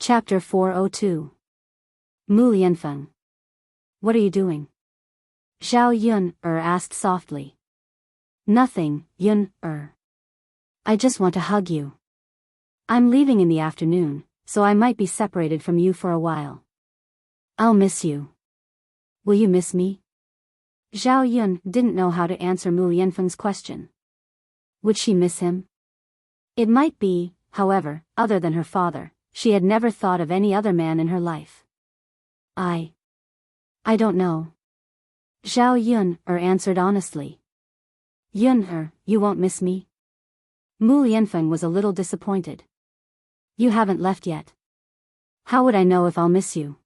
Chapter 402. Mu Lianfeng. What are you doing? Zhao Yun asked softly. Nothing, Yun I just want to hug you. I'm leaving in the afternoon, so I might be separated from you for a while. I'll miss you. Will you miss me? Zhao Yun didn't know how to answer Mu Lianfeng's question. Would she miss him? It might be, however, other than her father. She had never thought of any other man in her life. I don't know. Zhao Yun answered honestly. Yun you won't miss me? Mu Lianfeng was a little disappointed. You haven't left yet. How would I know if I'll miss you?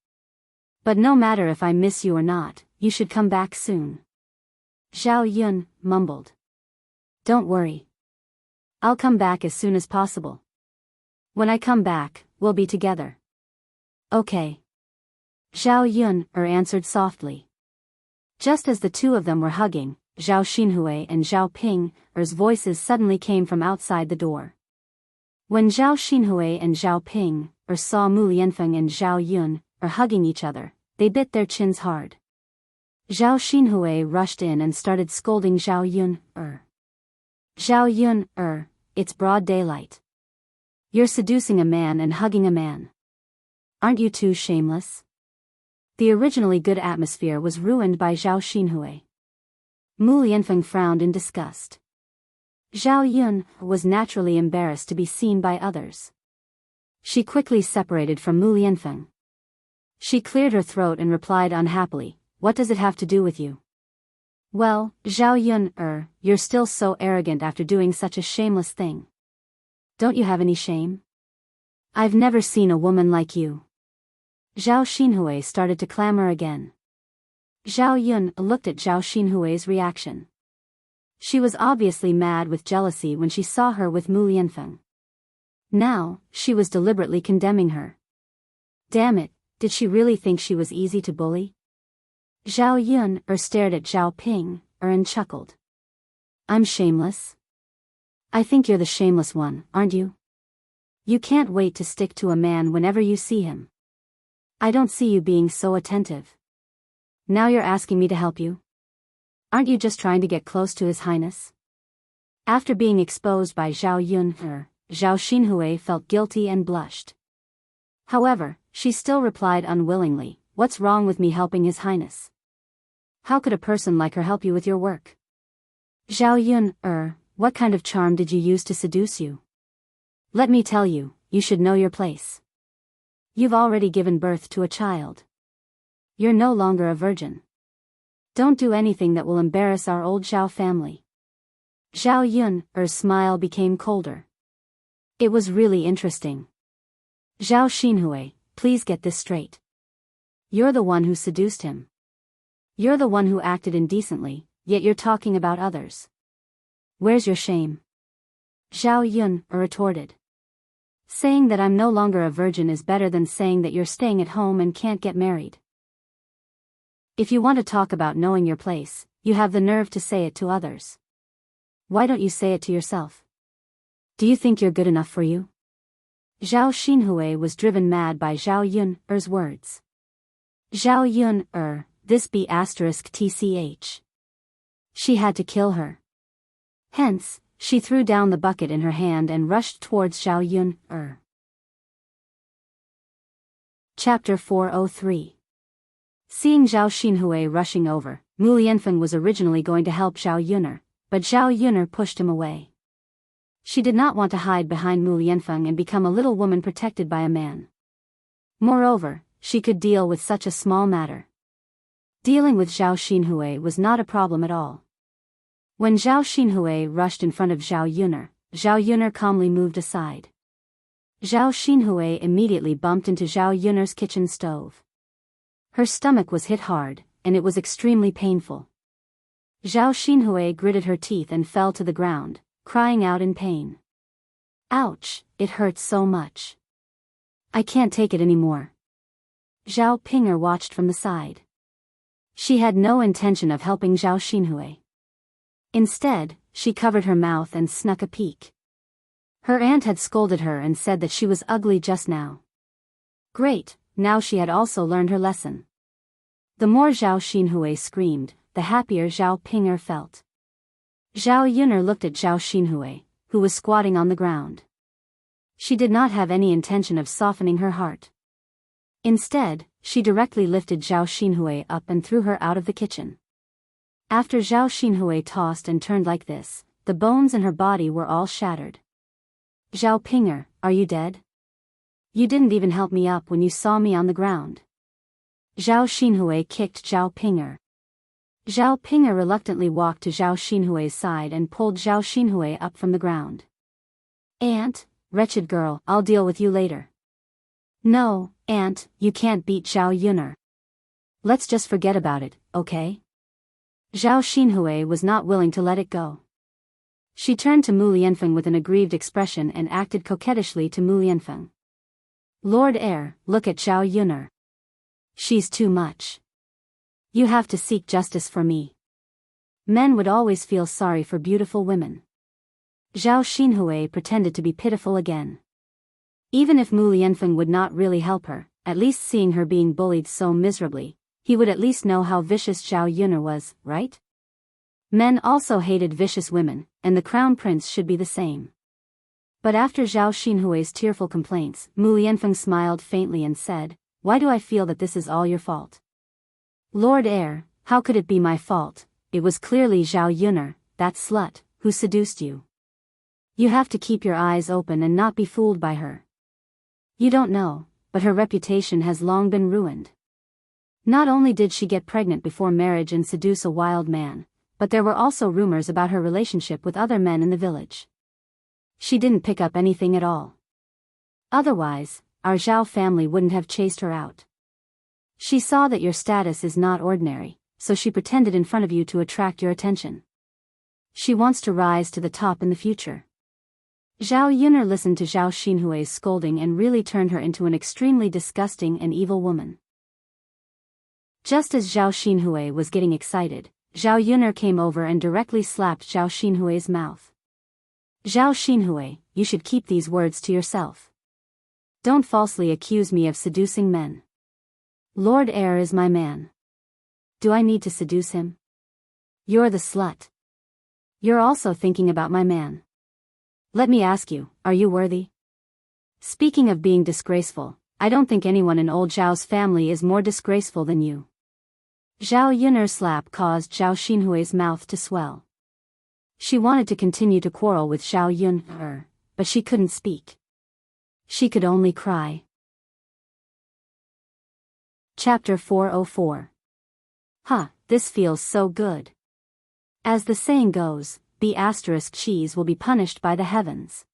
But no matter if I miss you or not, you should come back soon. Zhao Yun mumbled. Don't worry. I'll come back as soon as possible. When I come back, we'll be together. Okay. Zhao Yun answered softly. Just as the two of them were hugging, Zhao Xinhui and Zhao Ping's voices suddenly came from outside the door. When Zhao Xinhui and Zhao Ping saw Mu Lianfeng and Zhao Yun hugging each other, they bit their chins hard. Zhao Xinhui rushed in and started scolding Zhao Yun. Zhao Yun it's broad daylight. You're seducing a man and hugging a man. Aren't you too shameless? The originally good atmosphere was ruined by Zhao Xinhui. Mu Lianfeng frowned in disgust. Zhao Yun was naturally embarrassed to be seen by others. She quickly separated from Mu Lianfeng. She cleared her throat and replied unhappily, What does it have to do with you? Well, Zhao Yun you're still so arrogant after doing such a shameless thing. Don't you have any shame? I've never seen a woman like you. Zhao Xinhui started to clamor again. Zhao Yun looked at Zhao Xinhui's reaction. She was obviously mad with jealousy when she saw her with Mu Lianfeng. Now, she was deliberately condemning her. Damn it, did she really think she was easy to bully? Zhao Yun stared at Zhao Ping and chuckled. I'm shameless? I think you're the shameless one, aren't you? You can't wait to stick to a man whenever you see him. I don't see you being so attentive. Now you're asking me to help you? Aren't you just trying to get close to His Highness? After being exposed by Zhao Yun, Zhao Xinhui felt guilty and blushed. However, she still replied unwillingly, What's wrong with me helping His Highness? How could a person like her help you with your work? Zhao Yun, what kind of charm did you use to seduce you? Let me tell you, you should know your place. You've already given birth to a child. You're no longer a virgin. Don't do anything that will embarrass our old Zhao family. Zhao Yun's smile became colder. It was really interesting. Zhao Xinhui, please get this straight. You're the one who seduced him. You're the one who acted indecently, yet you're talking about others. Where's your shame? Zhao Yun retorted. Saying that I'm no longer a virgin is better than saying that you're staying at home and can't get married. If you want to talk about knowing your place, you have the nerve to say it to others. Why don't you say it to yourself? Do you think you're good enough for you? Zhao Xinhui was driven mad by Zhao Yun's words. Zhao Yun this be *tch. She had to kill her. Hence, she threw down the bucket in her hand and rushed towards Zhao Yun. Chapter 403. Seeing Zhao Xinhui rushing over, Mu Lianfeng was originally going to help Zhao Yun, but Zhao Yun pushed him away. She did not want to hide behind Mu Lianfeng and become a little woman protected by a man. Moreover, she could deal with such a small matter. Dealing with Zhao Xinhui was not a problem at all. When Zhao Xinhui rushed in front of Zhao Yun calmly moved aside. Zhao Xinhui immediately bumped into Zhao Yun's kitchen stove. Her stomach was hit hard, and it was extremely painful. Zhao Xinhui gritted her teeth and fell to the ground, crying out in pain. Ouch, it hurts so much. I can't take it anymore. Zhao Pinger watched from the side. She had no intention of helping Zhao Xinhui. Instead, she covered her mouth and snuck a peek. Her aunt had scolded her and said that she was ugly just now. Great, now she had also learned her lesson. The more Zhao Xinhui screamed, the happier Zhao Ping'er felt. Zhao Yun'er looked at Zhao Xinhui, who was squatting on the ground. She did not have any intention of softening her heart. Instead, she directly lifted Zhao Xinhui up and threw her out of the kitchen. After Zhao Xinhui tossed and turned like this, the bones in her body were all shattered. Zhao Ping'er, are you dead? You didn't even help me up when you saw me on the ground. Zhao Xinhui kicked Zhao Ping'er. Zhao Ping'er reluctantly walked to Zhao Xinhui's side and pulled Zhao Xinhui up from the ground. Aunt, wretched girl, I'll deal with you later. No, Aunt, you can't beat Zhao Yun'er. Let's just forget about it, okay? Zhao Xinhui was not willing to let it go. She turned to Mu Lianfeng with an aggrieved expression and acted coquettishly to Mu Lianfeng. Lord Heir, look at Zhao Yun'er. She's too much. You have to seek justice for me. Men would always feel sorry for beautiful women. Zhao Xinhui pretended to be pitiful again. Even if Mu Lianfeng would not really help her, at least seeing her being bullied so miserably, he would at least know how vicious Zhao Yun'er was, right? Men also hated vicious women, and the crown prince should be the same. But after Zhao Xinhui's tearful complaints, Mu Lianfeng smiled faintly and said, Why do I feel that this is all your fault? Lord Heir, how could it be my fault? It was clearly Zhao Yun'er, that slut, who seduced you. You have to keep your eyes open and not be fooled by her. You don't know, but her reputation has long been ruined. Not only did she get pregnant before marriage and seduce a wild man, but there were also rumors about her relationship with other men in the village. She didn't pick up anything at all. Otherwise, our Zhao family wouldn't have chased her out. She saw that your status is not ordinary, so she pretended in front of you to attract your attention. She wants to rise to the top in the future. Zhao Yun'er listened to Zhao Xinhui's scolding and really turned her into an extremely disgusting and evil woman. Just as Zhao Xinhui was getting excited, Zhao Yun'er came over and directly slapped Zhao Xinhui's mouth. Zhao Xinhui, you should keep these words to yourself. Don't falsely accuse me of seducing men. Lord Heir is my man. Do I need to seduce him? You're the slut. You're also thinking about my man. Let me ask you, are you worthy? Speaking of being disgraceful, I don't think anyone in old Zhao's family is more disgraceful than you. Zhao Yun'er's slap caused Zhao Xinhui's mouth to swell. She wanted to continue to quarrel with Zhao Yun'er, but she couldn't speak. She could only cry. Chapter 404. This feels so good. As the saying goes, B** cheese will be punished by the heavens.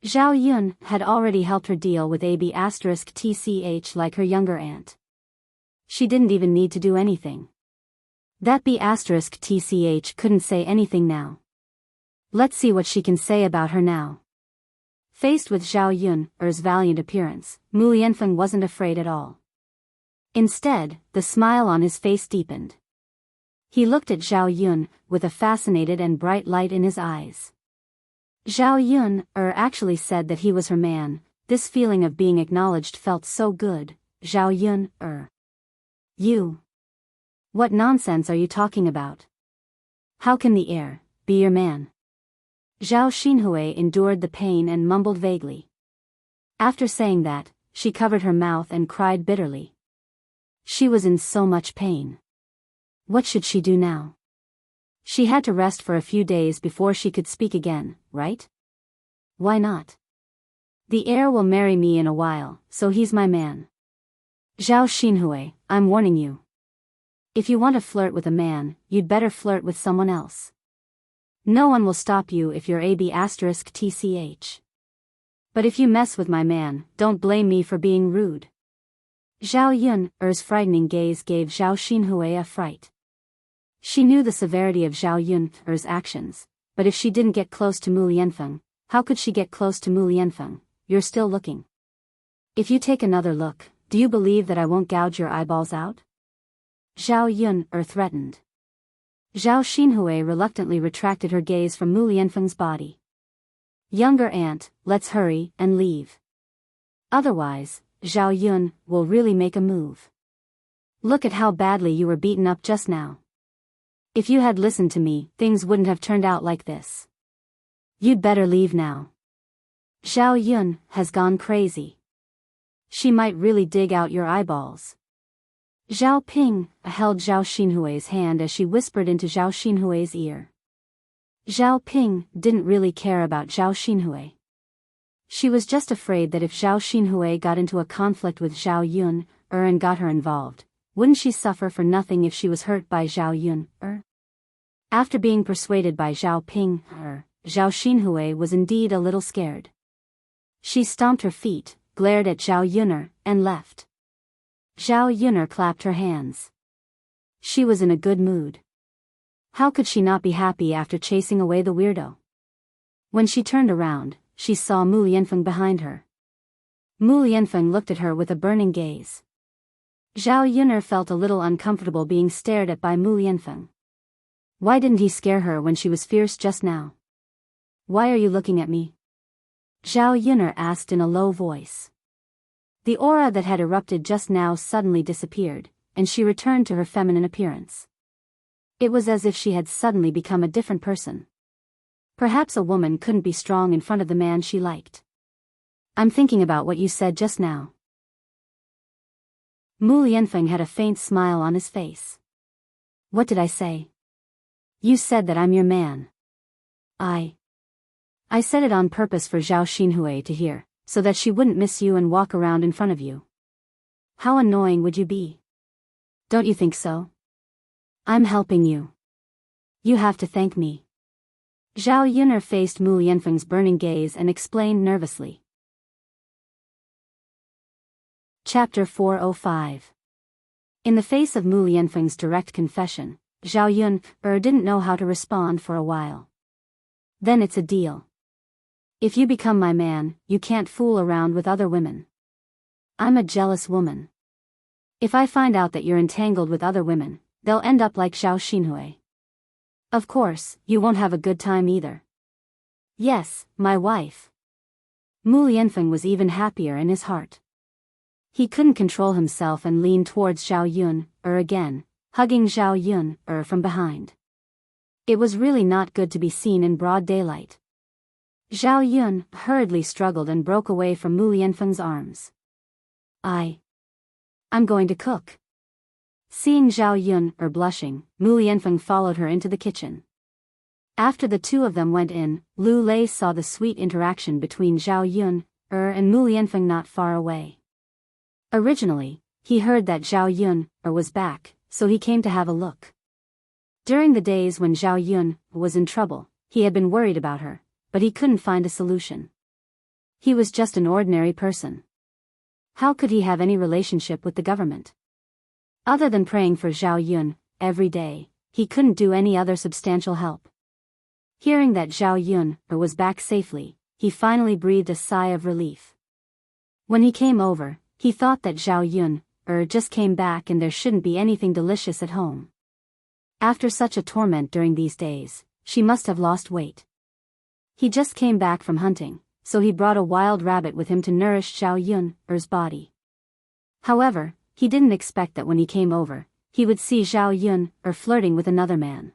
Zhao Yun had already helped her deal with AB** TCH like her younger aunt. She didn't even need to do anything. That B** TCH couldn't say anything now. Let's see what she can say about her now. Faced with Zhao Yun'er's valiant appearance, Mu Lianfeng wasn't afraid at all. Instead, the smile on his face deepened. He looked at Zhao Yun with a fascinated and bright light in his eyes. Zhao Yun'er actually said that he was her man. This feeling of being acknowledged felt so good. Zhao Yun'er. You. What nonsense are you talking about? How can the heir be your man? Zhao Xinhui endured the pain and mumbled vaguely. After saying that, she covered her mouth and cried bitterly. She was in so much pain. What should she do now? She had to rest for a few days before she could speak again, right? Why not? The heir will marry me in a while, so he's my man. Zhao Xinhui, I'm warning you. If you want to flirt with a man, you'd better flirt with someone else. No one will stop you if you're AB** TCH. But if you mess with my man, don't blame me for being rude. Zhao Yun'er's frightening gaze gave Zhao Xinhui a fright. She knew the severity of Zhao Yun'er's actions, but if she didn't get close to Mu Lianfeng, how could she get close to Mu Lianfeng? You're still looking. If you take another look, do you believe that I won't gouge your eyeballs out? Zhao Yun'er threatened. Zhao Xinhui reluctantly retracted her gaze from Mu Lianfeng's body. Younger aunt, let's hurry and leave. Otherwise, Zhao Yun, will really make a move. Look at how badly you were beaten up just now. If you had listened to me, things wouldn't have turned out like this. You'd better leave now. Zhao Yun has gone crazy. She might really dig out your eyeballs. Zhao Ping held Zhao Xinhui's hand as she whispered into Zhao Xinhui's ear. Zhao Ping didn't really care about Zhao Xinhui. She was just afraid that if Zhao Xinhui got into a conflict with Zhao Yun, and got her involved, wouldn't she suffer for nothing if she was hurt by Zhao Yun, After being persuaded by Zhao Ping, Zhao Xinhui was indeed a little scared. She stomped her feet, glared at Zhao Yun'er, and left. Zhao Yun'er clapped her hands. She was in a good mood. How could she not be happy after chasing away the weirdo? When she turned around, she saw Mu Lianfeng behind her. Mu Lianfeng looked at her with a burning gaze. Zhao Yun'er felt a little uncomfortable being stared at by Mu Lianfeng. Why didn't he scare her when she was fierce just now? Why are you looking at me? Zhao Yun'er asked in a low voice. The aura that had erupted just now suddenly disappeared, and she returned to her feminine appearance. It was as if she had suddenly become a different person. Perhaps a woman couldn't be strong in front of the man she liked. I'm thinking about what you said just now. Mu Lianfeng had a faint smile on his face. What did I say? You said that I'm your man. I said it on purpose for Zhao Xinhui to hear, so that she wouldn't miss you and walk around in front of you. How annoying would you be? Don't you think so? I'm helping you. You have to thank me. Zhao Yun'er faced Mu Lianfeng's burning gaze and explained nervously. Chapter 405. In the face of Mu Lianfeng's direct confession, Zhao Yun'er didn't know how to respond for a while. Then it's a deal. If you become my man, you can't fool around with other women. I'm a jealous woman. If I find out that you're entangled with other women, they'll end up like Zhao Xinhui. Of course, you won't have a good time either. Yes, my wife. Mu Lianfeng was even happier in his heart. He couldn't control himself and leaned towards Zhao Yun'er again, hugging Zhao Yun'er from behind. It was really not good to be seen in broad daylight. Zhao Yun hurriedly struggled and broke away from Mu Lianfeng's arms. I'm going to cook. Seeing Zhao Yun'er blushing, Mu Lianfeng followed her into the kitchen. After the two of them went in, Lu Lei saw the sweet interaction between Zhao Yun'er and Mu Lianfeng not far away. Originally, he heard that Zhao Yun'er was back, so he came to have a look. During the days when Zhao Yun was in trouble, he had been worried about her, but he couldn't find a solution. He was just an ordinary person. How could he have any relationship with the government? Other than praying for Zhao Yun every day, he couldn't do any other substantial help. Hearing that Zhao Yun was back safely, he finally breathed a sigh of relief. When he came over, he thought that Zhao Yun just came back and there shouldn't be anything delicious at home. After such a torment during these days, she must have lost weight. He just came back from hunting, so he brought a wild rabbit with him to nourish Zhao Yun'er's body. However, he didn't expect that when he came over, he would see Zhao Yun'er flirting with another man.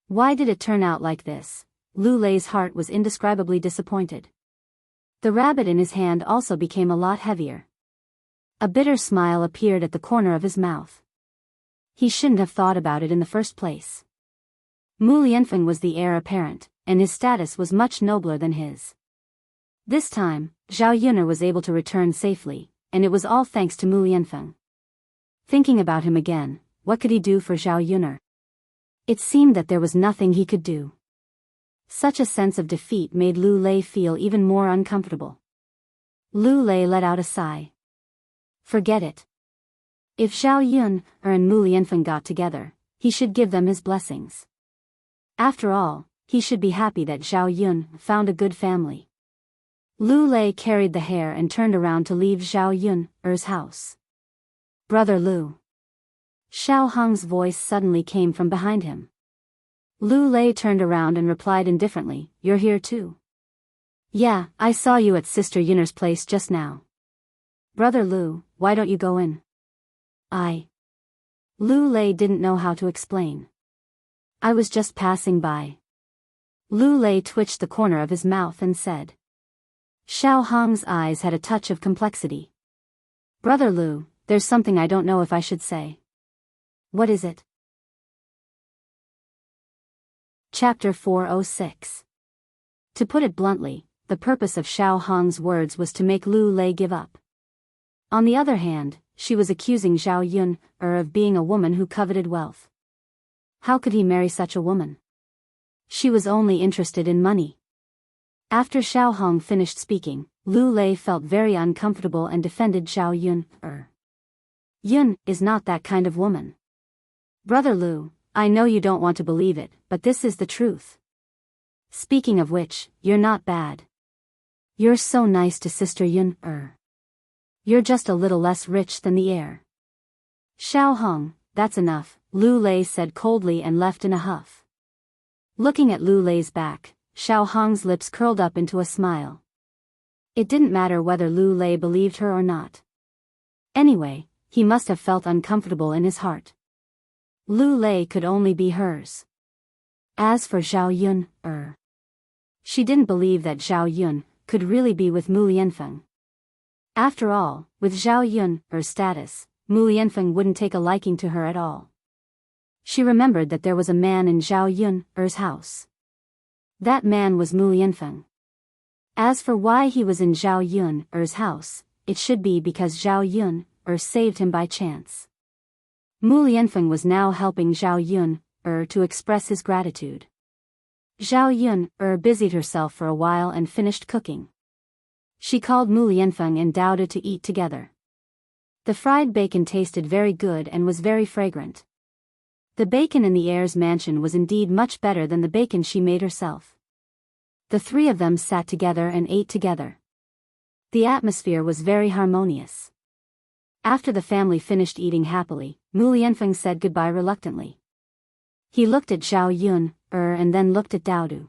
Why did it turn out like this? Lu Lei's heart was indescribably disappointed. The rabbit in his hand also became a lot heavier. A bitter smile appeared at the corner of his mouth. He shouldn't have thought about it in the first place. Mu Lianfeng was the heir apparent, and his status was much nobler than his. This time, Zhao Yun'er was able to return safely, and it was all thanks to Mu Lianfeng. Thinking about him again, what could he do for Zhao Yun'er? It seemed that there was nothing he could do. Such a sense of defeat made Lu Lei feel even more uncomfortable. Lu Lei let out a sigh. Forget it. If Zhao Yun'er and Mu Lianfeng got together, he should give them his blessings. After all, he should be happy that Zhao Yun found a good family. Lu Lei carried the hair and turned around to leave Zhao Yun'er's house. Brother Lu. Xiao Hong's voice suddenly came from behind him. Lu Lei turned around and replied indifferently, "You're here too?" "Yeah, I saw you at Sister Yun'er's place just now." Brother Lu, why don't you go in? Lu Lei didn't know how to explain. I was just passing by. Lu Lei twitched the corner of his mouth and said. Xiao Hong's eyes had a touch of complexity. Brother Lu, there's something I don't know if I should say. What is it? Chapter 406. To put it bluntly, the purpose of Xiao Hong's words was to make Lu Lei give up. On the other hand, she was accusing Zhao Yun of being a woman who coveted wealth. How could he marry such a woman? She was only interested in money. After Xiao Hong finished speaking, Lu Lei felt very uncomfortable and defended Zhao Yun. Yun is not that kind of woman. Brother Lu, I know you don't want to believe it, but this is the truth. Speaking of which, you're not bad. You're so nice to Sister Yun. You're just a little less rich than the heir. Xiao Hong, that's enough, Lu Lei said coldly and left in a huff. Looking at Lu Lei's back, Xiao Hong's lips curled up into a smile. It didn't matter whether Lu Lei believed her or not. Anyway, he must have felt uncomfortable in his heart. Lu Lei could only be hers. As for Zhao Yun, she didn't believe that Zhao Yun could really be with Mu Lianfeng. After all, with Zhao Yun's status, Mu Lianfeng wouldn't take a liking to her at all. She remembered that there was a man in Zhao Yun's house. That man was Mu Lianfeng. As for why he was in Zhao Yun's house, it should be because Zhao Yun saved him by chance. Mu Lianfeng was now helping Zhao Yun to express his gratitude. Zhao Yun busied herself for a while and finished cooking. She called Mu Lianfeng and Dao to eat together. The fried bacon tasted very good and was very fragrant. The bacon in the heir's mansion was indeed much better than the bacon she made herself. The three of them sat together and ate together. The atmosphere was very harmonious. After the family finished eating happily, Mu Lianfeng said goodbye reluctantly. He looked at Zhao Yun and then looked at Dao.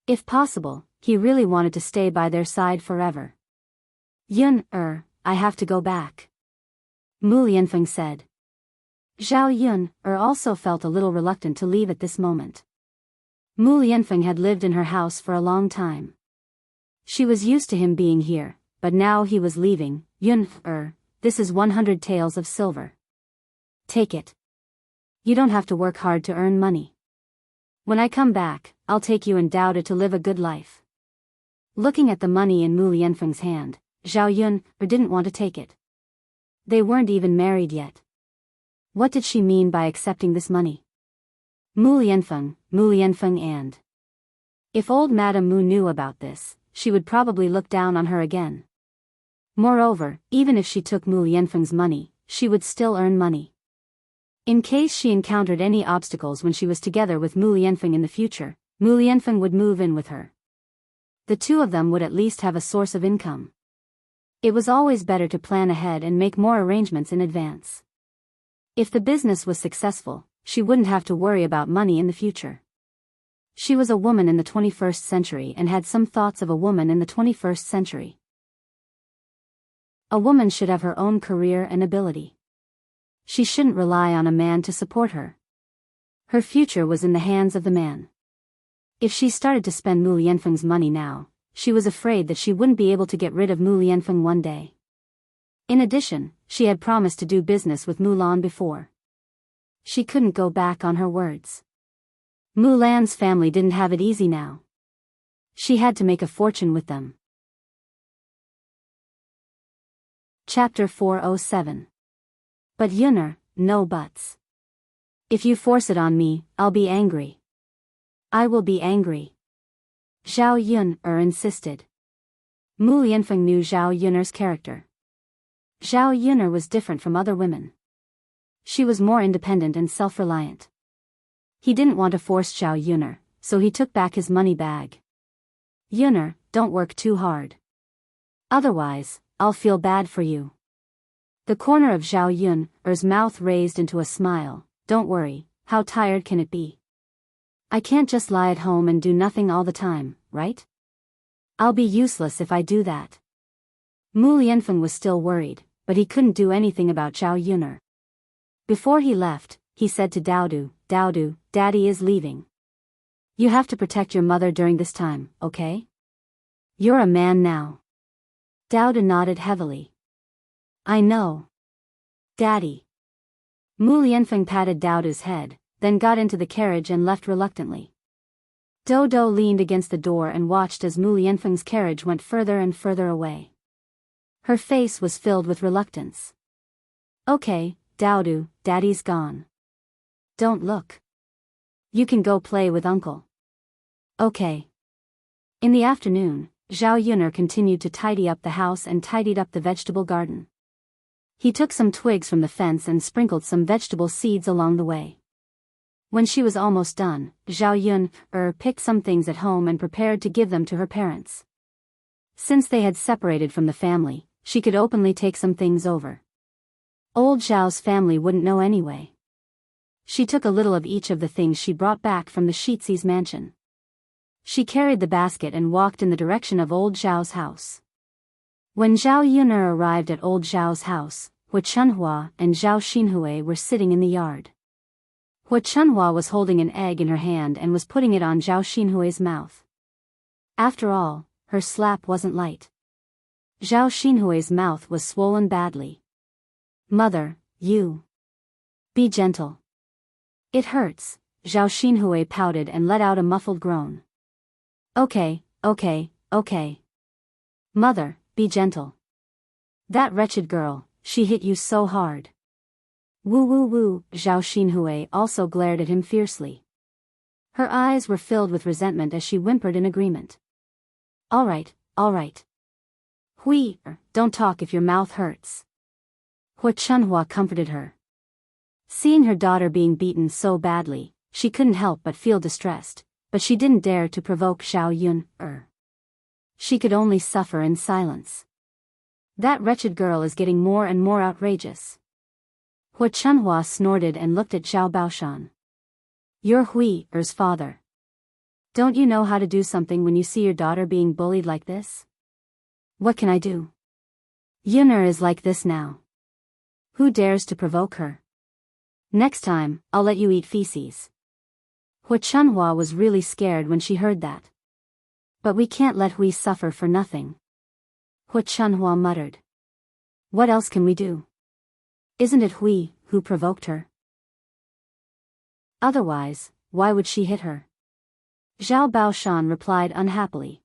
If possible, he really wanted to stay by their side forever. Yun I have to go back. Mu Lianfeng said. Zhao Yun also felt a little reluctant to leave at this moment. Mu Lianfeng had lived in her house for a long time. She was used to him being here, but now he was leaving. Yun this is 100 taels of silver. Take it. You don't have to work hard to earn money. When I come back, I'll take you and Dao to live a good life. Looking at the money in Mu Lianfeng's hand, Zhao Yun didn't want to take it. They weren't even married yet. What did she mean by accepting this money? Mu Lianfeng and... If old Madame Mu knew about this, she would probably look down on her again. Moreover, even if she took Mu Lianfeng's money, she would still earn money. In case she encountered any obstacles when she was together with Mu Lianfeng in the future, Mu Lianfeng would move in with her. The two of them would at least have a source of income. It was always better to plan ahead and make more arrangements in advance. If the business was successful, she wouldn't have to worry about money in the future. She was a woman in the 21st century and had some thoughts of a woman in the 21st century. A woman should have her own career and ability. She shouldn't rely on a man to support her. Her future was in the hands of the man. If she started to spend Mu Lianfeng's money now, she was afraid that she wouldn't be able to get rid of Mu Lianfeng one day. In addition, she had promised to do business with Mulan before. She couldn't go back on her words. Mulan's family didn't have it easy now. She had to make a fortune with them. Chapter 407. But Yunner, no buts. If you force it on me, I'll be angry. I will be angry. Zhao Yun insisted. Mu Lianfeng knew Zhao Yunner's character. Zhao Yunner was different from other women. She was more independent and self-reliant. He didn't want to force Zhao Yunner, so he took back his money bag. Yunner, don't work too hard. Otherwise, I'll feel bad for you. The corner of Zhao Yun's mouth raised into a smile. Don't worry, how tired can it be? I can't just lie at home and do nothing all the time, right? I'll be useless if I do that. Mu Lianfeng was still worried, but he couldn't do anything about Zhao Yun'er. Before he left, he said to Daodu, "Daodu, Daddy is leaving. You have to protect your mother during this time, okay? You're a man now." Daodu nodded heavily. "I know. Daddy." Mu Lianfeng patted Daodu's head, then got into the carriage and left reluctantly. Dodo leaned against the door and watched as Mu Lianfeng's carriage went further and further away. Her face was filled with reluctance. "Okay, Daodu, Daddy's gone. Don't look. You can go play with Uncle." "Okay." In the afternoon, Zhao Yun'er continued to tidy up the house and tidied up the vegetable garden. He took some twigs from the fence and sprinkled some vegetable seeds along the way. When she was almost done, Zhao Yun'er picked some things at home and prepared to give them to her parents. Since they had separated from the family, she could openly take some things over. Old Zhao's family wouldn't know anyway. She took a little of each of the things she brought back from the Shizi's mansion. She carried the basket and walked in the direction of old Zhao's house. When Zhao Yun'er arrived at old Zhao's house, Hua Chunhua and Zhao Xinhui were sitting in the yard. Hua Chunhua was holding an egg in her hand and was putting it on Zhao Xinhui's mouth. After all, her slap wasn't light. Zhao Xinhui's mouth was swollen badly. "Mother, you. Be gentle. It hurts." Zhao Xinhui pouted and let out a muffled groan. Okay. "Mother, be gentle. That wretched girl, she hit you so hard." Woo, Zhao Xinhui also glared at him fiercely. Her eyes were filled with resentment as she whimpered in agreement. All right. Hui, don't talk if your mouth hurts." Hua Chunhua comforted her. Seeing her daughter being beaten so badly, she couldn't help but feel distressed, but she didn't dare to provoke Zhao Yun'er. She could only suffer in silence. That wretched girl is getting more and more outrageous. Hua Chunhua snorted and looked at Zhao Baoshan. "You're Hui's father. Don't you know how to do something when you see your daughter being bullied like this?" "What can I do? Yun'er is like this now. Who dares to provoke her? Next time, I'll let you eat feces." Hua Chunhua was really scared when she heard that. "But we can't let Hui suffer for nothing." Hua Chunhua muttered. "What else can we do? Isn't it Hui who provoked her? Otherwise, why would she hit her?" Zhao Baoshan replied unhappily.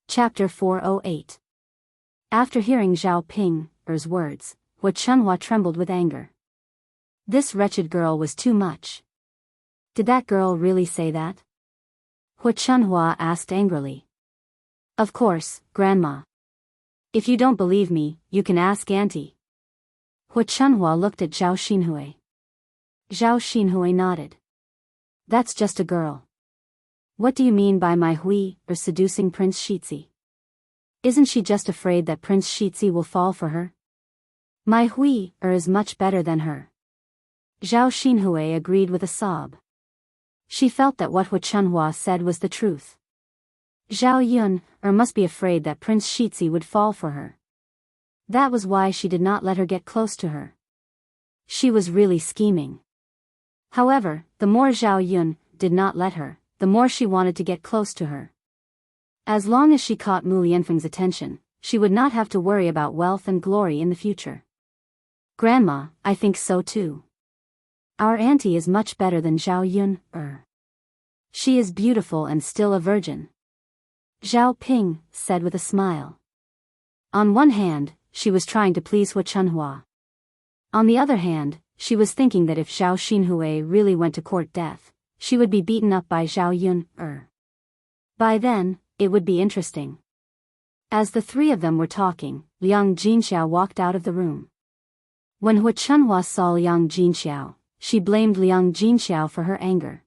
Chapter 408. After hearing Zhao Ping's words, Hua Chunhua trembled with anger. This wretched girl was too much. Did that girl really say that? Hua Chunhua asked angrily. "Of course, Grandma. If you don't believe me, you can ask Auntie." Hua Chunhua looked at Zhao Xinhui. Zhao Xinhui nodded. "That's just a girl. What do you mean by my Hui seducing Prince Shizi? Isn't she just afraid that Prince Shizi will fall for her? My Hui is much better than her." Zhao Xinhui agreed with a sob. She felt that what Hua Chunhua said was the truth. Zhao Yun'er must be afraid that Prince Shizi would fall for her. That was why she did not let her get close to her. She was really scheming. However, the more Zhao Yun did not let her, the more she wanted to get close to her. As long as she caught Mu Lianfeng's attention, she would not have to worry about wealth and glory in the future. "Grandma, I think so too. Our auntie is much better than Zhao Yun'er. She is beautiful and still a virgin," Zhao Ping said with a smile. On one hand, she was trying to please Hua Chunhua. On the other hand, she was thinking that if Zhao Xinhui really went to court death, she would be beaten up by Zhao Yun'er. By then, it would be interesting. As the three of them were talking, Liang Jinxiao walked out of the room. When Hua Chunhua saw Liang Jinxiao, she blamed Liang Jinxiao for her anger.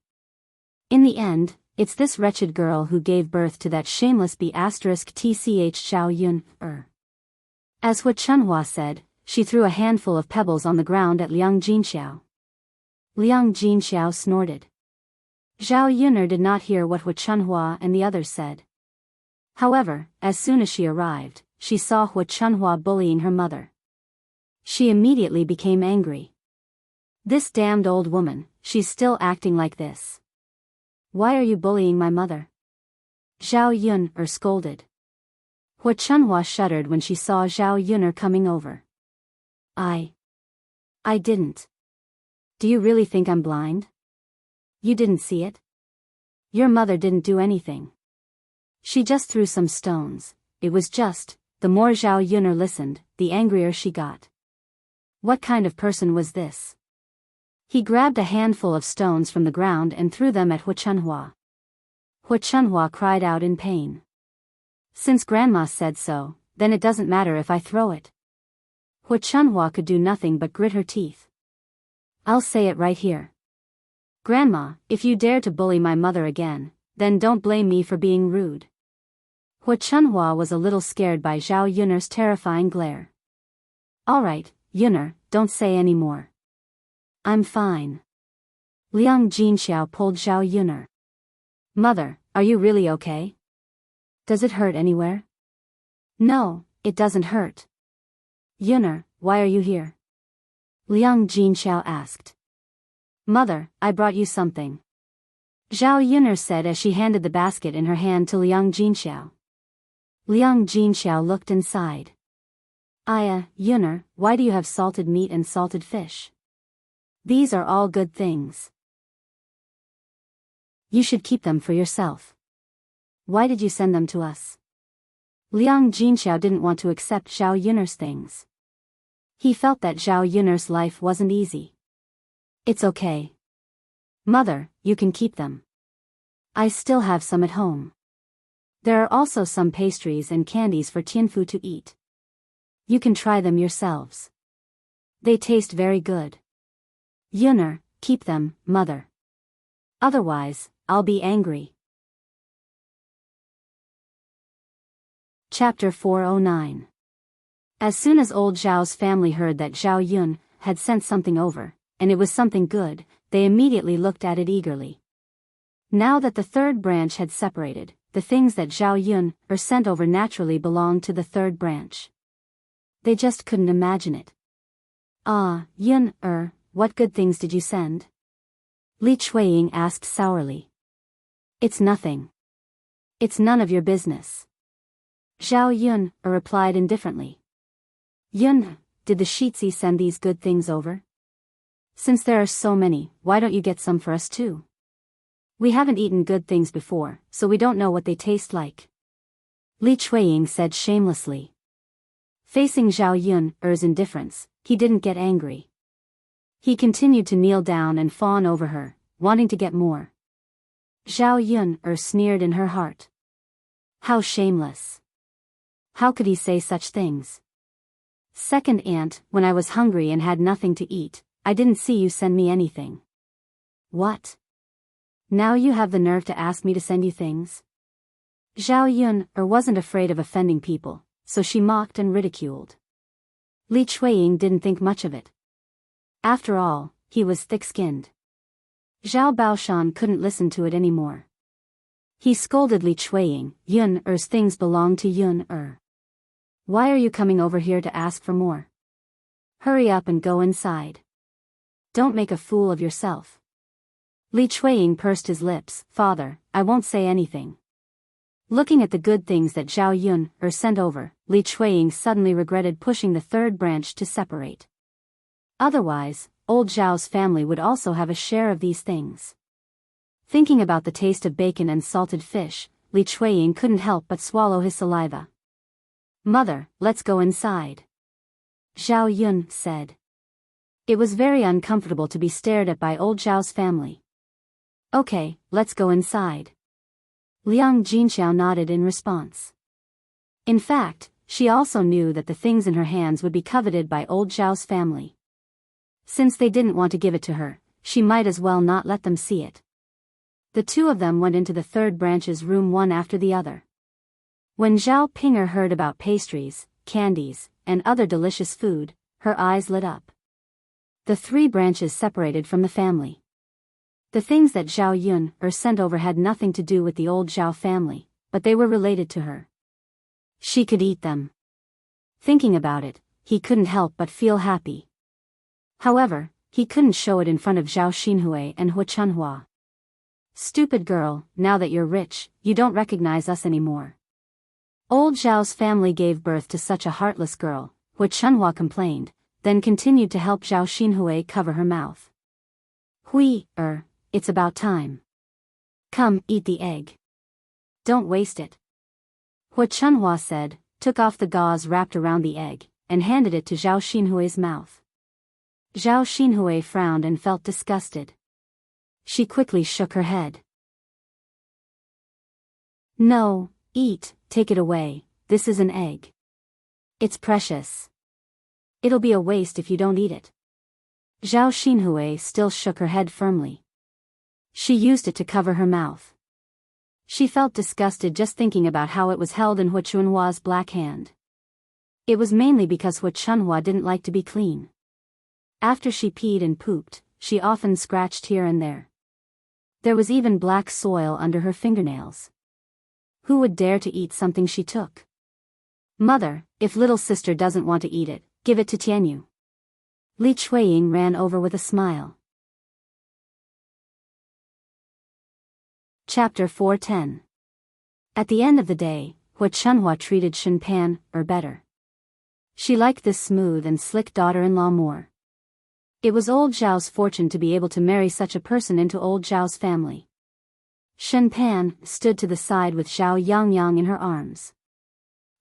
In the end, it's this wretched girl who gave birth to that shameless B*tch Zhao Yun'er. As Hua Chunhua said, she threw a handful of pebbles on the ground at Liang Jinxiao. Liang Jinxiao snorted. Zhao Yun'er did not hear what Hua Chunhua and the others said. However, as soon as she arrived, she saw Hua Chunhua bullying her mother. She immediately became angry. This damned old woman, she's still acting like this. Why are you bullying my mother? Zhao Yun scolded. Hua Chunhua shuddered when she saw Zhao Yun coming over. I didn't. Do you really think I'm blind? You didn't see it? Your mother didn't do anything. She just threw some stones. It was just, the more Zhao Yun listened, the angrier she got. What kind of person was this? He grabbed a handful of stones from the ground and threw them at Hua Chunhua. Hua Chunhua cried out in pain. Since Grandma said so, then it doesn't matter if I throw it. Hua Chunhua could do nothing but grit her teeth. I'll say it right here. Grandma, if you dare to bully my mother again, then don't blame me for being rude. Hua Chunhua was a little scared by Zhao Yun's terrifying glare. Alright, Yun'er, don't say any more. I'm fine. Liang Jinxiao pulled Zhao Yun. Mother, are you really okay? Does it hurt anywhere? No, it doesn't hurt. Yun'er, why are you here? Liang Jinxiao asked. Mother, I brought you something. Zhao Yun said as she handed the basket in her hand to Liang Jinxiao. Liang Jinxiao looked inside. Yun'er, why do you have salted meat and salted fish? These are all good things. You should keep them for yourself. Why did you send them to us? Liang Jinxiao didn't want to accept Zhao Yun's things. He felt that Zhao Yun's life wasn't easy. It's okay. Mother, you can keep them. I still have some at home. There are also some pastries and candies for Tianfu to eat. You can try them yourselves. They taste very good. Yun'er, keep them, mother. Otherwise, I'll be angry. Chapter 409. As soon as old Zhao's family heard that Zhao Yun had sent something over, and it was something good, they immediately looked at it eagerly. Now that the third branch had separated, the things that Zhao Yun sent over naturally belonged to the third branch. They just couldn't imagine it. Yun, what good things did you send? Li Chuiying asked sourly. It's nothing. It's none of your business. Zhao Yun replied indifferently. Yun, did the Shitzi send these good things over? Since there are so many, why don't you get some for us too? We haven't eaten good things before, so we don't know what they taste like. Li Chuiying said shamelessly. Facing Zhao Yun's indifference, he didn't get angry. He continued to kneel down and fawn over her, wanting to get more. Zhao Yun sneered in her heart. How shameless. How could he say such things? Second aunt, when I was hungry and had nothing to eat, I didn't see you send me anything. What? Now you have the nerve to ask me to send you things? Zhao Yun wasn't afraid of offending people, so she mocked and ridiculed. Li Chuiying didn't think much of it. After all, he was thick-skinned. Zhao Baoshan couldn't listen to it anymore. He scolded Li Chuiying. Yun's things belong to Yun. Why are you coming over here to ask for more? Hurry up and go inside. Don't make a fool of yourself. Li Chuiying pursed his lips. Father, I won't say anything. Looking at the good things that Zhao Yun sent over, Li Chuiying suddenly regretted pushing the third branch to separate. Otherwise, old Zhao's family would also have a share of these things. Thinking about the taste of bacon and salted fish, Li Chuiying couldn't help but swallow his saliva. Mother, let's go inside. Zhao Yun said. It was very uncomfortable to be stared at by old Zhao's family. Okay, let's go inside. Liang Jinxiao nodded in response. In fact, she also knew that the things in her hands would be coveted by old Zhao's family. Since they didn't want to give it to her, she might as well not let them see it. The two of them went into the third branch's room one after the other. When Zhao Pinger heard about pastries, candies, and other delicious food, her eyes lit up. The three branches separated from the family. The things that Zhao Yun sent over had nothing to do with the old Zhao family, but they were related to her. She could eat them. Thinking about it, he couldn't help but feel happy. However, he couldn't show it in front of Zhao Xinhui and Hu Chunhua. Stupid girl, now that you're rich, you don't recognize us anymore. Old Zhao's family gave birth to such a heartless girl, Hu Chunhua complained, then continued to help Zhao Xinhui cover her mouth. It's about time. Come, eat the egg. Don't waste it. Hu Chunhua said, took off the gauze wrapped around the egg, and handed it to Zhao Xinhui's mouth. Zhao Xinhui frowned and felt disgusted. She quickly shook her head. No, eat, take it away, this is an egg. It's precious. It'll be a waste if you don't eat it. Zhao Xinhui still shook her head firmly. She used it to cover her mouth. She felt disgusted just thinking about how it was held in Hu Chunhua's black hand. It was mainly because Hu Chunhua didn't like to be clean. After she peed and pooped, she often scratched here and there. There was even black soil under her fingernails. Who would dare to eat something she took? Mother, if little sister doesn't want to eat it, give it to Tianyu. Li Chuiying ran over with a smile. Chapter 410. At the end of the day, Hu Chunhua treated Shen Pan, better. She liked this smooth and slick daughter-in-law more. It was old Zhao's fortune to be able to marry such a person into old Zhao's family. Shen Pan stood to the side with Zhao Yangyang in her arms.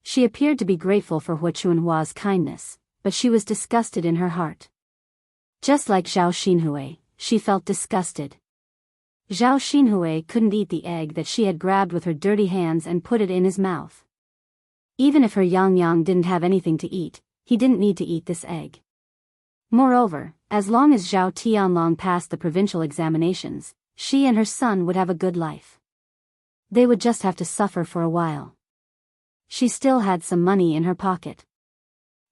She appeared to be grateful for Hu Chunhua's kindness, but she was disgusted in her heart. Just like Zhao Xinhui, she felt disgusted. Zhao Xinhui couldn't eat the egg that she had grabbed with her dirty hands and put it in his mouth. Even if her Yangyang didn't have anything to eat, he didn't need to eat this egg. Moreover, as long as Zhao Tianlong passed the provincial examinations, she and her son would have a good life. They would just have to suffer for a while. She still had some money in her pocket.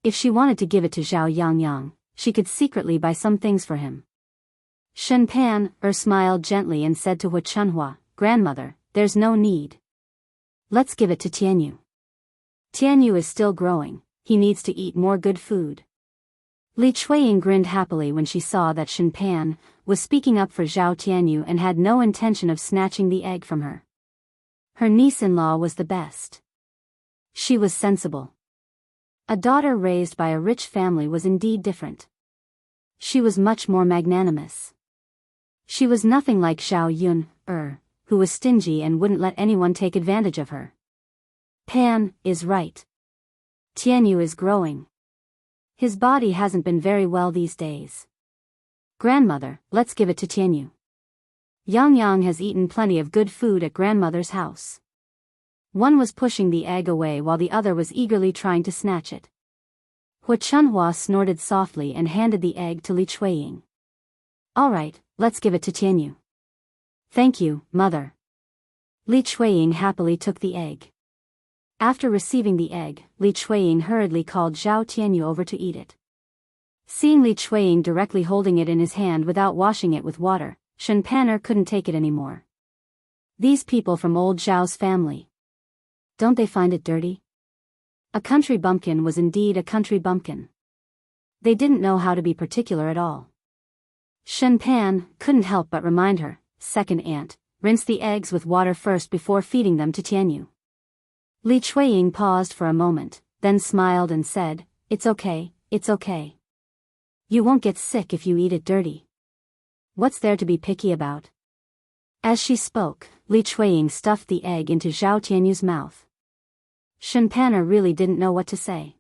If she wanted to give it to Zhao Yangyang, she could secretly buy some things for him. Shen Pan smiled gently and said to Hu Chunhua, "Grandmother, there's no need. Let's give it to Tianyu. Tianyu is still growing, he needs to eat more good food." Li Chuiying grinned happily when she saw that Shen Pan was speaking up for Zhao Tianyu and had no intention of snatching the egg from her. Her niece-in-law was the best. She was sensible. A daughter raised by a rich family was indeed different. She was much more magnanimous. She was nothing like Zhao Yun, who was stingy and wouldn't let anyone take advantage of her. Pan is right. Tianyu is growing. His body hasn't been very well these days. Grandmother, let's give it to Tianyu. Yangyang has eaten plenty of good food at grandmother's house. One was pushing the egg away while the other was eagerly trying to snatch it. Hu Chunhua snorted softly and handed the egg to Li Chuiying. All right, let's give it to Tianyu. Thank you, mother. Li Chuiying happily took the egg. After receiving the egg, Li Chuiying hurriedly called Zhao Tianyu over to eat it. Seeing Li Chuiying directly holding it in his hand without washing it with water, Shen Panner couldn't take it anymore. These people from old Zhao's family. Don't they find it dirty? A country bumpkin was indeed a country bumpkin. They didn't know how to be particular at all. Shen Pan couldn't help but remind her, second aunt, rinse the eggs with water first before feeding them to Tianyu. Li Chuiying paused for a moment, then smiled and said, it's okay, it's okay. You won't get sick if you eat it dirty. What's there to be picky about? As she spoke, Li Chuiying stuffed the egg into Zhao Tianyu's mouth. Shen Panner really didn't know what to say.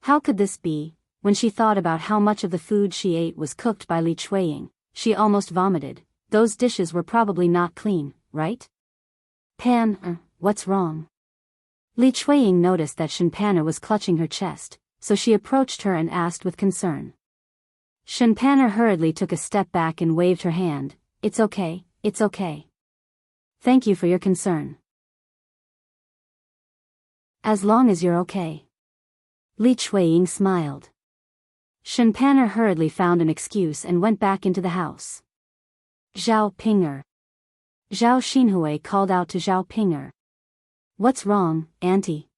How could this be? When she thought about how much of the food she ate was cooked by Li Chuiying, she almost vomited. Those dishes were probably not clean, right? Pan, what's wrong? Li Chuiying noticed that Shen Panner was clutching her chest, so she approached her and asked with concern. Shen Panner hurriedly took a step back and waved her hand. It's okay, it's okay. Thank you for your concern. As long as you're okay. Li Chuiying smiled. Shen Panner hurriedly found an excuse and went back into the house. Zhao Pinger. Zhao Xinhui called out to Zhao Pinger. What's wrong, Auntie?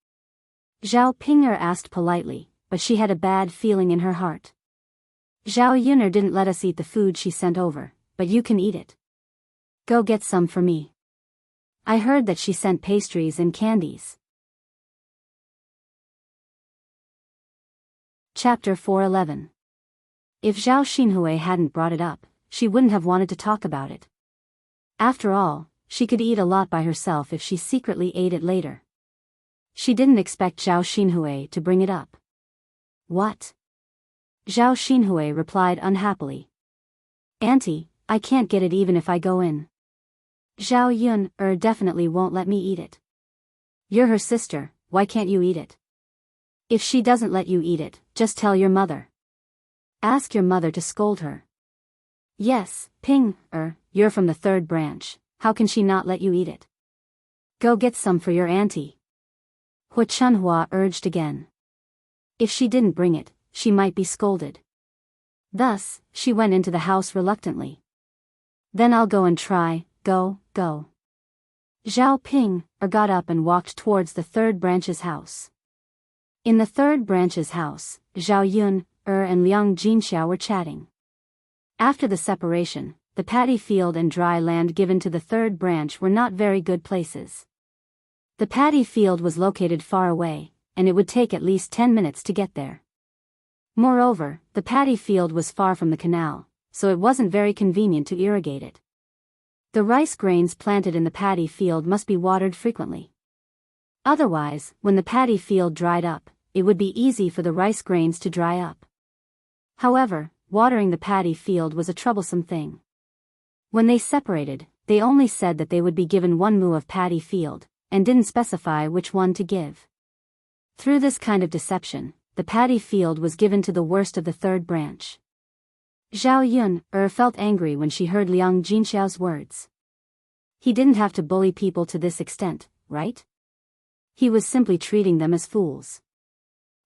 Zhao Ping'er asked politely, but she had a bad feeling in her heart. Zhao Yun'er didn't let us eat the food she sent over, but you can eat it. Go get some for me. I heard that she sent pastries and candies. Chapter 411. If Zhao Xinhui hadn't brought it up, she wouldn't have wanted to talk about it. After all, she could eat a lot by herself if she secretly ate it later. She didn't expect Zhao Xinhui to bring it up. What? Zhao Xinhui replied unhappily. Auntie, I can't get it even if I go in. Zhao Yun'er definitely won't let me eat it. You're her sister, why can't you eat it? If she doesn't let you eat it, just tell your mother. Ask your mother to scold her. Yes, Ping'er, you're from the third branch, how can she not let you eat it? Go get some for your auntie. Hu Chunhua urged again. If she didn't bring it, she might be scolded. Thus, she went into the house reluctantly. Then I'll go and try, go. Zhao Ping'er got up and walked towards the third branch's house. In the third branch's house, Zhao Yun'er and Liang Jinxiao were chatting. After the separation, the paddy field and dry land given to the third branch were not very good places. The paddy field was located far away, and it would take at least 10 minutes to get there. Moreover, the paddy field was far from the canal, so it wasn't very convenient to irrigate it. The rice grains planted in the paddy field must be watered frequently. Otherwise, when the paddy field dried up, it would be easy for the rice grains to dry up. However, watering the paddy field was a troublesome thing. When they separated, they only said that they would be given 1 mu of paddy field, and didn't specify which one to give. Through this kind of deception, the paddy field was given to the worst of the third branch. Zhao Yun'er felt angry when she heard Liang Jinxiao's words. He didn't have to bully people to this extent, right? He was simply treating them as fools.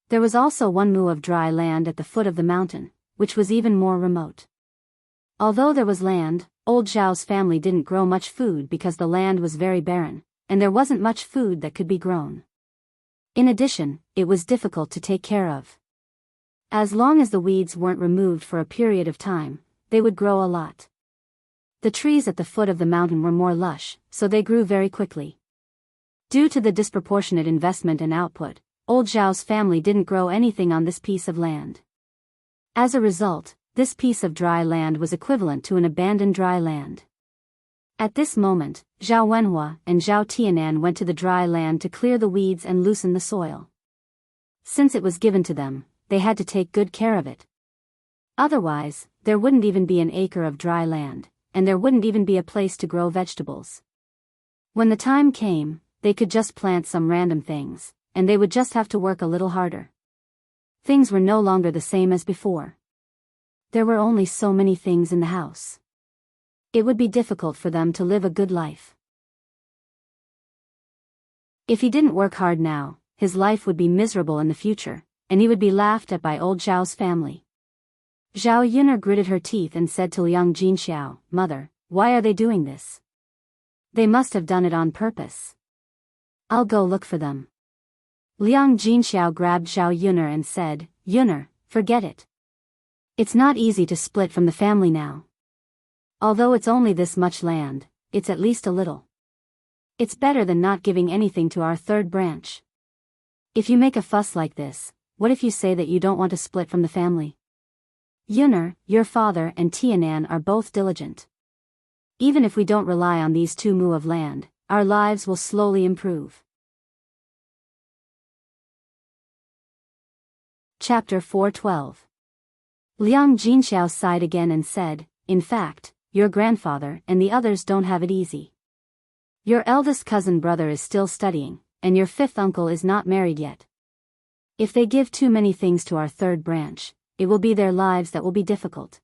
There was also 1 mu of dry land at the foot of the mountain, which was even more remote. Although there was land, old Zhao's family didn't grow much food because the land was very barren, and there wasn't much food that could be grown. In addition, it was difficult to take care of. As long as the weeds weren't removed for a period of time, they would grow a lot. The trees at the foot of the mountain were more lush, so they grew very quickly. Due to the disproportionate investment and output, old Zhao's family didn't grow anything on this piece of land. As a result, this piece of dry land was equivalent to an abandoned dry land. At this moment, Zhao Wenhua and Zhao Tianan went to the dry land to clear the weeds and loosen the soil. Since it was given to them, they had to take good care of it. Otherwise, there wouldn't even be an acre of dry land, and there wouldn't even be a place to grow vegetables. When the time came, they could just plant some random things, and they would just have to work a little harder. Things were no longer the same as before. There were only so many things in the house. It would be difficult for them to live a good life. If he didn't work hard now, his life would be miserable in the future, and he would be laughed at by old Zhao's family. Zhao Yun'er gritted her teeth and said to Liang Jinxiao, "Mother, why are they doing this? They must have done it on purpose. I'll go look for them." Liang Jinxiao grabbed Zhao Yun'er and said, "Yun'er, forget it. It's not easy to split from the family now. Although it's only this much land, it's at least a little. It's better than not giving anything to our third branch. If you make a fuss like this, what if you say that you don't want to split from the family? Yun'er, your father and Tianan are both diligent. Even if we don't rely on these 2 mu of land, our lives will slowly improve." Chapter 412. Liang Jinxiao sighed again and said, "In fact, your grandfather and the others don't have it easy. Your eldest cousin brother is still studying, and your 5th uncle is not married yet. If they give too many things to our third branch, it will be their lives that will be difficult."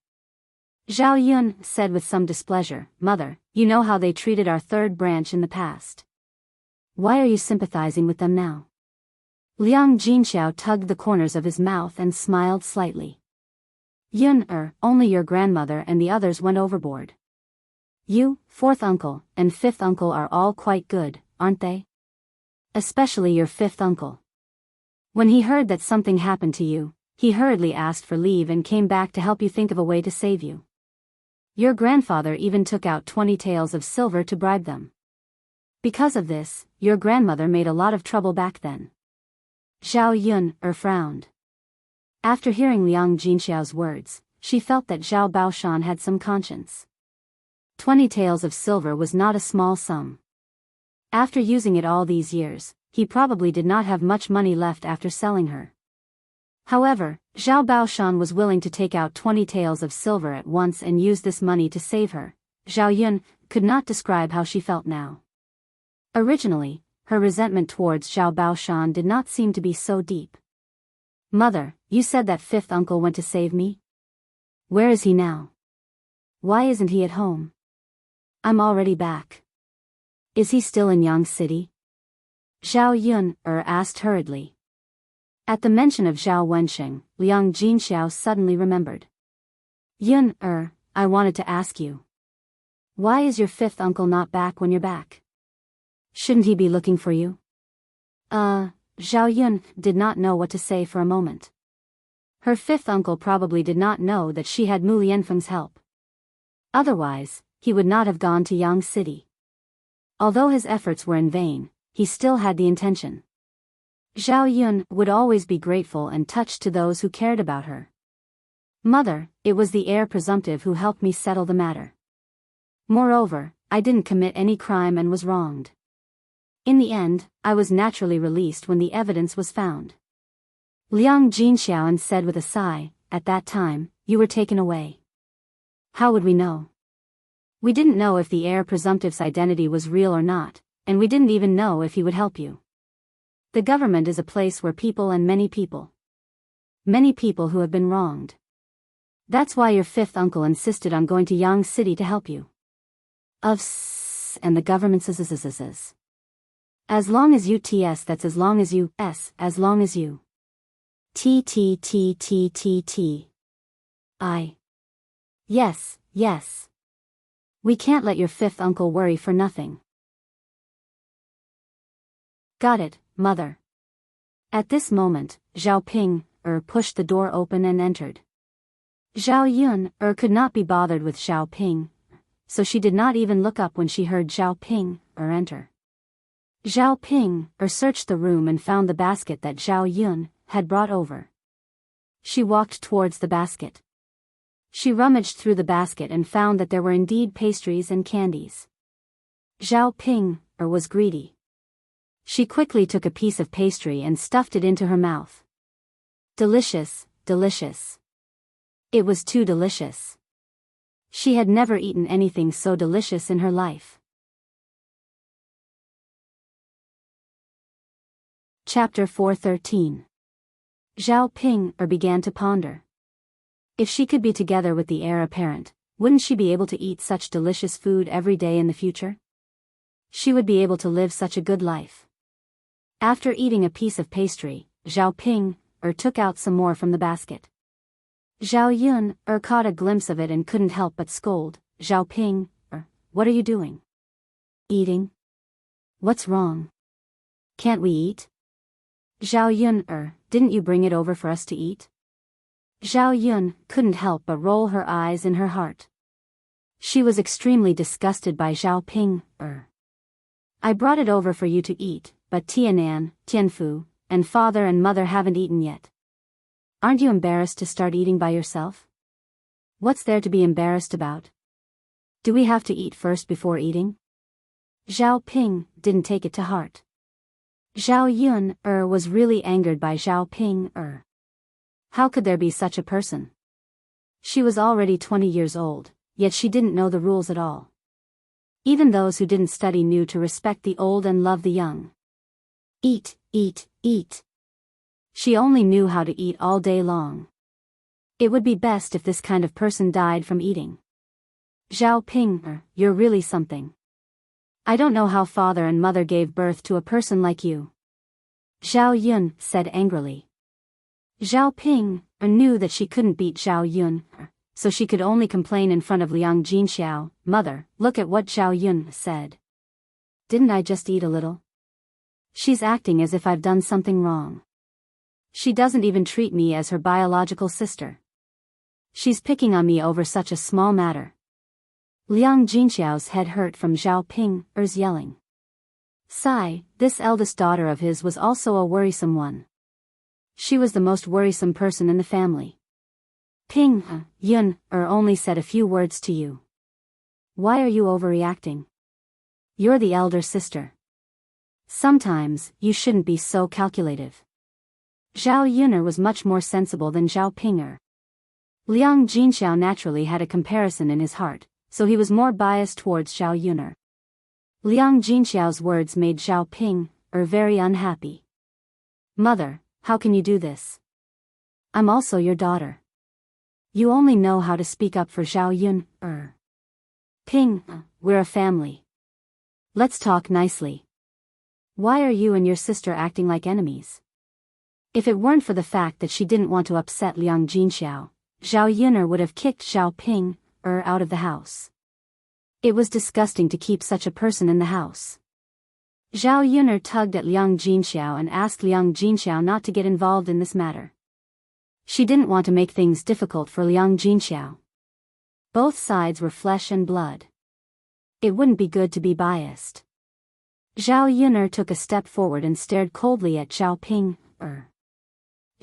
Zhao Yun said with some displeasure, "Mother, you know how they treated our third branch in the past. Why are you sympathizing with them now?" Liang Jinxiao tugged the corners of his mouth and smiled slightly. "Yun'er, only your grandmother and the others went overboard. You, 4th uncle, and 5th uncle are all quite good, aren't they? Especially your fifth uncle. When he heard that something happened to you, he hurriedly asked for leave and came back to help you think of a way to save you. Your grandfather even took out 20 taels of silver to bribe them. Because of this, your grandmother made a lot of trouble back then. Zhao Yun frowned. After hearing Liang Jinxiao's words, she felt that Zhao Baoshan had some conscience. 20 taels of silver was not a small sum. After using it all these years, he probably did not have much money left after selling her. However, Zhao Baoshan was willing to take out 20 taels of silver at once and use this money to save her. Zhao Yun could not describe how she felt now. Originally, her resentment towards Zhao Baoshan did not seem to be so deep. Mother, you said that fifth uncle went to save me? Where is he now? Why isn't he at home? I'm already back. Is he still in Yang City? Zhao Yun asked hurriedly. At the mention of Zhao Wensheng, Liang Jinxiao suddenly remembered. Yun I wanted to ask you. Why is your fifth uncle not back when you're back? Shouldn't he be looking for you? Zhao Yun did not know what to say for a moment. Her fifth uncle probably did not know that she had Mu Lianfeng's help. Otherwise, he would not have gone to Yang City. Although his efforts were in vain, he still had the intention. Zhao Yun would always be grateful and touched to those who cared about her. Mother, it was the heir presumptive who helped me settle the matter. Moreover, I didn't commit any crime and was wronged. In the end, I was naturally released when the evidence was found. Liang Jinxiao said with a sigh, at that time, you were taken away. How would we know? We didn't know if the heir presumptive's identity was real or not, and we didn't even know if he would help you. The government is a place where people and many people who have been wronged. That's why your fifth uncle insisted on going to Yang City to help you. And the government says. As long as you ts, that's as long as you as long as you. Yes. We can't let your fifth uncle worry for nothing. Got it, mother. At this moment, Zhao Ping pushed the door open and entered. Zhao Yun could not be bothered with Zhao Ping, so she did not even look up when she heard Zhao Ping enter. Zhao Ping searched the room and found the basket that Zhao Yun had brought over. She walked towards the basket. She rummaged through the basket and found that there were indeed pastries and candies. Zhao Ping was greedy. She quickly took a piece of pastry and stuffed it into her mouth. Delicious. It was too delicious. She had never eaten anything so delicious in her life. Chapter 413. Zhao Ping began to ponder. If she could be together with the heir apparent, wouldn't she be able to eat such delicious food every day in the future? She would be able to live such a good life. After eating a piece of pastry, Zhao Ping took out some more from the basket. Zhao Yun caught a glimpse of it and couldn't help but scold. Zhao Ping, what are you doing? Eating? What's wrong? Can't we eat? Zhao Yun didn't you bring it over for us to eat? Zhao Yun couldn't help but roll her eyes in her heart. She was extremely disgusted by Zhao Ping. I brought it over for you to eat, but Tianan, Tianfu, and father and mother haven't eaten yet. Aren't you embarrassed to start eating by yourself? What's there to be embarrassed about? Do we have to eat first before eating? Zhao Ping didn't take it to heart. Zhao Yun was really angered by Zhao Ping. How could there be such a person? She was already 20 years old, yet she didn't know the rules at all. Even those who didn't study knew to respect the old and love the young. Eat. She only knew how to eat all day long. It would be best if this kind of person died from eating. Zhao Ping, you're really something. I don't know how father and mother gave birth to a person like you. Zhao Yun said angrily. Zhao Ping knew that she couldn't beat Zhao Yun, so she could only complain in front of Liang Jinxiao. Mother, look at what Zhao Yun said. Didn't I just eat a little? She's acting as if I've done something wrong. She doesn't even treat me as her biological sister. She's picking on me over such a small matter. Liang Jinxiao's head hurt from Zhao Ping's yelling. Sigh, this eldest daughter of his was also a worrisome one. She was the most worrisome person in the family. Yun only said a few words to you. Why are you overreacting? You're the elder sister. Sometimes, you shouldn't be so calculative. Zhao Yuner was much more sensible than Zhao Pinger. Liang Jinxiao naturally had a comparison in his heart, so he was more biased towards Zhao Yuner. Liang Jinxiao's words made Zhao Ping very unhappy. Mother, how can you do this? I'm also your daughter. You only know how to speak up for Zhao Yun. Ping, we're a family. Let's talk nicely. Why are you and your sister acting like enemies? If it weren't for the fact that she didn't want to upset Liang Jinxiao, Zhao Yuner would have kicked Zhao Ping out of the house. It was disgusting to keep such a person in the house. Zhao Yuner tugged at Liang Jinxiao and asked Liang Jinxiao not to get involved in this matter. She didn't want to make things difficult for Liang Jinxiao. Both sides were flesh and blood. It wouldn't be good to be biased. Zhao Yuner took a step forward and stared coldly at Zhao Ping.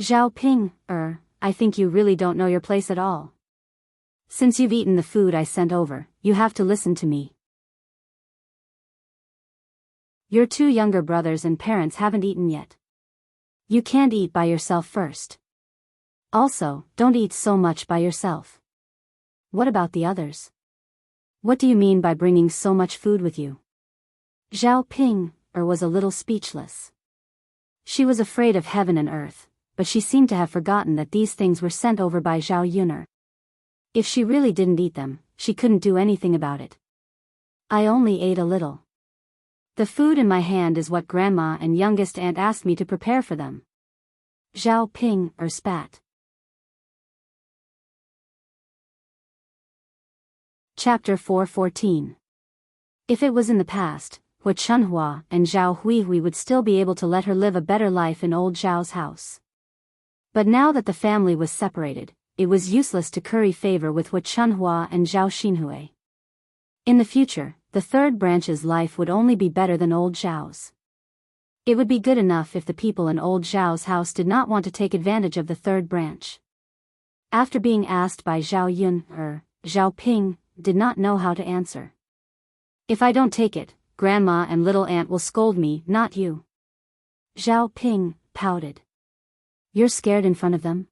Zhao Ping, I think you really don't know your place at all. Since you've eaten the food I sent over, you have to listen to me. Your two younger brothers and parents haven't eaten yet. You can't eat by yourself first. Also, don't eat so much by yourself. What about the others? What do you mean by bringing so much food with you? Zhao Ping was a little speechless. She was afraid of heaven and earth, but she seemed to have forgotten that these things were sent over by Zhao Yuner. If she really didn't eat them, she couldn't do anything about it. I only ate a little. The food in my hand is what grandma and youngest aunt asked me to prepare for them. Zhao Ping spat. Chapter 4:14. If it was in the past, Hu Chunhua and Zhao Huihui would still be able to let her live a better life in old Zhao's house. But now that the family was separated, it was useless to curry favor with Hu Chunhua and Zhao Xinhui. In the future, the third branch's life would only be better than old Zhao's. It would be good enough if the people in old Zhao's house did not want to take advantage of the third branch. After being asked by Zhao Yun, Zhao Ping did not know how to answer. If I don't take it, grandma and little aunt will scold me, not you. Zhao Ping pouted. You're scared in front of them?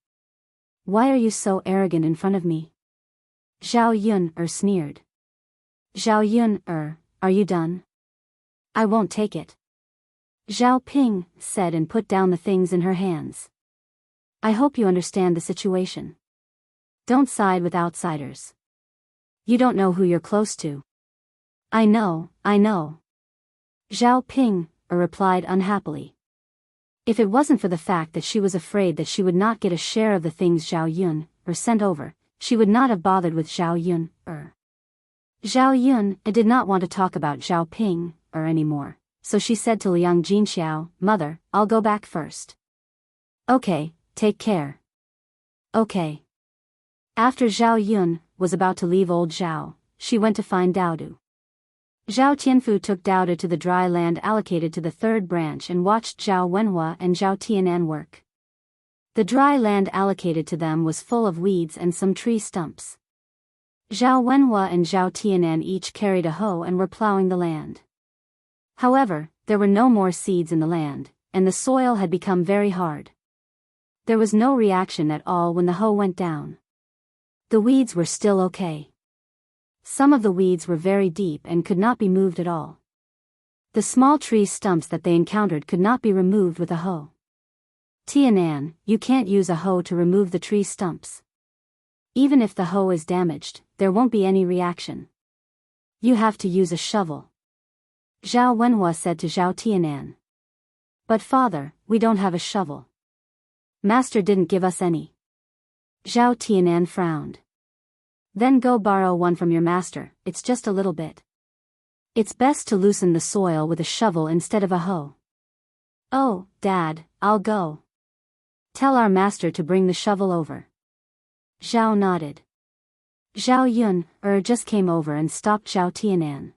Why are you so arrogant in front of me? Zhao Yun sneered. Zhao Yun are you done? I won't take it. Zhao Ping said and put down the things in her hands. I hope you understand the situation. Don't side with outsiders. You don't know who you're close to. I know. Zhao Ping replied unhappily. If it wasn't for the fact that she was afraid that she would not get a share of the things Zhao Yun sent over, she would not have bothered with Zhao Yun. Zhao Yun did not want to talk about Zhao Ping anymore, so she said to Liang Jinxiao, Mother, I'll go back first. Okay, take care. Okay. After Zhao Yun was about to leave old Zhao, she went to find Daodu. Zhao Tianfu took Daodu to the dry land allocated to the third branch and watched Zhao Wenhua and Zhao Tianan work. The dry land allocated to them was full of weeds and some tree stumps. Zhao Wenhua and Zhao Tianan each carried a hoe and were plowing the land. However, there were no more seeds in the land, and the soil had become very hard. There was no reaction at all when the hoe went down. The weeds were still okay. Some of the weeds were very deep and could not be moved at all. The small tree stumps that they encountered could not be removed with a hoe. Tianan, you can't use a hoe to remove the tree stumps. Even if the hoe is damaged, there won't be any reaction. You have to use a shovel. Zhao Wenhua said to Zhao Tianan. But father, we don't have a shovel. Master didn't give us any. Zhao Tianan frowned. Then go borrow one from your master, it's just a little bit. It's best to loosen the soil with a shovel instead of a hoe. Oh, Dad, I'll go. Tell our master to bring the shovel over. Zhao nodded. Zhao Yun just came over and stopped Zhao Tianan.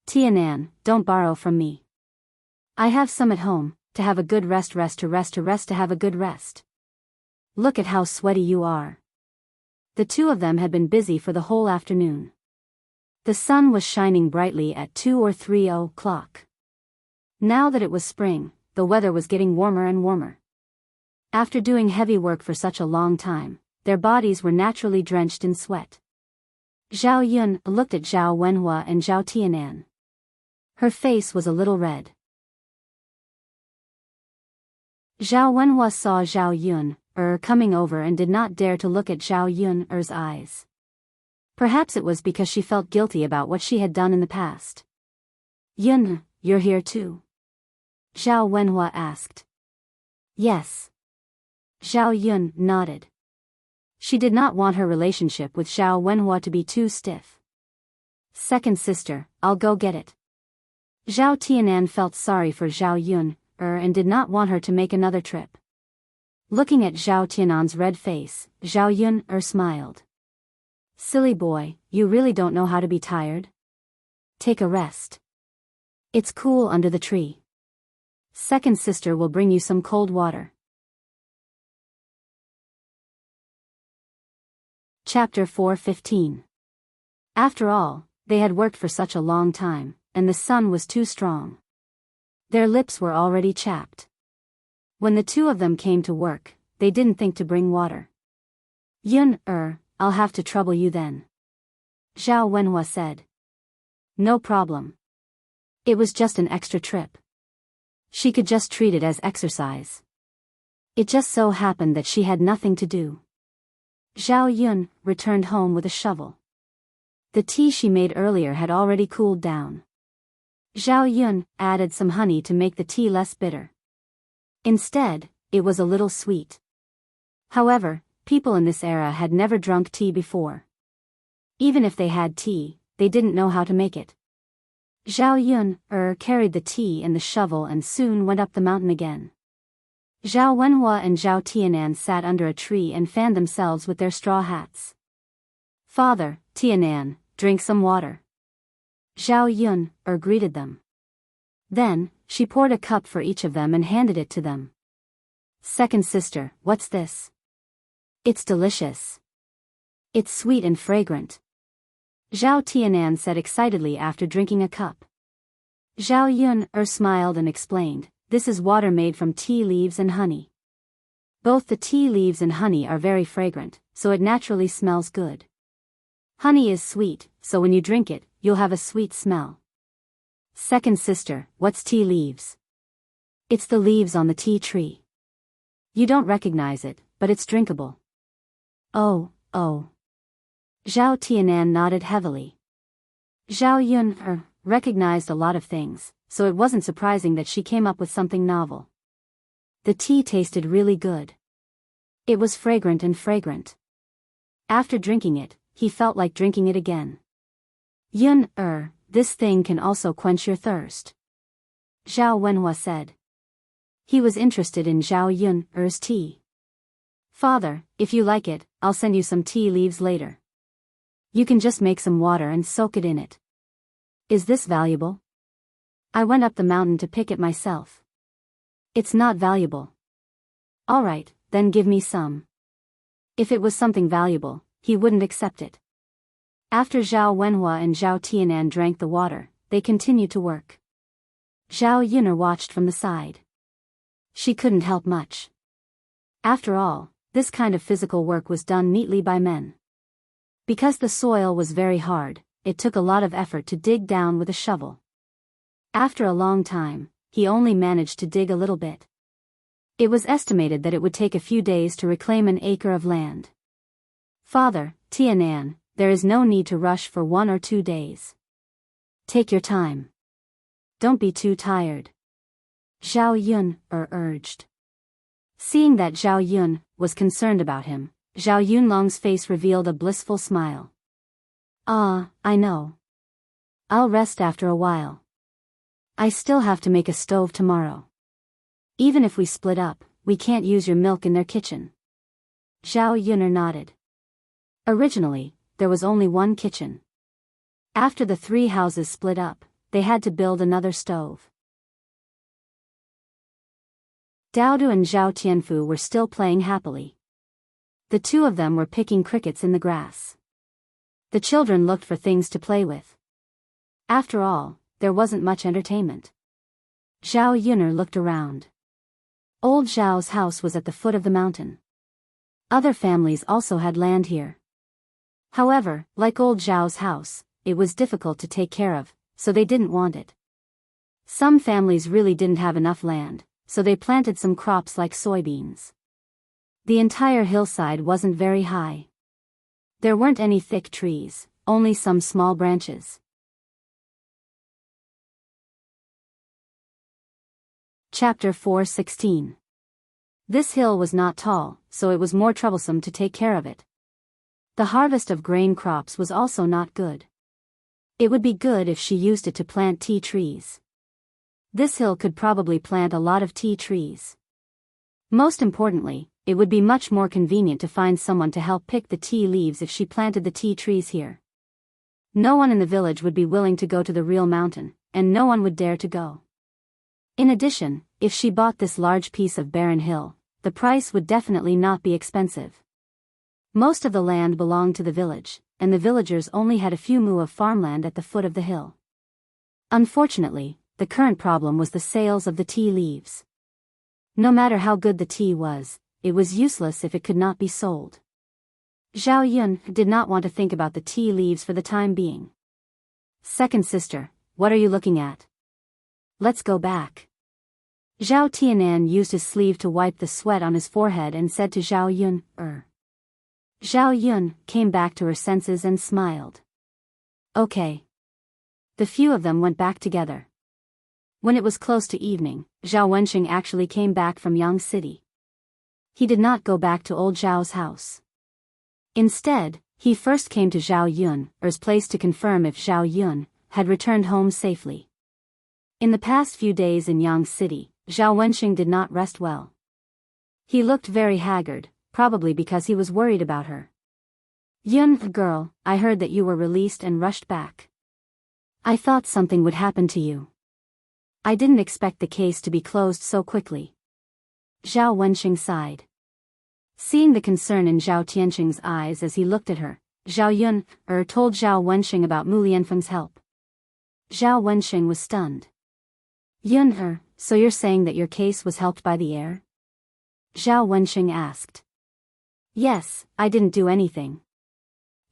Tianan, don't borrow from me. I have some at home, to have a good rest to have a good rest. Look at how sweaty you are. The two of them had been busy for the whole afternoon. The sun was shining brightly at 2 or 3 o'clock. Now that it was spring, the weather was getting warmer and warmer. After doing heavy work for such a long time, their bodies were naturally drenched in sweat. Zhao Yun looked at Zhao Wenhua and Zhao Tianan. Her face was a little red. Zhao Wenhua saw Zhao Yun coming over and did not dare to look at Zhao Yun's eyes. Perhaps it was because she felt guilty about what she had done in the past. Yun, you're here too? Zhao Wenhua asked. Yes. Zhao Yun nodded. She did not want her relationship with Zhao Wenhua to be too stiff. Second sister, I'll go get it. Zhao Tianan felt sorry for Zhao Yun and did not want her to make another trip. Looking at Zhao Tianan's red face, Zhao Yun smiled. Silly boy, you really don't know how to be tired? Take a rest. It's cool under the tree. Second sister will bring you some cold water. Chapter 4:15. After all, they had worked for such a long time, and the sun was too strong. Their lips were already chapped. When the two of them came to work, they didn't think to bring water. Yun, I'll have to trouble you then. Zhao Wenhua said. No problem. It was just an extra trip. She could just treat it as exercise. It just so happened that she had nothing to do. Zhao Yun returned home with a shovel. The tea she made earlier had already cooled down. Zhao Yun added some honey to make the tea less bitter. Instead, it was a little sweet. However, people in this era had never drunk tea before. Even if they had tea, they didn't know how to make it. Zhao Yun carried the tea and the shovel and soon went up the mountain again. Zhao Wenhua and Zhao Tianan sat under a tree and fanned themselves with their straw hats. Father, Tianan, drink some water. Zhao Yun greeted them. Then, she poured a cup for each of them and handed it to them. Second sister, what's this? It's delicious. It's sweet and fragrant. Zhao Tianan said excitedly after drinking a cup. Zhao Yun smiled and explained, this is water made from tea leaves and honey. Both the tea leaves and honey are very fragrant, so it naturally smells good. Honey is sweet, so when you drink it, you'll have a sweet smell. Second sister, what's tea leaves? It's the leaves on the tea tree. You don't recognize it, but it's drinkable. Oh. Zhao Tianan nodded heavily. Zhao Yun recognized a lot of things, so it wasn't surprising that she came up with something novel. The tea tasted really good. It was fragrant. After drinking it, he felt like drinking it again. Yun, this thing can also quench your thirst. Zhao Wenhua said. He was interested in Zhao Yun's tea. Father, if you like it, I'll send you some tea leaves later. You can just make some water and soak it in it. Is this valuable? I went up the mountain to pick it myself. It's not valuable. All right, then give me some. If it was something valuable, he wouldn't accept it. After Zhao Wenhua and Zhao Tianan drank the water, they continued to work. Zhao Yun watched from the side. She couldn't help much. After all, this kind of physical work was done neatly by men. Because the soil was very hard, it took a lot of effort to dig down with a shovel. After a long time, he only managed to dig a little bit. It was estimated that it would take a few days to reclaim an acre of land. Father, Tianan, there is no need to rush for 1 or 2 days. Take your time. Don't be too tired. Zhao Yun urged. Seeing that Zhao Yun was concerned about him, Zhao Yunlong's face revealed a blissful smile. I know. I'll rest after a while. I still have to make a stove tomorrow. Even if we split up, we can't use your milk in their kitchen. Zhao Yun'er nodded. Originally, there was only one kitchen. After the 3 houses split up, they had to build another stove. Daodu and Zhao Tianfu were still playing happily. The 2 of them were picking crickets in the grass. The children looked for things to play with. After all, there wasn't much entertainment. Zhao Yun'er looked around. Old Zhao's house was at the foot of the mountain. Other families also had land here. However, like old Zhao's house, it was difficult to take care of, so they didn't want it. Some families really didn't have enough land, so they planted some crops like soybeans. The entire hillside wasn't very high. There weren't any thick trees, only some small branches. Chapter 4:16. This hill was not tall, so it was more troublesome to take care of it. The harvest of grain crops was also not good. It would be good if she used it to plant tea trees. This hill could probably plant a lot of tea trees. Most importantly, it would be much more convenient to find someone to help pick the tea leaves if she planted the tea trees here. No one in the village would be willing to go to the real mountain, and no one would dare to go. In addition, if she bought this large piece of barren hill, the price would definitely not be expensive. Most of the land belonged to the village, and the villagers only had a few mu of farmland at the foot of the hill. Unfortunately, the current problem was the sales of the tea leaves. No matter how good the tea was, it was useless if it could not be sold. Zhao Yun did not want to think about the tea leaves for the time being. Second sister, what are you looking at? Let's go back. Zhao Tianan used his sleeve to wipe the sweat on his forehead and said to Zhao Yun, Zhao Yun came back to her senses and smiled. Okay. The few of them went back together. When it was close to evening, Zhao Wenxing actually came back from Yang City. He did not go back to old Zhao's house. Instead, he first came to Zhao Yun'er's place to confirm if Zhao Yun had returned home safely. In the past few days in Yang City, Zhao Wenxing did not rest well. He looked very haggard, probably because he was worried about her. Yun, girl, I heard that you were released and rushed back. I thought something would happen to you. I didn't expect the case to be closed so quickly. Zhao Wenxing sighed. Seeing the concern in Zhao Tianxing's eyes as he looked at her, Zhao Yun told Zhao Wenxing about Mu Lianfeng's help. Zhao Wenxing was stunned. Yun, so you're saying that your case was helped by the heir? Zhao Wenxing asked. Yes, I didn't do anything.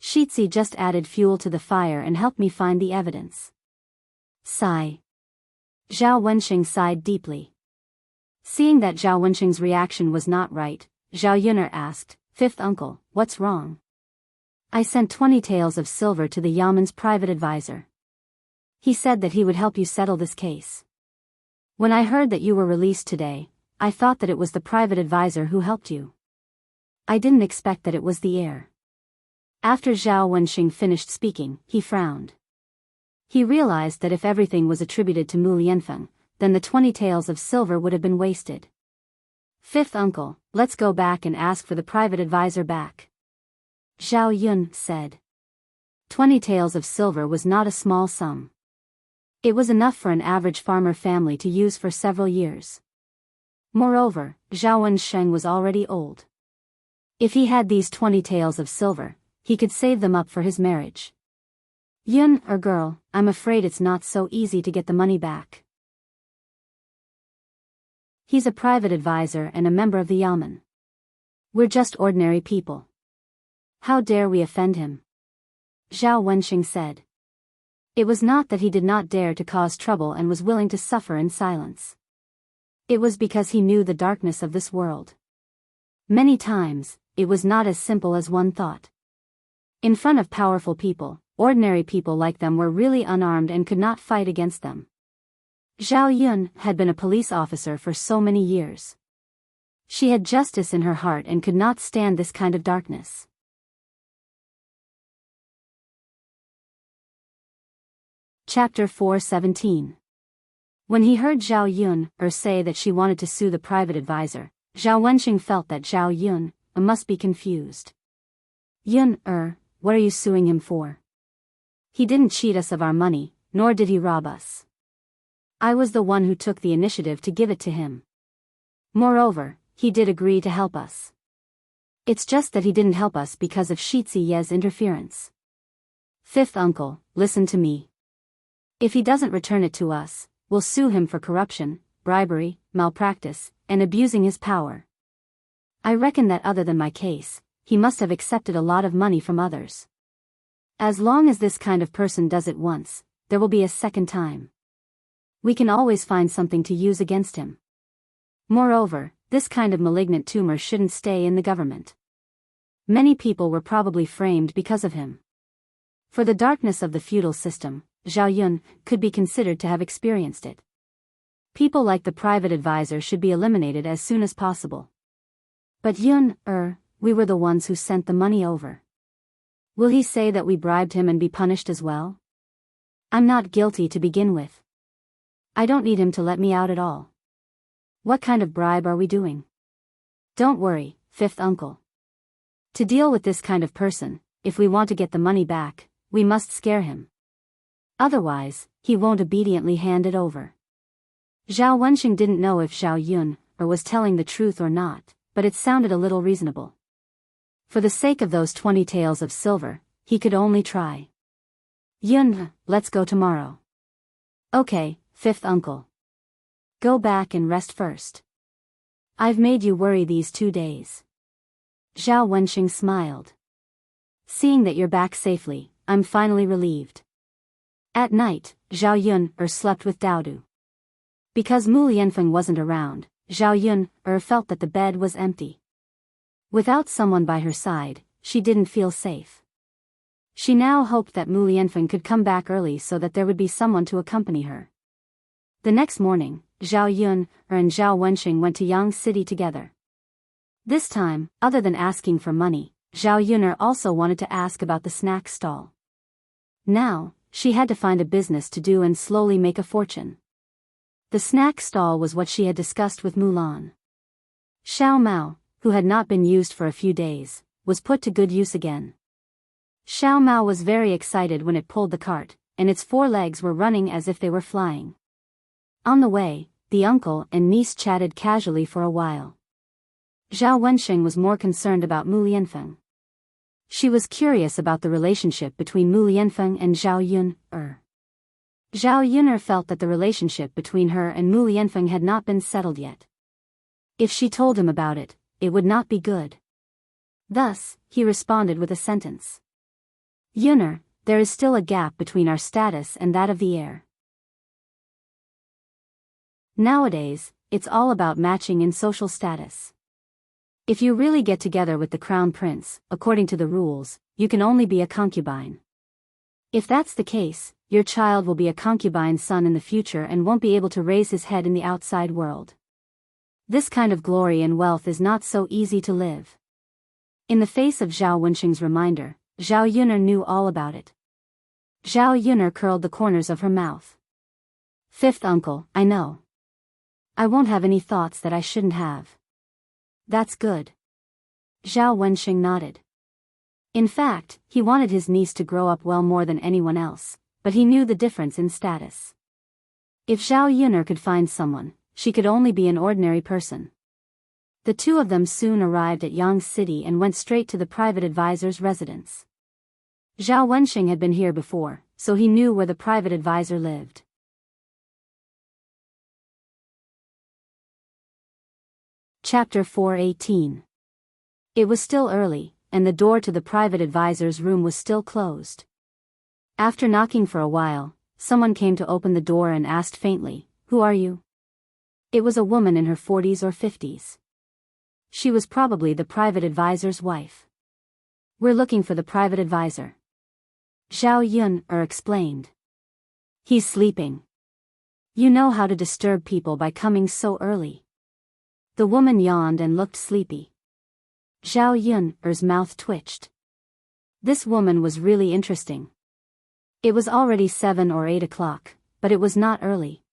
Shitzi just added fuel to the fire and helped me find the evidence. Sigh. Zhao Wenxing sighed deeply. Seeing that Zhao Wenxing's reaction was not right, Zhao Yun'er asked, Fifth uncle, what's wrong? I sent 20 taels of silver to the Yaman's private advisor. He said that he would help you settle this case. When I heard that you were released today, I thought that it was the private advisor who helped you. I didn't expect that it was the heir. After Zhao Wenxing finished speaking, he frowned. He realized that if everything was attributed to Mu Lianfeng, then the 20 taels of silver would have been wasted. Fifth uncle, let's go back and ask for the private advisor back. Zhao Yun said. 20 taels of silver was not a small sum. It was enough for an average farmer family to use for several years. Moreover, Zhao Wenxing was already old. If he had these 20 taels of silver, he could save them up for his marriage. Yun, girl, I'm afraid it's not so easy to get the money back. He's a private advisor and a member of the Yamen. We're just ordinary people. How dare we offend him? Zhao Wenxing said. It was not that he did not dare to cause trouble and was willing to suffer in silence. It was because he knew the darkness of this world. Many times, it was not as simple as one thought. In front of powerful people, ordinary people like them were really unarmed and could not fight against them. Zhao Yun had been a police officer for so many years. She had justice in her heart and could not stand this kind of darkness. Chapter 4:17. When he heard Zhao Yun say that she wanted to sue the private advisor, Zhao Wenxing felt that Zhao Yun must be confused. Yun what are you suing him for? He didn't cheat us of our money, nor did he rob us. I was the one who took the initiative to give it to him. Moreover, he did agree to help us. It's just that he didn't help us because of Shitzi Ye's interference. Fifth uncle, listen to me. If he doesn't return it to us, we'll sue him for corruption, bribery, malpractice, and abusing his power. I reckon that other than my case, he must have accepted a lot of money from others. As long as this kind of person does it once, there will be a second time. We can always find something to use against him. Moreover, this kind of malignant tumor shouldn't stay in the government. Many people were probably framed because of him. For the darkness of the feudal system, Zhao Yun could be considered to have experienced it. People like the private advisor should be eliminated as soon as possible. But Yun, we were the ones who sent the money over. Will he say that we bribed him and be punished as well? I'm not guilty to begin with. I don't need him to let me out at all. What kind of bribe are we doing? Don't worry, fifth uncle. To deal with this kind of person, if we want to get the money back, we must scare him. Otherwise, he won't obediently hand it over. Zhao Wenxing didn't know if Zhao Yun was telling the truth or not, but it sounded a little reasonable. For the sake of those 20 taels of silver, he could only try. Yun, let's go tomorrow. Okay, fifth uncle. Go back and rest first. I've made you worry these 2 days. Zhao Wenxing smiled. Seeing that you're back safely, I'm finally relieved. At night, Zhao Yun slept with Daodu. Because Mu Lianfeng wasn't around, Zhao Yun felt that the bed was empty. Without someone by her side, she didn't feel safe. She now hoped that Mu Lianfeng could come back early so that there would be someone to accompany her. The next morning, Zhao Yun and Zhao Wenxing went to Yang City together. This time, other than asking for money, Zhao Yun also wanted to ask about the snack stall. Now, she had to find a business to do and slowly make a fortune. The snack stall was what she had discussed with Mulan. Xiao Mao, who had not been used for a few days, was put to good use again. Xiao Mao was very excited when it pulled the cart, and its 4 legs were running as if they were flying. On the way, the uncle and niece chatted casually for a while. Zhao Wenxing was more concerned about Mu Lianfeng. She was curious about the relationship between Mu Lianfeng and Zhao Yun. Zhao Yun felt that the relationship between her and Mu Lianfeng had not been settled yet. If she told him about it, it would not be good. Thus, he responded with a sentence. Yun, there is still a gap between our status and that of the heir. Nowadays, it's all about matching in social status. If you really get together with the crown prince, according to the rules, you can only be a concubine. If that's the case, your child will be a concubine's son in the future and won't be able to raise his head in the outside world. This kind of glory and wealth is not so easy to live. In the face of Zhao Wenxing's reminder, Zhao Yun knew all about it. Zhao Yun curled the corners of her mouth. Fifth uncle, I know. I won't have any thoughts that I shouldn't have. That's good. Zhao Wenxing nodded. In fact, he wanted his niece to grow up well more than anyone else, but he knew the difference in status. If Zhao Yun could find someone, she could only be an ordinary person. The two of them soon arrived at Yang City and went straight to the private advisor's residence. Zhao Wenxing had been here before, so he knew where the private advisor lived. Chapter 418. It was still early, and the door to the private advisor's room was still closed. After knocking for a while, someone came to open the door and asked faintly, "Who are you?" It was a woman in her 40s or 50s. She was probably the private advisor's wife. "We're looking for the private advisor." Zhao Yun explained. "He's sleeping. You know how to disturb people by coming so early." The woman yawned and looked sleepy. Zhao Yun's mouth twitched. This woman was really interesting. It was already 7 or 8 o'clock, but it was not early.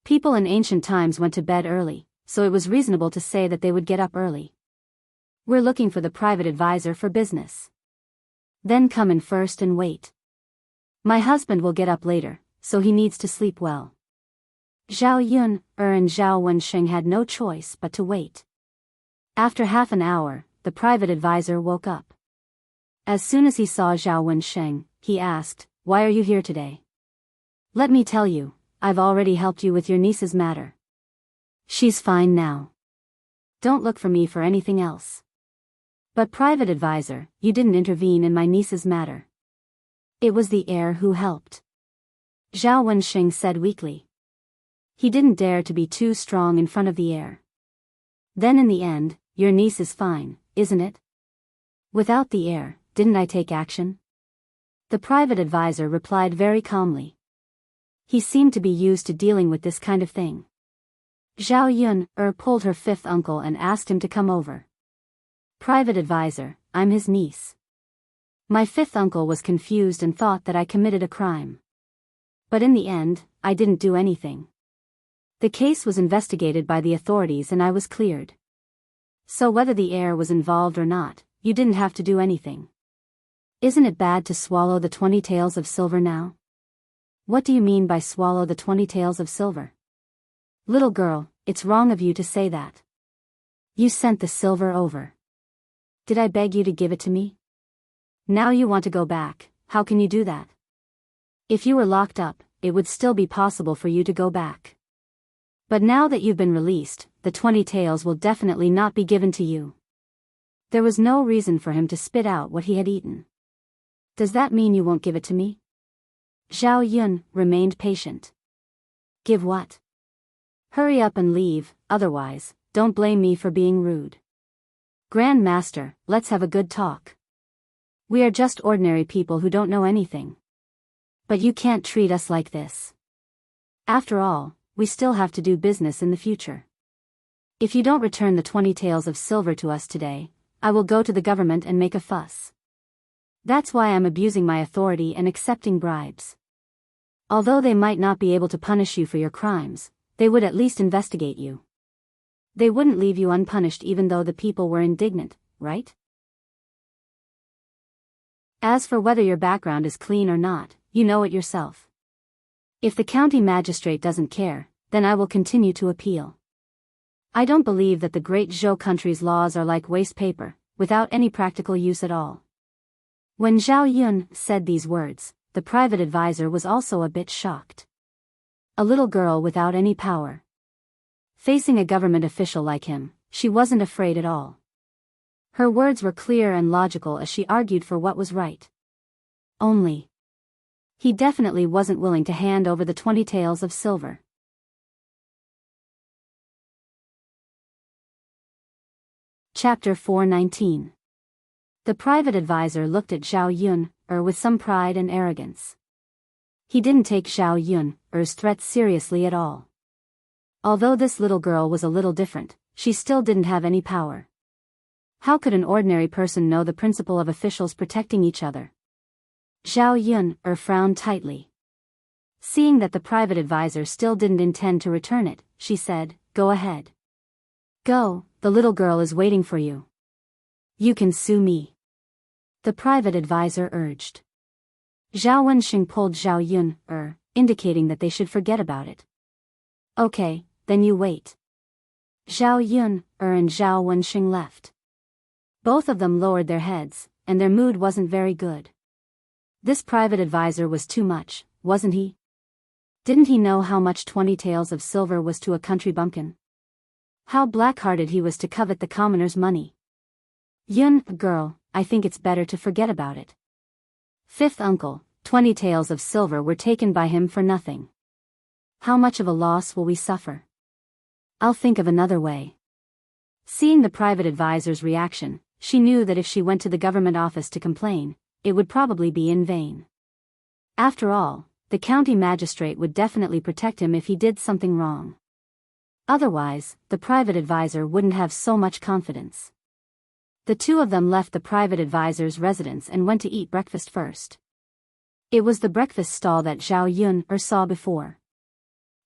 People in ancient times went to bed early, so it was reasonable to say that they would get up early. We're looking for the private advisor for business. Then come in first and wait. My husband will get up later, so he needs to sleep well. Zhao Yun and Zhao Wensheng had no choice but to wait. After half an hour, the private advisor woke up. As soon as he saw Zhao Wensheng, he asked, "Why are you here today?" "Let me tell you, I've already helped you with your niece's matter. She's fine now. Don't look for me for anything else." "But private advisor, you didn't intervene in my niece's matter." "It was the heir who helped," Zhao Wensheng said weakly. He didn't dare to be too strong in front of the heir. "Then in the end, your niece is fine, isn't it?" "Without the heir, didn't I take action?" The private advisor replied very calmly. He seemed to be used to dealing with this kind of thing. Zhao Yun pulled her fifth uncle and asked him to come over. "Private advisor, I'm his niece." My fifth uncle was confused and thought that I committed a crime. But in the end, I didn't do anything. The case was investigated by the authorities and I was cleared. So whether the heir was involved or not, you didn't have to do anything. Isn't it bad to swallow the 20 taels of silver now? What do you mean by swallow the 20 taels of silver? Little girl, it's wrong of you to say that. You sent the silver over. Did I beg you to give it to me? Now you want to go back, how can you do that? If you were locked up, it would still be possible for you to go back. But now that you've been released, the 20 taels will definitely not be given to you. There was no reason for him to spit out what he had eaten. Does that mean you won't give it to me? Zhao Yun remained patient. Give what? Hurry up and leave, otherwise, don't blame me for being rude. Grand Master, let's have a good talk. We are just ordinary people who don't know anything. But you can't treat us like this. After all, we still have to do business in the future. If you don't return the 20 taels of silver to us today, I will go to the government and make a fuss. That's why I'm abusing my authority and accepting bribes. Although they might not be able to punish you for your crimes, they would at least investigate you. They wouldn't leave you unpunished even though the people were indignant, right? As for whether your background is clean or not, you know it yourself. If the county magistrate doesn't care, then I will continue to appeal. I don't believe that the great Zhou country's laws are like waste paper, without any practical use at all. When Zhao Yun said these words, the private advisor was also a bit shocked. A little girl without any power. Facing a government official like him, she wasn't afraid at all. Her words were clear and logical as she argued for what was right. Only, he definitely wasn't willing to hand over the 20 taels of silver. Chapter 419. The private advisor looked at Zhao Yun with some pride and arrogance. He didn't take Zhao Yun's threats seriously at all. Although this little girl was a little different, she still didn't have any power. How could an ordinary person know the principle of officials protecting each other? Zhao Yun frowned tightly. Seeing that the private advisor still didn't intend to return it, she said, "Go ahead. Go, the little girl is waiting for you. You can sue me," the private advisor urged. Zhao Wensheng pulled Zhao Yun indicating that they should forget about it. "Okay, then you wait." Zhao Yun and Zhao Wensheng left. Both of them lowered their heads, and their mood wasn't very good. This private advisor was too much, wasn't he? Didn't he know how much 20 taels of silver was to a country bumpkin? How black-hearted he was to covet the commoner's money. Yun, girl, I think it's better to forget about it. Fifth uncle, 20 taels of silver were taken by him for nothing. How much of a loss will we suffer? I'll think of another way. Seeing the private advisor's reaction, she knew that if she went to the government office to complain, it would probably be in vain. After all, the county magistrate would definitely protect him if he did something wrong. Otherwise, the private advisor wouldn't have so much confidence. The two of them left the private advisor's residence and went to eat breakfast first. It was the breakfast stall that Zhao Yun saw before.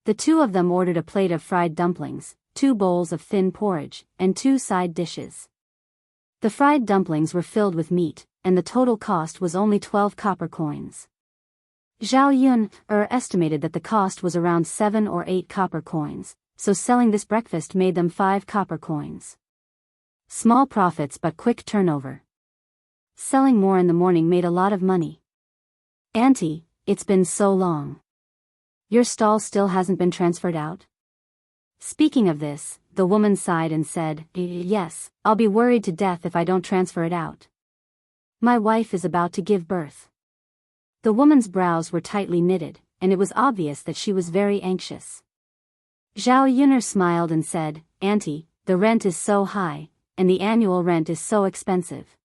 The two of them ordered a plate of fried dumplings, 2 bowls of thin porridge, and 2 side dishes. The fried dumplings were filled with meat, and the total cost was only 12 copper coins. Zhao Yun estimated that the cost was around 7 or 8 copper coins, so selling this breakfast made them 5 copper coins. Small profits but quick turnover. Selling more in the morning made a lot of money. Auntie, it's been so long. Your stall still hasn't been transferred out? Speaking of this, the woman sighed and said, Yes, I'll be worried to death if I don't transfer it out. My wife is about to give birth. The woman's brows were tightly knitted, and it was obvious that she was very anxious. Zhao Yun'er smiled and said, Auntie, the rent is so high, and the annual rent is so expensive.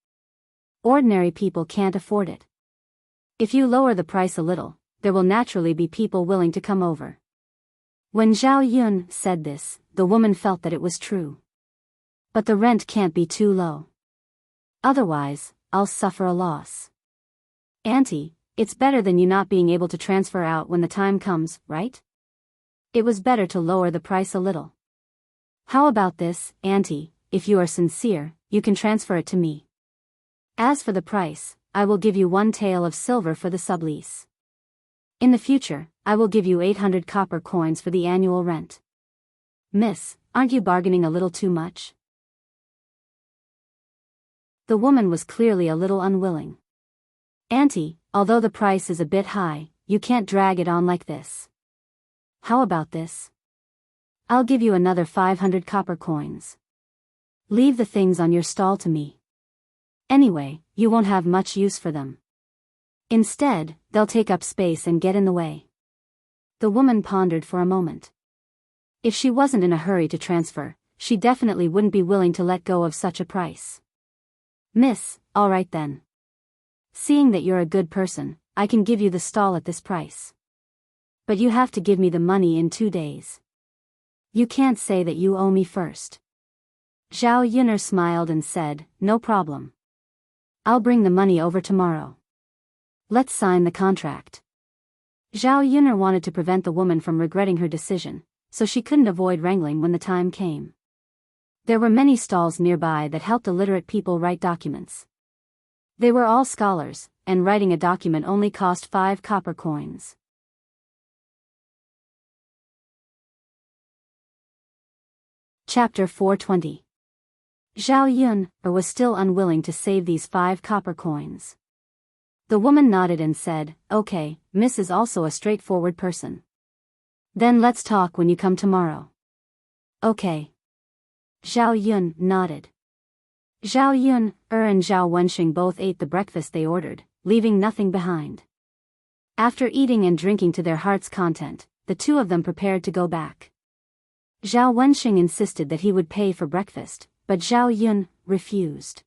Ordinary people can't afford it. If you lower the price a little, there will naturally be people willing to come over. When Zhao Yun said this, the woman felt that it was true. But the rent can't be too low. Otherwise, I'll suffer a loss. Auntie, it's better than you not being able to transfer out when the time comes, right? It was better to lower the price a little. How about this, Auntie, if you are sincere, you can transfer it to me. As for the price, I will give you 1 tael of silver for the sublease. In the future, I will give you 800 copper coins for the annual rent. Miss, aren't you bargaining a little too much? The woman was clearly a little unwilling. Auntie, although the price is a bit high, you can't drag it on like this. How about this? I'll give you another 500 copper coins. Leave the things on your stall to me. Anyway, you won't have much use for them. Instead, they'll take up space and get in the way. The woman pondered for a moment. If she wasn't in a hurry to transfer, she definitely wouldn't be willing to let go of such a price. Miss, all right then. Seeing that you're a good person, I can give you the stall at this price. But you have to give me the money in 2 days. You can't say that you owe me first. Zhao Yun'er smiled and said, No problem. I'll bring the money over tomorrow. Let's sign the contract. Zhao Yun'er wanted to prevent the woman from regretting her decision, so she couldn't avoid wrangling when the time came. There were many stalls nearby that helped illiterate people write documents. They were all scholars, and writing a document only cost 5 copper coins. Chapter 420. Zhao Yun was still unwilling to save these 5 copper coins. The woman nodded and said, Okay, Miss is also a straightforward person. Then let's talk when you come tomorrow. Okay. Zhao Yun nodded. Zhao Yun and Zhao Wenxing both ate the breakfast they ordered, leaving nothing behind. After eating and drinking to their heart's content, the two of them prepared to go back. Zhao Wenxing insisted that he would pay for breakfast, but Zhao Yun refused.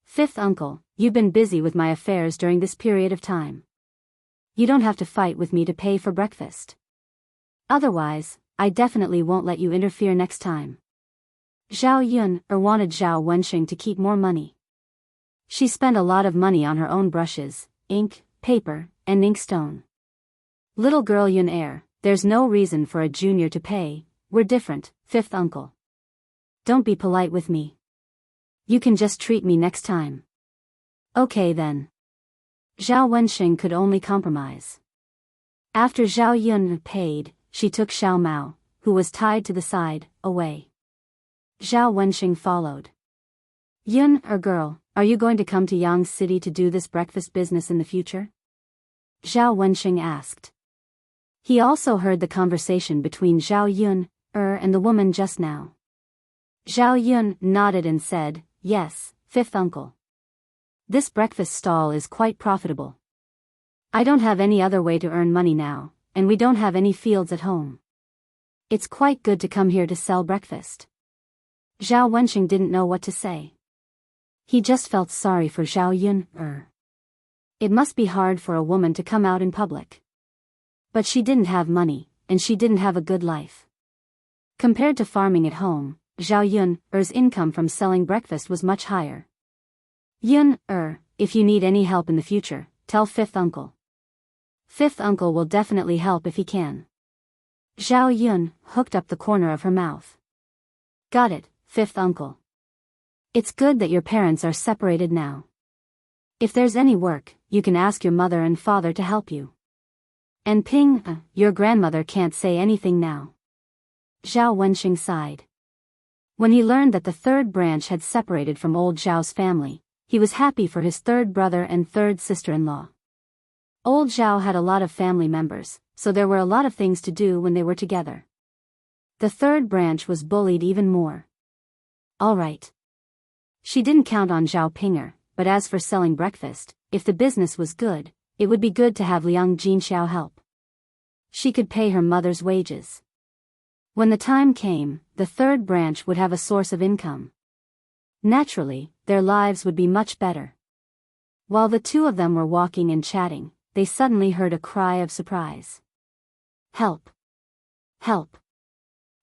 Fifth uncle, you've been busy with my affairs during this period of time. You don't have to fight with me to pay for breakfast. Otherwise, I definitely won't let you interfere next time. Zhao Yun wanted Zhao Wenxing to keep more money. She spent a lot of money on her own brushes, ink, paper, and inkstone. Little girl Yun there's no reason for a junior to pay, we're different, fifth uncle. Don't be polite with me. You can just treat me next time. Okay then. Zhao Wenxing could only compromise. After Zhao Yun paid, she took Xiao Mao, who was tied to the side, away. Zhao Wenxing followed. Yun, girl, are you going to come to Yang City to do this breakfast business in the future? Zhao Wenxing asked. He also heard the conversation between Zhao Yun and the woman just now. Zhao Yun nodded and said, Yes, fifth uncle. This breakfast stall is quite profitable. I don't have any other way to earn money now, and we don't have any fields at home. It's quite good to come here to sell breakfast. Zhao Wenxing didn't know what to say. He just felt sorry for Zhao Yun. It must be hard for a woman to come out in public. But she didn't have money, and she didn't have a good life. Compared to farming at home, Zhao Yun's income from selling breakfast was much higher. Yun, if you need any help in the future, tell fifth uncle. Fifth uncle will definitely help if he can. Zhao Yun hooked up the corner of her mouth. Got it, fifth uncle. It's good that your parents are separated now. If there's any work, you can ask your mother and father to help you. And Ping, your grandmother can't say anything now. Zhao Wenxing sighed. When he learned that the third branch had separated from old Zhao's family, he was happy for his third brother and third sister-in-law. Old Zhao had a lot of family members, so there were a lot of things to do when they were together. The third branch was bullied even more. All right. She didn't count on Zhao Pinger, but as for selling breakfast, if the business was good, it would be good to have Liang Jinxiao help. She could pay her mother's wages. When the time came, the third branch would have a source of income. Naturally, their lives would be much better. While the two of them were walking and chatting, they suddenly heard a cry of surprise. Help! Help!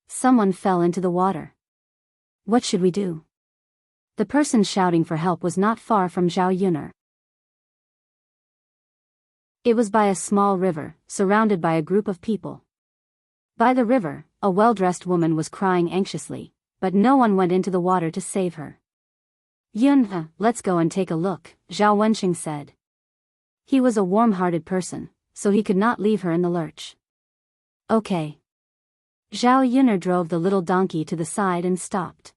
Someone fell into the water. What should we do? The person shouting for help was not far from Zhao Yun'er. It was by a small river, surrounded by a group of people. By the river, a well-dressed woman was crying anxiously, but no one went into the water to save her. Yun, let's go and take a look, Zhao Wenxing said. He was a warm-hearted person, so he could not leave her in the lurch. Okay. Zhao Yun'er drove the little donkey to the side and stopped.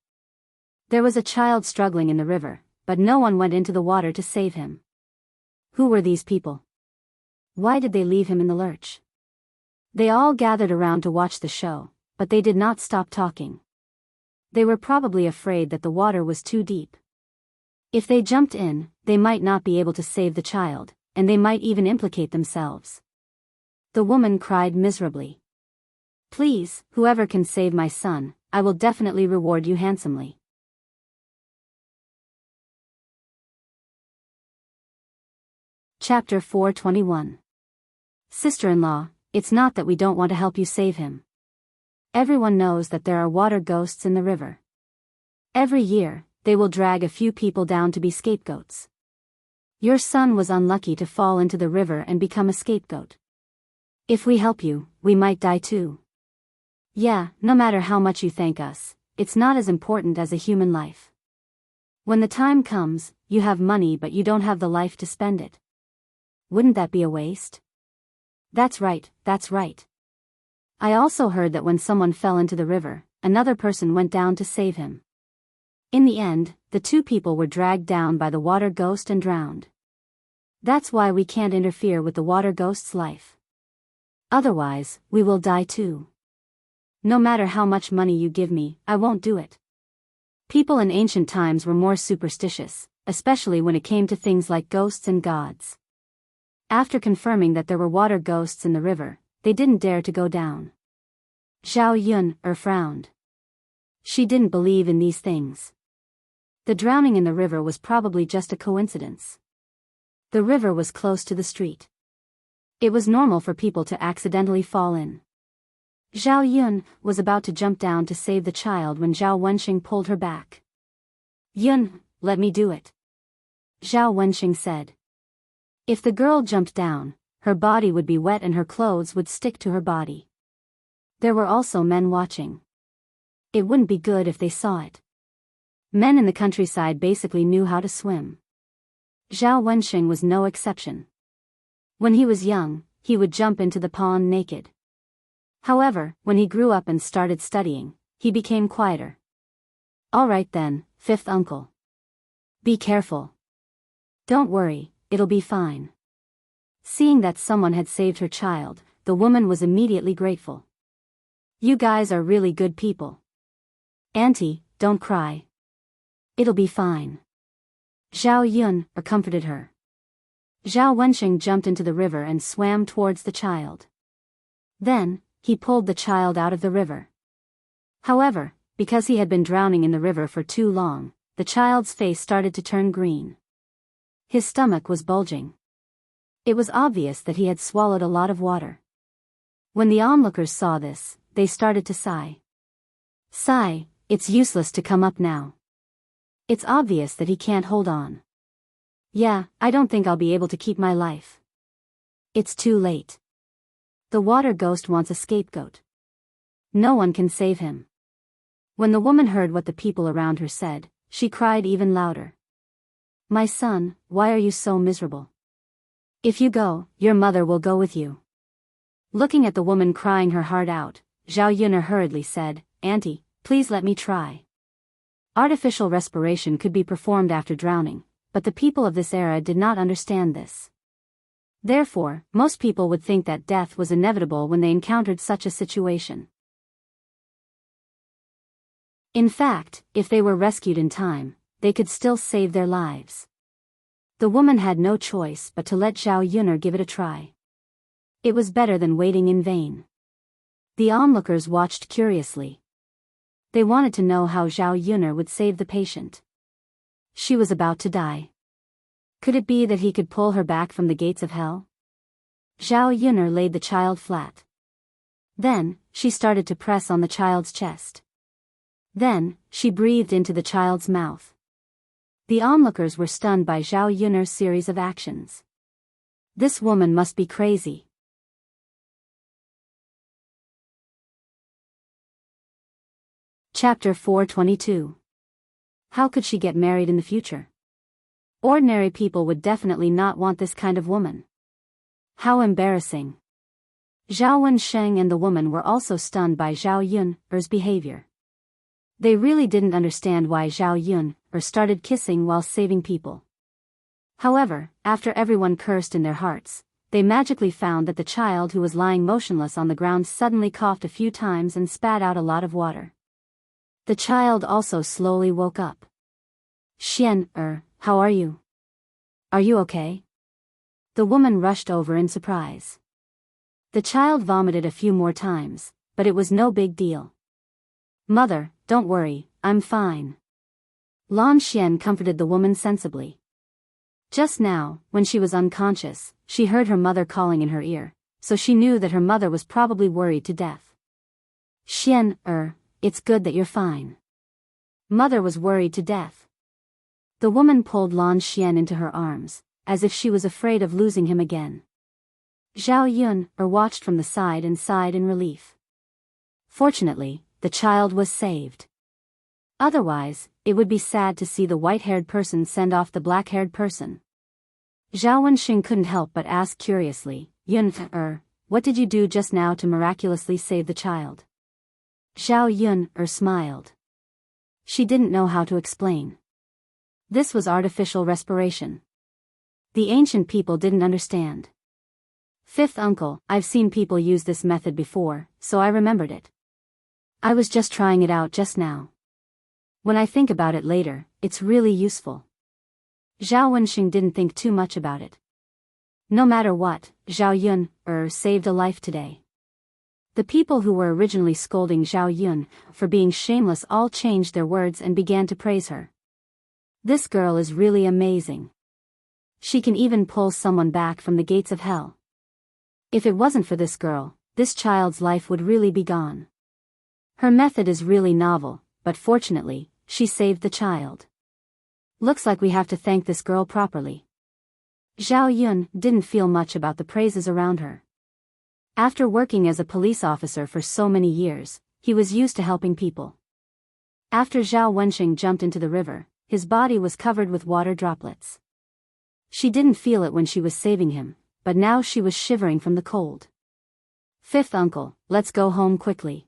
There was a child struggling in the river, but no one went into the water to save him. Who were these people? Why did they leave him in the lurch? They all gathered around to watch the show, but they did not stop talking. They were probably afraid that the water was too deep. If they jumped in, they might not be able to save the child, and they might even implicate themselves. The woman cried miserably. Please, whoever can save my son, I will definitely reward you handsomely. Chapter 421. Sister-in-law, it's not that we don't want to help you save him. Everyone knows that there are water ghosts in the river. Every year, they will drag a few people down to be scapegoats. Your son was unlucky to fall into the river and become a scapegoat. If we help you, we might die too. Yeah, no matter how much you thank us, it's not as important as a human life. When the time comes, you have money but you don't have the life to spend it. Wouldn't that be a waste? That's right, that's right. I also heard that when someone fell into the river, another person went down to save him. In the end, the two people were dragged down by the water ghost and drowned. That's why we can't interfere with the water ghost's life. Otherwise, we will die too. No matter how much money you give me, I won't do it. People in ancient times were more superstitious, especially when it came to things like ghosts and gods. After confirming that there were water ghosts in the river, they didn't dare to go down. Zhao Yun'er frowned. She didn't believe in these things. The drowning in the river was probably just a coincidence. The river was close to the street. It was normal for people to accidentally fall in. Zhao Yun was about to jump down to save the child when Zhao Wenxing pulled her back. Yun, let me do it. Zhao Wenxing said. If the girl jumped down, her body would be wet and her clothes would stick to her body. There were also men watching. It wouldn't be good if they saw it. Men in the countryside basically knew how to swim. Zhao Wenxing was no exception. When he was young, he would jump into the pond naked. However, when he grew up and started studying, he became quieter. All right then, fifth uncle. Be careful. Don't worry, it'll be fine. Seeing that someone had saved her child, the woman was immediately grateful. You guys are really good people. Auntie, don't cry. It'll be fine. Zhao Yun comforted her. Zhao Wenxing jumped into the river and swam towards the child. Then, he pulled the child out of the river. However, because he had been drowning in the river for too long, the child's face started to turn green. His stomach was bulging. It was obvious that he had swallowed a lot of water. When the onlookers saw this, they started to sigh. Sigh, it's useless to come up now. It's obvious that he can't hold on. Yeah, I don't think I'll be able to keep my life. It's too late. The water ghost wants a scapegoat. No one can save him. When the woman heard what the people around her said, she cried even louder. My son, why are you so miserable? If you go, your mother will go with you. Looking at the woman crying her heart out, Zhao Yun'er hurriedly said, Auntie, please let me try. Artificial respiration could be performed after drowning, but the people of this era did not understand this. Therefore, most people would think that death was inevitable when they encountered such a situation. In fact, if they were rescued in time, they could still save their lives. The woman had no choice but to let Zhao Yun'er give it a try. It was better than waiting in vain. The onlookers watched curiously. They wanted to know how Zhao Yun'er would save the patient. She was about to die. Could it be that he could pull her back from the gates of hell? Zhao Yun'er laid the child flat. Then, she started to press on the child's chest. Then, she breathed into the child's mouth. The onlookers were stunned by Zhao Yun'er's series of actions. This woman must be crazy. Chapter 422. How could she get married in the future? Ordinary people would definitely not want this kind of woman. How embarrassing. Zhao Wensheng and the woman were also stunned by Zhao Yun'er's behavior. They really didn't understand why Zhao Yun'er started kissing while saving people. However, after everyone cursed in their hearts, they magically found that the child who was lying motionless on the ground suddenly coughed a few times and spat out a lot of water. The child also slowly woke up. Xian, how are you? Are you okay? The woman rushed over in surprise. The child vomited a few more times, but it was no big deal. Mother, don't worry, I'm fine. Lan Xian comforted the woman sensibly. Just now, when she was unconscious, she heard her mother calling in her ear, so she knew that her mother was probably worried to death. Xian, it's good that you're fine. Mother was worried to death. The woman pulled Lan Xian into her arms, as if she was afraid of losing him again. Zhao Yun'er watched from the side and sighed in relief. Fortunately, the child was saved. Otherwise, it would be sad to see the white-haired person send off the black-haired person. Zhao Wensheng couldn't help but ask curiously, Yun'er, what did you do just now to miraculously save the child? Zhao Yun'er smiled. She didn't know how to explain. This was artificial respiration. The ancient people didn't understand. Fifth uncle, I've seen people use this method before, so I remembered it. I was just trying it out just now. When I think about it later, it's really useful. Zhao Wensheng didn't think too much about it. No matter what, Zhao Yun'er saved a life today. The people who were originally scolding Zhao Yun'er for being shameless all changed their words and began to praise her. This girl is really amazing. She can even pull someone back from the gates of hell. If it wasn't for this girl, this child's life would really be gone. Her method is really novel, but fortunately, she saved the child. Looks like we have to thank this girl properly. Zhao Yun'er didn't feel much about the praises around her. After working as a police officer for so many years, he was used to helping people. After Zhao Wensheng jumped into the river, his body was covered with water droplets. She didn't feel it when she was saving him, but now she was shivering from the cold. Fifth uncle, let's go home quickly.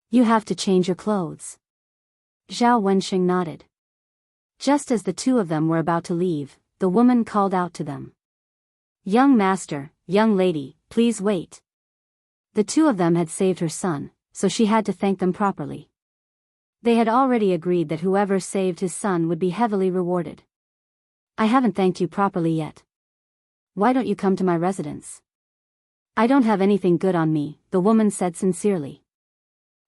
You have to change your clothes. Zhao Wensheng nodded. Just as the two of them were about to leave, the woman called out to them. Young master, young lady, please wait. The two of them had saved her son, so she had to thank them properly. They had already agreed that whoever saved his son would be heavily rewarded. I haven't thanked you properly yet. Why don't you come to my residence? I don't have anything good on me, the woman said sincerely.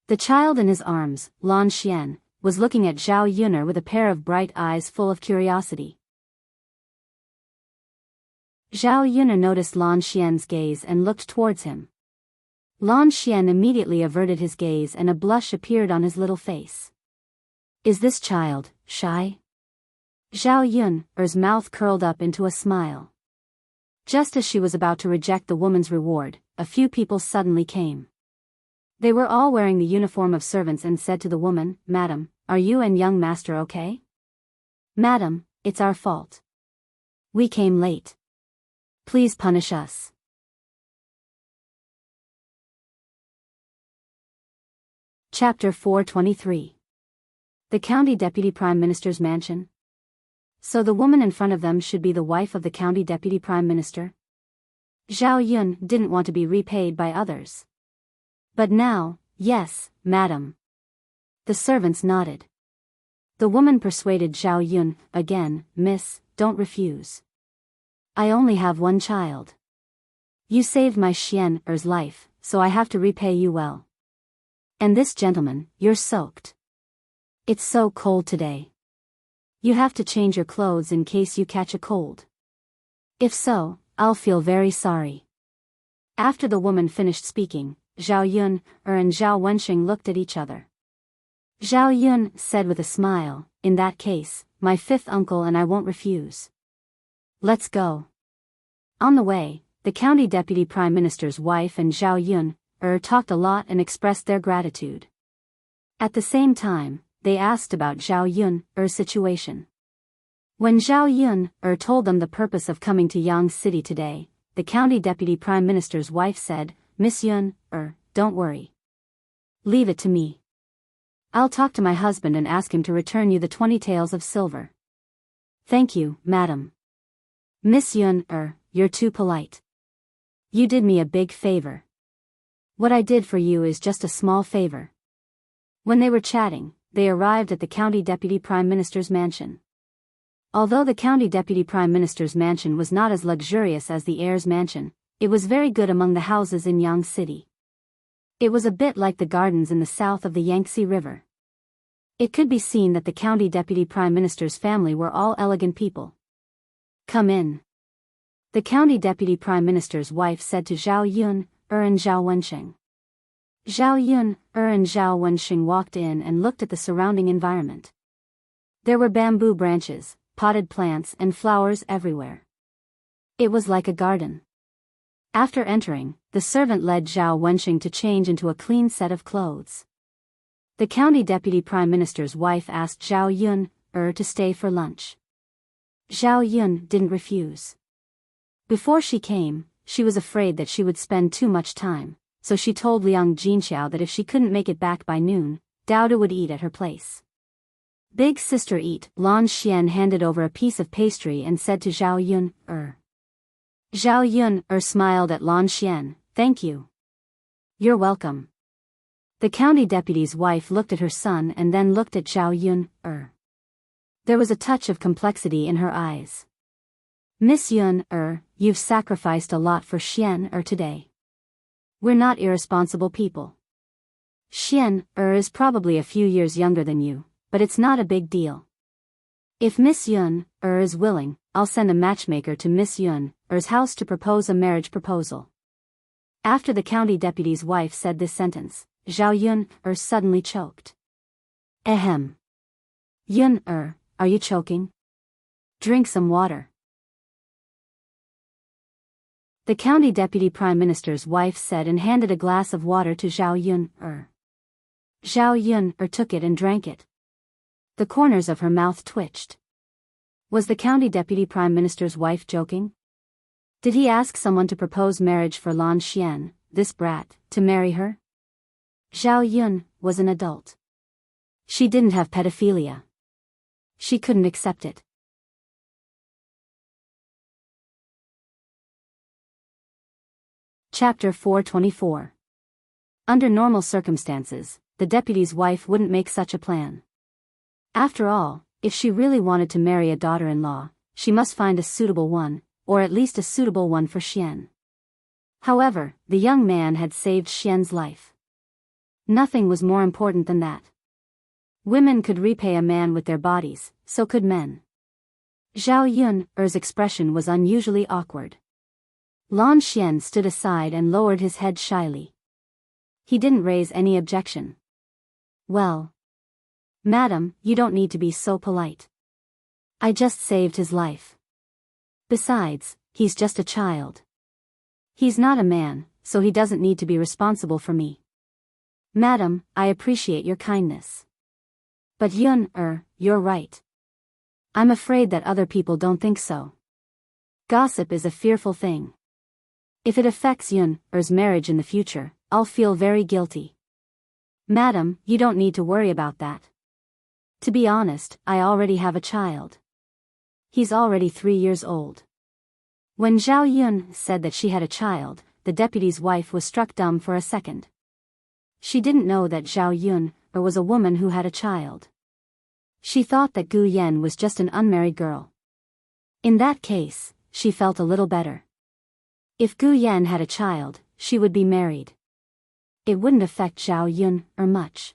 The child in his arms, Lan Xian, was looking at Zhao Yun'er with a pair of bright eyes full of curiosity. Zhao Yun'er noticed Lan Xian's gaze and looked towards him. Lan Xian immediately averted his gaze and a blush appeared on his little face. Is this child shy? Zhao Yun'er's mouth curled up into a smile. Just as she was about to reject the woman's reward, a few people suddenly came. They were all wearing the uniform of servants and said to the woman, "Madam, are you and young master okay?" "Madam, it's our fault. We came late. Please punish us." Chapter 423. The County Deputy Prime Minister's Mansion. So the woman in front of them should be the wife of the County Deputy Prime Minister? Zhao Yun didn't want to be repaid by others. But now, yes, madam. The servants nodded. The woman persuaded Zhao Yun, again, "Miss, don't refuse. I only have one child. You saved my Xian-er's life, so I have to repay you well. And this gentleman, you're soaked. It's so cold today. You have to change your clothes in case you catch a cold. If so, I'll feel very sorry." After the woman finished speaking, Zhao Yun and Zhao Wenxing looked at each other. Zhao Yun said with a smile, "In that case, my fifth uncle and I won't refuse. Let's go." On the way, the County Deputy Prime Minister's wife and Zhao Yun talked a lot and expressed their gratitude. At the same time, they asked about Zhao Yun's situation. When Zhao Yun told them the purpose of coming to Yang City today, the County Deputy Prime Minister's wife said, "Miss Yun, don't worry. Leave it to me. I'll talk to my husband and ask him to return you the 20 taels of silver." "Thank you, madam. Miss Yun, you're too polite. You did me a big favor." "What I did for you is just a small favor." When they were chatting, they arrived at the County Deputy Prime Minister's mansion. Although the County Deputy Prime Minister's mansion was not as luxurious as the heir's mansion, it was very good among the houses in Yang City. It was a bit like the gardens in the south of the Yangtze River. It could be seen that the County Deputy Prime Minister's family were all elegant people. "Come in." The County Deputy Prime Minister's wife said to Zhao Yun and Zhao Wenxing. Zhao Yun and Zhao Wenxing walked in and looked at the surrounding environment. There were bamboo branches, potted plants and flowers everywhere. It was like a garden. After entering, the servant led Zhao Wenxing to change into a clean set of clothes. The County Deputy Prime Minister's wife asked Zhao Yun to stay for lunch. Zhao Yun didn't refuse. Before she came, she was afraid that she would spend too much time, so she told Liang Jinxiao that if she couldn't make it back by noon, Dao would eat at her place. "Big sister eat." Lan Xian handed over a piece of pastry and said to Zhao Yun, Zhao Yun smiled at Lan Xian, "Thank you. You're welcome." The county deputy's wife looked at her son and then looked at Zhao Yun. There was a touch of complexity in her eyes. "Miss Yun, you've sacrificed a lot for Xian today. We're not irresponsible people. Xian is probably a few years younger than you, but it's not a big deal. If Miss Yun is willing, I'll send a matchmaker to Miss Yun's house to propose a marriage proposal." After the county deputy's wife said this sentence, Zhao Yun suddenly choked. "Ahem. Yun are you choking? Drink some water." The county deputy prime minister's wife said and handed a glass of water to Zhao Yun. Zhao Yun took it and drank it. The corners of her mouth twitched. Was the county deputy prime minister's wife joking? Did he ask someone to propose marriage for Lan Xian, this brat, to marry her? Zhao Yun was an adult. She didn't have pedophilia. She couldn't accept it. Chapter 424. Under normal circumstances, the deputy's wife wouldn't make such a plan. After all, if she really wanted to marry a daughter-in-law, she must find a suitable one, or at least a suitable one for Xian. However, the young man had saved Xian's life. Nothing was more important than that. Women could repay a man with their bodies, so could men. Zhao Yun's expression was unusually awkward. Lan Xian stood aside and lowered his head shyly. He didn't raise any objection. "Well, madam, you don't need to be so polite. I just saved his life. Besides, he's just a child. He's not a man, so he doesn't need to be responsible for me." Madam, I appreciate your kindness. But Yun, you're right. I'm afraid that other people don't think so. Gossip is a fearful thing. If it affects Yun's marriage in the future, I'll feel very guilty. Madam, you don't need to worry about that. To be honest, I already have a child. He's already 3 years old. When Zhao Yun said that she had a child, the deputy's wife was struck dumb for a second. She didn't know that Zhao Yun was a woman who had a child. She thought that Gu Yan was just an unmarried girl. In that case, she felt a little better. If Gu Yan had a child, she would be married. It wouldn't affect Zhao Yun much.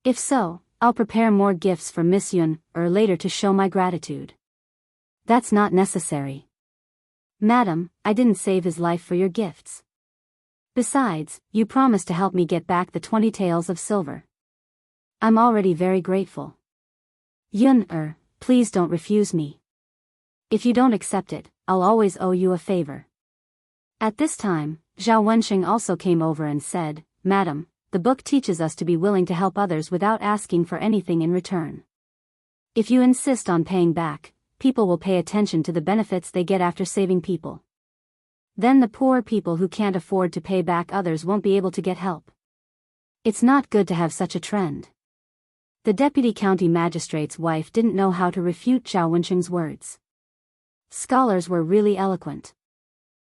If so, I'll prepare more gifts for Miss Yun later to show my gratitude. That's not necessary. Madam, I didn't save his life for your gifts. Besides, you promised to help me get back the 20 taels of silver. I'm already very grateful. Yun, please don't refuse me. If you don't accept it, I'll always owe you a favor. At this time, Zhao Wenxing also came over and said, Madam, the book teaches us to be willing to help others without asking for anything in return. If you insist on paying back, people will pay attention to the benefits they get after saving people. Then the poor people who can't afford to pay back others won't be able to get help. It's not good to have such a trend. The deputy county magistrate's wife didn't know how to refute Zhao Wenxing's words. Scholars were really eloquent.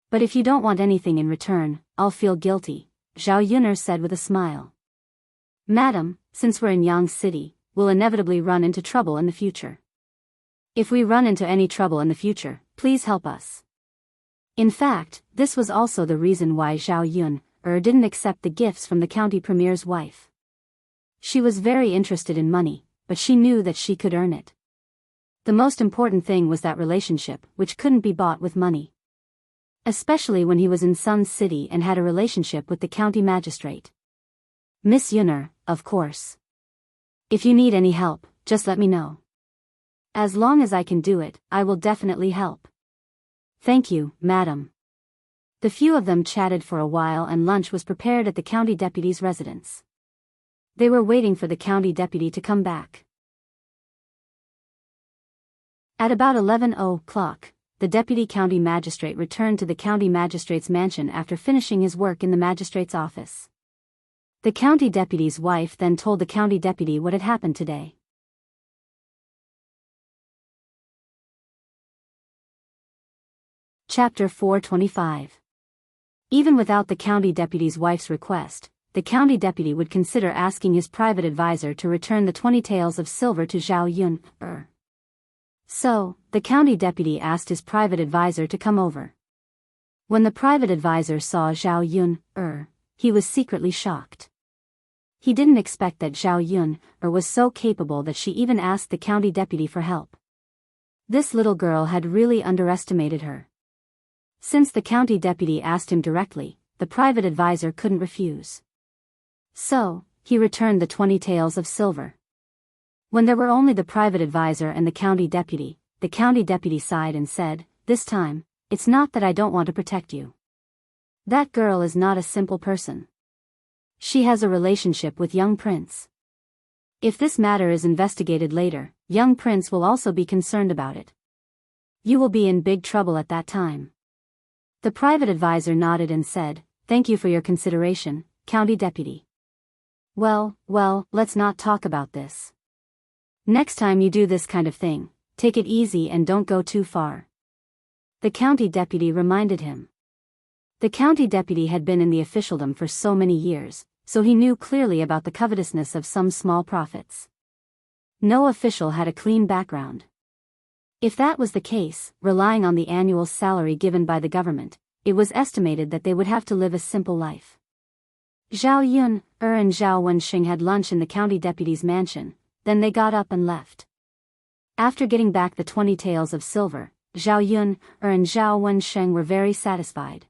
But if you don't want anything in return, I'll feel guilty, Zhao Yun'er said with a smile. Madam, since we're in Yang City, we'll inevitably run into trouble in the future. If we run into any trouble in the future, please help us. In fact, this was also the reason why Zhao Yun'er didn't accept the gifts from the county premier's wife. She was very interested in money, but she knew that she could earn it. The most important thing was that relationship, which couldn't be bought with money. Especially when he was in Sun City and had a relationship with the county magistrate. Miss Yun'er, of course. If you need any help, just let me know. As long as I can do it, I will definitely help. Thank you, madam. The few of them chatted for a while and lunch was prepared at the county deputy's residence. They were waiting for the county deputy to come back. At about 11:00, the deputy county magistrate returned to the county magistrate's mansion after finishing his work in the magistrate's office. The county deputy's wife then told the county deputy what had happened today. Chapter 425. Even without the county deputy's wife's request, the county deputy would consider asking his private advisor to return the 20 taels of silver to Zhao Yun'er. So, the county deputy asked his private advisor to come over. When the private advisor saw Zhao Yun'er, he was secretly shocked. He didn't expect that Zhao Yun'er was so capable that she even asked the county deputy for help. This little girl had really underestimated her. Since the county deputy asked him directly, the private advisor couldn't refuse. So, he returned the 20 taels of silver. When there were only the private advisor and the county deputy sighed and said, This time, it's not that I don't want to protect you. That girl is not a simple person. She has a relationship with young prince. If this matter is investigated later, young prince will also be concerned about it. You will be in big trouble at that time. The private advisor nodded and said, Thank you for your consideration, county deputy. Well, let's not talk about this. Next time you do this kind of thing, take it easy and don't go too far. The county deputy reminded him. The county deputy had been in the officialdom for so many years, so he knew clearly about the covetousness of some small profits. No official had a clean background. If that was the case, relying on the annual salary given by the government, it was estimated that they would have to live a simple life. Zhao Yun'er and Zhao Wenxing had lunch in the county deputy's mansion. Then they got up and left. After getting back the 20 taels of silver, Zhao Yun'er and Zhao Wenxing were very satisfied.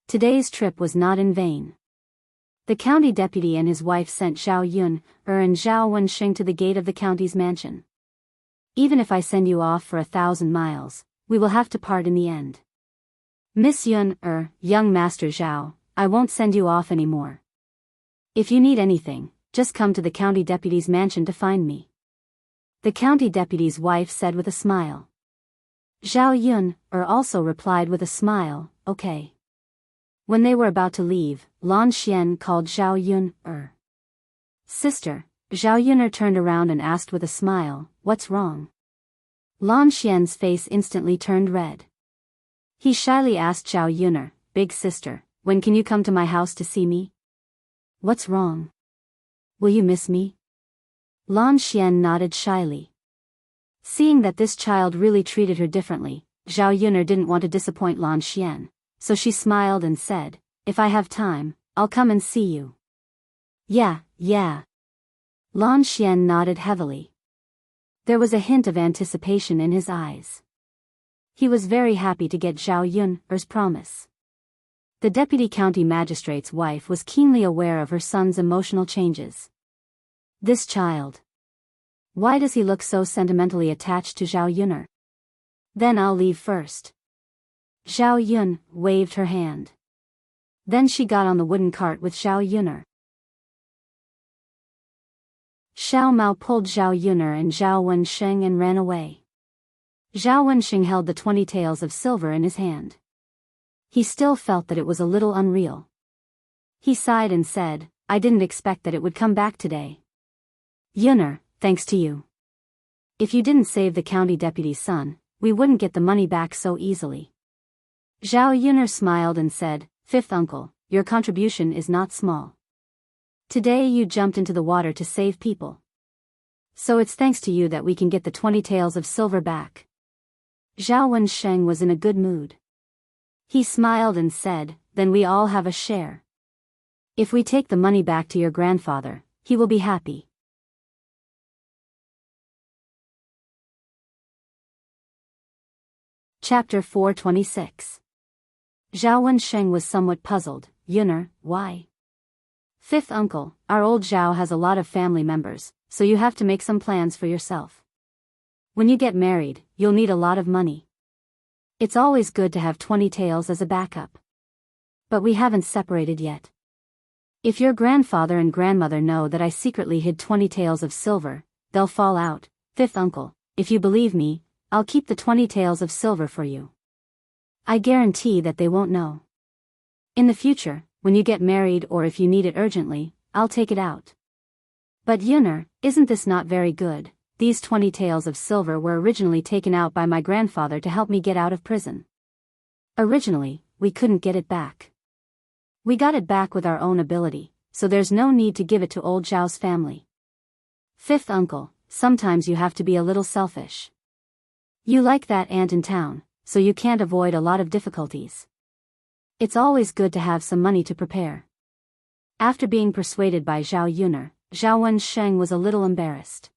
Today's trip was not in vain. The county deputy and his wife sent Zhao Yun'er and Zhao Wenxing to the gate of the county's mansion. Even if I send you off for 1,000 miles, we will have to part in the end. Miss Yun'er, young Master Zhao, I won't send you off anymore. If you need anything, just come to the county deputy's mansion to find me. The county deputy's wife said with a smile. Zhao Yun also replied with a smile, okay. When they were about to leave, Lan Xian called Zhao Yun. Sister. Zhao Yun turned around and asked with a smile, what's wrong? Lan Xian's face instantly turned red. He shyly asked Zhao Yun, big sister, when can you come to my house to see me? What's wrong? Will you miss me? Lan Xian nodded shyly. Seeing that this child really treated her differently, Zhao Yun didn't want to disappoint Lan Xian, so she smiled and said, if I have time, I'll come and see you. Yeah. Lan Xian nodded heavily. There was a hint of anticipation in his eyes. He was very happy to get Zhao Yun's promise. The deputy county magistrate's wife was keenly aware of her son's emotional changes. This child. Why does he look so sentimentally attached to Zhao Yun? Then I'll leave first. Zhao Yun waved her hand. Then she got on the wooden cart with Zhao Yun. Xiao Mao pulled Zhao Yun and Zhao Wensheng and ran away. Zhao Wensheng held the 20 taels of silver in his hand. He still felt that it was a little unreal. He sighed and said, I didn't expect that it would come back today. Yun, thanks to you. If you didn't save the county deputy's son, we wouldn't get the money back so easily. Zhao Yun smiled and said, Fifth uncle, your contribution is not small. Today you jumped into the water to save people. So it's thanks to you that we can get the 20 taels of silver back. Zhao Wensheng was in a good mood. He smiled and said, then we all have a share. If we take the money back to your grandfather, he will be happy. Chapter 426. Zhao Wensheng was somewhat puzzled. Yun, why? Fifth uncle, our old Zhao has a lot of family members, so you have to make some plans for yourself. When you get married, you'll need a lot of money. It's always good to have 20 taels as a backup. But we haven't separated yet. If your grandfather and grandmother know that I secretly hid 20 taels of silver, they'll fall out. Fifth uncle, if you believe me, I'll keep the 20 taels of silver for you. I guarantee that they won't know. In the future, when you get married or if you need it urgently, I'll take it out. But Yun, isn't this not very good? These 20 taels of silver were originally taken out by my grandfather to help me get out of prison. Originally, we couldn't get it back. We got it back with our own ability, so there's no need to give it to old Zhao's family. Fifth uncle, sometimes you have to be a little selfish. You like that aunt in town, so you can't avoid a lot of difficulties. It's always good to have some money to prepare. After being persuaded by Zhao Yun, Zhao Wensheng was a little embarrassed.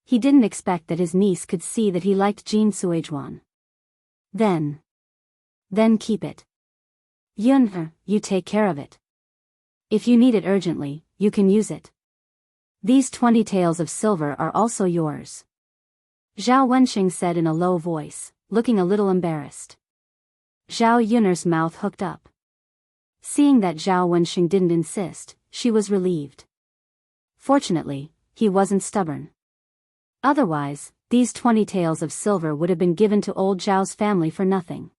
He didn't expect that his niece could see that he liked Jin Suizhuan. Then keep it. Yun, you take care of it. If you need it urgently, you can use it. These 20 taels of silver are also yours. Zhao Wensheng said in a low voice, looking a little embarrassed. Zhao Yun's mouth hooked up. Seeing that Zhao Wensheng didn't insist, she was relieved. Fortunately, he wasn't stubborn. Otherwise, these 20 taels of silver would have been given to old Zhao's family for nothing.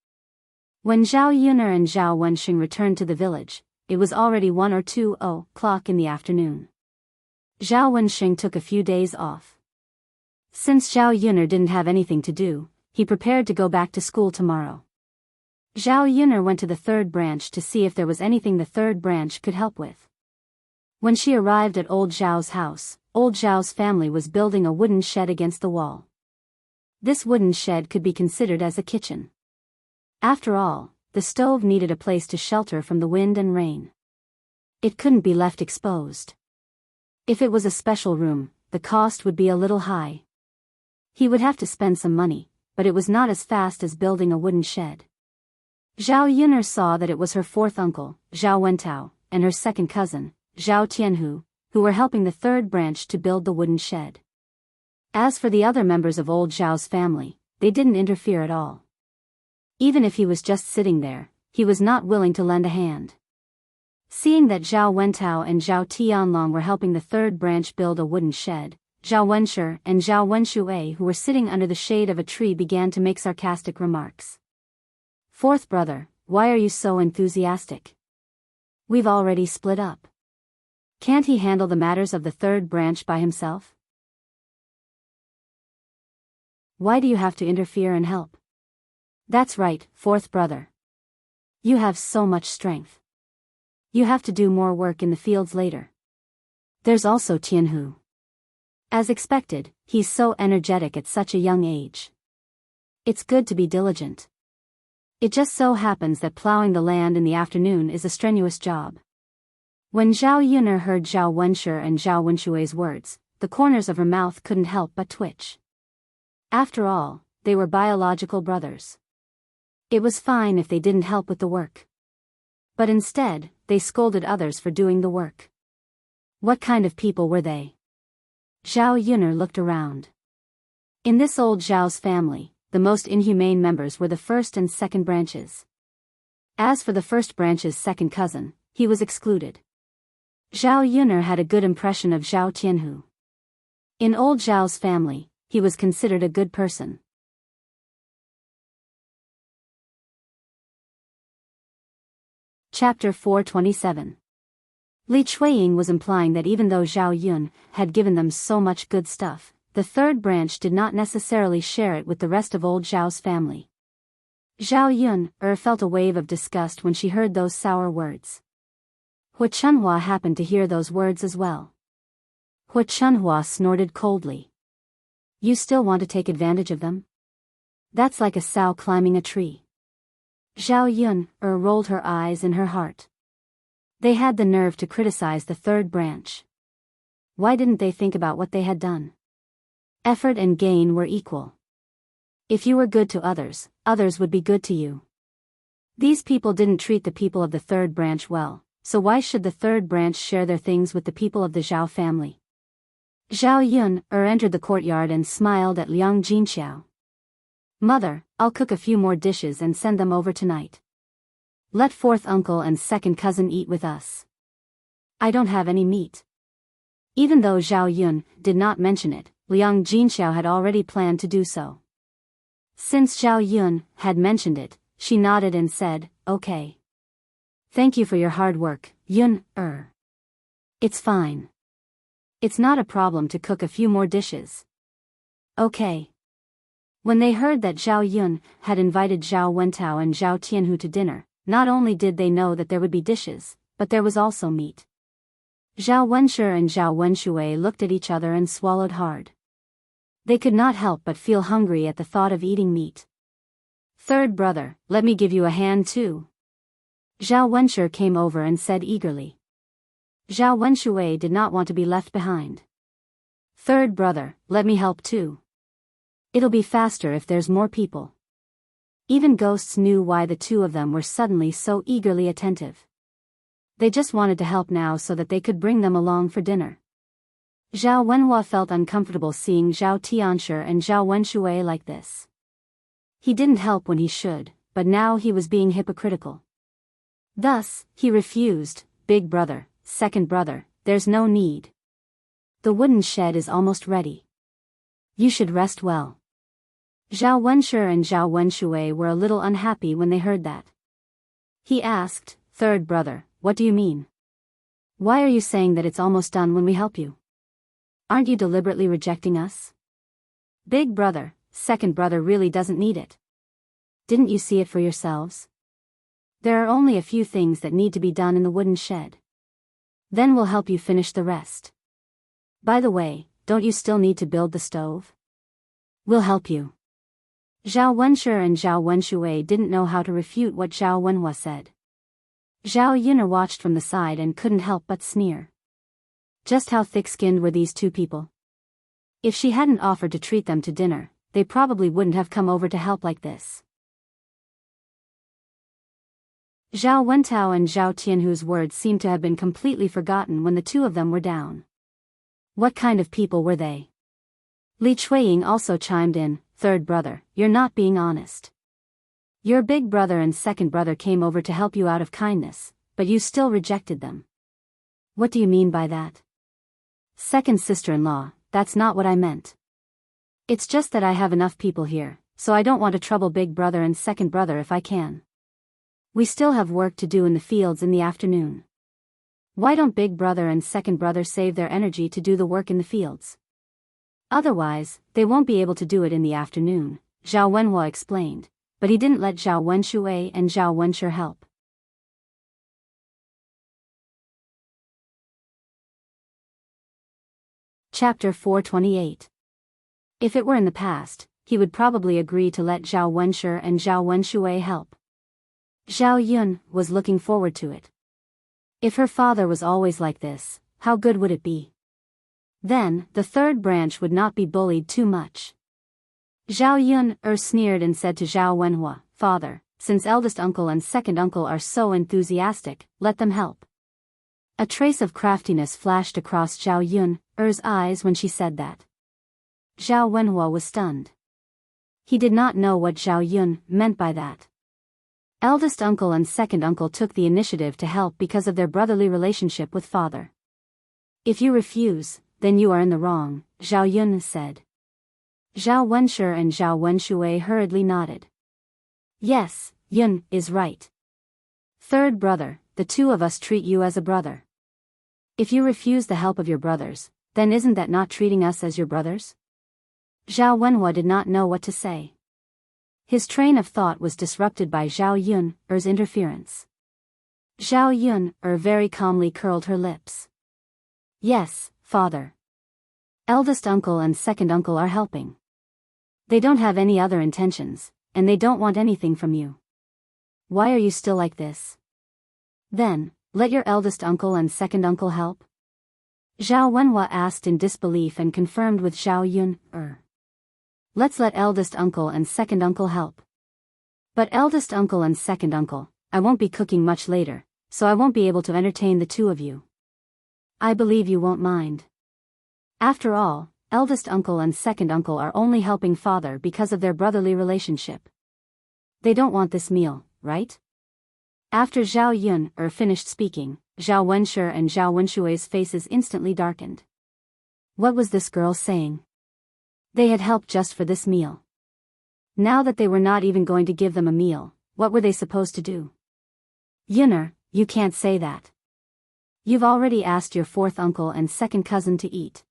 When Zhao Yun and Zhao Wensheng returned to the village, it was already 1 or 2 o'clock in the afternoon. Zhao Wensheng took a few days off. Since Zhao Yun didn't have anything to do, he prepared to go back to school tomorrow. Zhao Yun went to the third branch to see if there was anything the third branch could help with. When she arrived at old Zhao's house, old Zhao's family was building a wooden shed against the wall. This wooden shed could be considered as a kitchen. After all, the stove needed a place to shelter from the wind and rain. It couldn't be left exposed. If it was a special room, the cost would be a little high. He would have to spend some money, but it was not as fast as building a wooden shed. Zhao Yun saw that it was her fourth uncle, Zhao Wentao, and her second cousin, Zhao Tianhu, who were helping the third branch to build the wooden shed. As for the other members of old Zhao's family, they didn't interfere at all. Even if he was just sitting there, he was not willing to lend a hand. Seeing that Zhao Wentao and Zhao Tianlong were helping the third branch build a wooden shed, Zhao Wenshi and Zhao Wenshui, who were sitting under the shade of a tree, began to make sarcastic remarks. Fourth brother, why are you so enthusiastic? We've already split up. Can't he handle the matters of the third branch by himself? Why do you have to interfere and help? That's right, fourth brother. You have so much strength. You have to do more work in the fields later. There's also Jianghu. As expected, he's so energetic at such a young age. It's good to be diligent. It just so happens that plowing the land in the afternoon is a strenuous job. When Zhao Yun'er heard Zhao Wenshi and Zhao Wenshui's words, the corners of her mouth couldn't help but twitch. After all, they were biological brothers. It was fine if they didn't help with the work. But instead, they scolded others for doing the work. What kind of people were they? Zhao Yun'er looked around. In this old Zhao's family, the most inhumane members were the first and second branches. As for the first branch's second cousin, he was excluded. Zhao Yun'er had a good impression of Zhao Tianhu. In old Zhao's family, he was considered a good person. Chapter 427. Li Chuiying was implying that even though Zhao Yun had given them so much good stuff, the third branch did not necessarily share it with the rest of old Zhao's family. Zhao Yun'er felt a wave of disgust when she heard those sour words. Hu Chunhua happened to hear those words as well. Hu Chunhua snorted coldly. You still want to take advantage of them? That's like a sow climbing a tree. Zhao Yun'er rolled her eyes in her heart. They had the nerve to criticize the third branch. Why didn't they think about what they had done? Effort and gain were equal. If you were good to others, others would be good to you. These people didn't treat the people of the third branch well, so why should the third branch share their things with the people of the Zhao family? Zhao Yun'er entered the courtyard and smiled at Liang Jinxiao. Mother, I'll cook a few more dishes and send them over tonight. Let fourth uncle and second cousin eat with us. I don't have any meat. Even though Zhao Yun did not mention it, Liang Jinxiao had already planned to do so. Since Zhao Yun had mentioned it, she nodded and said, okay. Thank you for your hard work, Yun-er. It's fine. It's not a problem to cook a few more dishes. Okay. When they heard that Zhao Yun had invited Zhao Wentao and Zhao Tianhu to dinner, not only did they know that there would be dishes, but there was also meat. Zhao Wenshi and Zhao Wenshui looked at each other and swallowed hard. They could not help but feel hungry at the thought of eating meat. Third brother, let me give you a hand too. Zhao Wenshi came over and said eagerly. Zhao Wenshui did not want to be left behind. Third brother, let me help too. It'll be faster if there's more people. Even ghosts knew why the two of them were suddenly so eagerly attentive. They just wanted to help now so that they could bring them along for dinner. Zhao Wenhua felt uncomfortable seeing Zhao Tianshi and Zhao Wenshui like this. He didn't help when he should, but now he was being hypocritical. Thus, he refused, Big brother, second brother, there's no need. The wooden shed is almost ready. You should rest well. Zhao Wenshi and Zhao Wenshui were a little unhappy when they heard that. He asked, third brother, what do you mean? Why are you saying that it's almost done when we help you? Aren't you deliberately rejecting us? Big brother, second brother really doesn't need it. Didn't you see it for yourselves? There are only a few things that need to be done in the wooden shed. Then we'll help you finish the rest. By the way, don't you still need to build the stove? We'll help you. Zhao Wenshi and Zhao Wenshui didn't know how to refute what Zhao Wenhua said. Zhao Yun'er watched from the side and couldn't help but sneer. Just how thick-skinned were these two people? If she hadn't offered to treat them to dinner, they probably wouldn't have come over to help like this. Zhao Wentao and Zhao Tianhu's words seemed to have been completely forgotten when the two of them were down. What kind of people were they? Li Chuiying also chimed in, third brother, you're not being honest. Your big brother and second brother came over to help you out of kindness, but you still rejected them. What do you mean by that? Second sister-in-law, that's not what I meant. It's just that I have enough people here, so I don't want to trouble big brother and second brother if I can. We still have work to do in the fields in the afternoon. Why don't big brother and second brother save their energy to do the work in the fields? Otherwise, they won't be able to do it in the afternoon, Zhao Wenhua explained, but he didn't let Zhao Wenshui and Zhao Wenshi help. Chapter 428. If it were in the past, he would probably agree to let Zhao Wenshi and Zhao Wenshui help. Zhao Yun was looking forward to it. If her father was always like this, how good would it be? Then, the third branch would not be bullied too much. Zhao Yun sneered and said to Zhao Wenhua, "Father, since eldest uncle and second uncle are so enthusiastic, let them help." A trace of craftiness flashed across Zhao Yun's eyes when she said that. Zhao Wenhua was stunned. He did not know what Zhao Yun meant by that. Eldest uncle and second uncle took the initiative to help because of their brotherly relationship with father. "If you refuse, then you are in the wrong," Zhao Yun said. Zhao Wenshi and Zhao Wenshui hurriedly nodded. "Yes, Yun is right. Third brother, the two of us treat you as a brother. If you refuse the help of your brothers, then isn't that not treating us as your brothers?" Zhao Wenhua did not know what to say. His train of thought was disrupted by Zhao Yun's interference. Zhao Yun very calmly curled her lips. "Yes, father. Eldest uncle and second uncle are helping. They don't have any other intentions, and they don't want anything from you. Why are you still like this? Then, let your eldest uncle and second uncle help?" Zhao Wenhua asked in disbelief and confirmed with Zhao Yun. "Let's let eldest uncle and second uncle help. But eldest uncle and second uncle, I won't be cooking much later, so I won't be able to entertain the two of you. I believe you won't mind. After all, eldest uncle and second uncle are only helping father because of their brotherly relationship. They don't want this meal, right?" After Zhao Yun finished speaking, Zhao Wenshi and Zhao Wenshui's faces instantly darkened. What was this girl saying? They had helped just for this meal. Now that they were not even going to give them a meal, what were they supposed to do? "Yunner, you can't say that. You've already asked your fourth uncle and second cousin to eat.